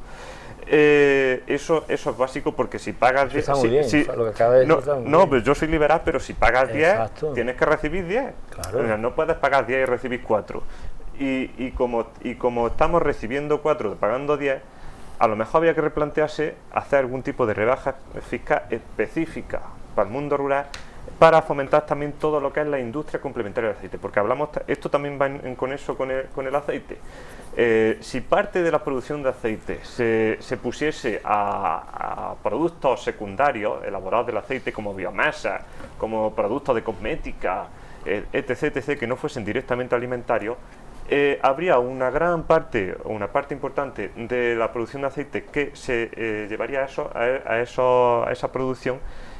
Eso es básico, porque si pagas 10... Está muy bien, lo que acaba de decir está muy bien. Pero yo soy liberal, pero si pagas 10, Exacto. tienes que recibir 10. Claro. O sea, no puedes pagar 10 y recibir 4. Y como estamos recibiendo 4 pagando 10, a lo mejor había que replantearse hacer algún tipo de rebaja fiscal específica para el mundo rural, para fomentar también todo lo que es la industria complementaria del aceite, porque esto también va con el aceite. Si parte de la producción de aceite se pusiese a productos secundarios elaborados del aceite, como biomasa, como productos de cosmética, etc., que no fuesen directamente alimentarios, habría una parte importante de la producción de aceite que se llevaría a esa producción,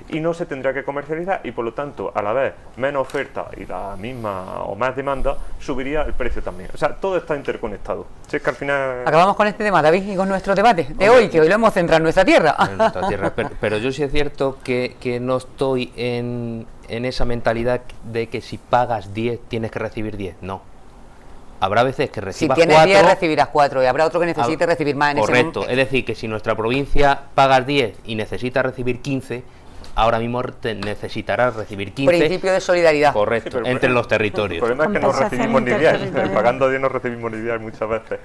y no se tendría que comercializar, y por lo tanto, a la vez menos oferta y la misma o más demanda, subiría el precio también. O sea, todo está interconectado. Si es que al final... Acabamos con este tema, David, y con nuestro debate de hoy, que hoy lo hemos centrado en nuestra tierra. En nuestra tierra. Pero yo sí es cierto que no estoy en esa mentalidad de que si pagas 10 tienes que recibir 10. No. Habrá veces que recibas 4. Si tienes 10 recibirás 4, y habrá otro que necesite recibir más en ese momento. Correcto. Es decir, que si nuestra provincia pagas 10 y necesita recibir 15, ahora mismo necesitarás recibir 15. Principio de solidaridad. Correcto, sí, entre los territorios. El problema es que no recibimos ni 10. Pagando 10 no recibimos ni 10 muchas veces.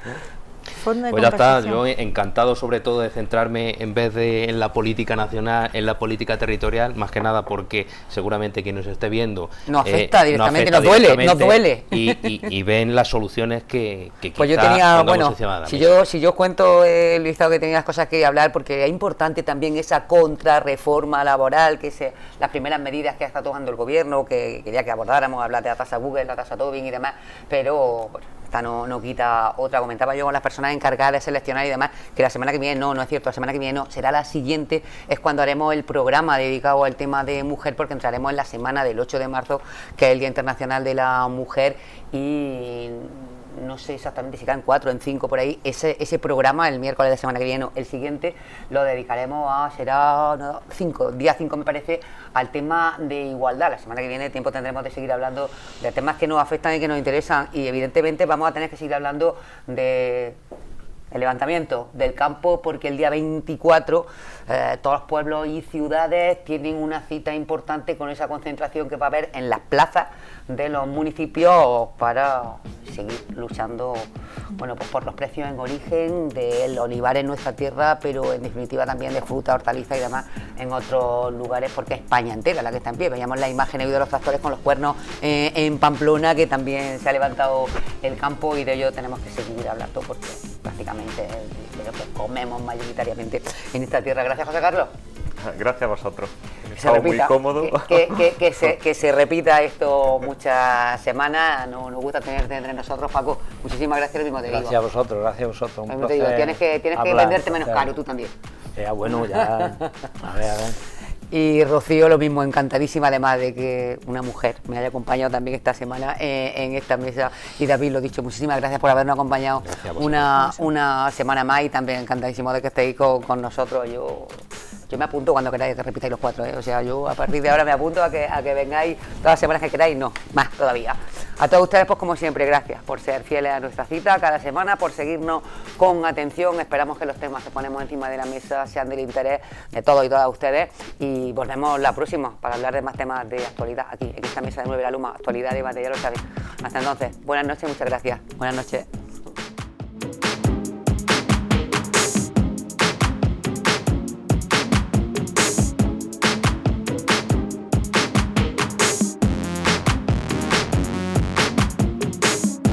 fondo de Pues ya está, conversación. yo encantado sobre todo de centrarme en vez de en la política nacional, en la política territorial, más que nada porque seguramente quien nos esté viendo No afecta directamente, nos duele, nos duele. y ven las soluciones que Pues yo quizá tenía, pongamos bueno, encima de la si mesa. yo os cuento el listado que tenía las cosas que hablar, porque es importante también esa contrarreforma laboral, que es las primeras medidas que está tomando el gobierno, que quería que abordáramos, hablar de la tasa Google, la tasa Tobin y demás, pero bueno, esta no quita otra. Comentaba yo con las personas encargadas de seleccionar y demás, que la semana que viene, no es cierto, la semana que viene no, será la siguiente, es cuando haremos el programa dedicado al tema de mujer, porque entraremos en la semana del 8 de marzo, que es el Día Internacional de la Mujer, y no sé exactamente si caen 4 en 5 por ahí, ese programa el miércoles de semana que viene, el siguiente lo dedicaremos será 5, día 5 me parece, al tema de igualdad. La semana que viene tiempo tendremos de seguir hablando de temas que nos afectan y que nos interesan, y evidentemente vamos a tener que seguir hablando de el levantamiento del campo, porque el día 24 todos los pueblos y ciudades tienen una cita importante con esa concentración que va a haber en las plazas de los municipios para seguir luchando, bueno, pues por los precios en origen del olivar en nuestra tierra, pero en definitiva también de fruta, hortaliza y demás en otros lugares, porque es España entera la que está en pie. Veíamos la imagen de los tractores con los cuernos en Pamplona, que también se ha levantado el campo, y de ello tenemos que seguir hablando, porque prácticamente de lo que comemos mayoritariamente en esta tierra. Gracias, José Carlos. Gracias a vosotros. Que se Estamos muy repita, cómodos. que se repita esto muchas semanas. Nos gusta tenerte entre nosotros, Paco. Muchísimas gracias, lo mismo te digo. Gracias a vosotros, gracias a vosotros. Lo Un mismo te digo, placer tienes que hablar, venderte menos placer. caro, tú también. Ya, bueno, ya. A ver. Y Rocío, lo mismo, encantadísima además de que una mujer me haya acompañado también esta semana en esta mesa. Y David, lo dicho, muchísimas gracias por habernos acompañado una semana más, y también encantadísimo de que estéis con nosotros. Yo me apunto cuando queráis que repitáis los 4, ¿eh? O sea, yo a partir de ahora me apunto a que vengáis todas las semanas que queráis, no, más todavía. A todos ustedes, pues como siempre, gracias por ser fieles a nuestra cita cada semana, por seguirnos con atención. Esperamos que los temas que ponemos encima de la mesa sean del interés de todos y todas ustedes, y volvemos la próxima para hablar de más temas de actualidad aquí, en esta mesa de 9 la Luma, actualidad y debate, ya lo sabéis. Hasta entonces, buenas noches, muchas gracias. Buenas noches.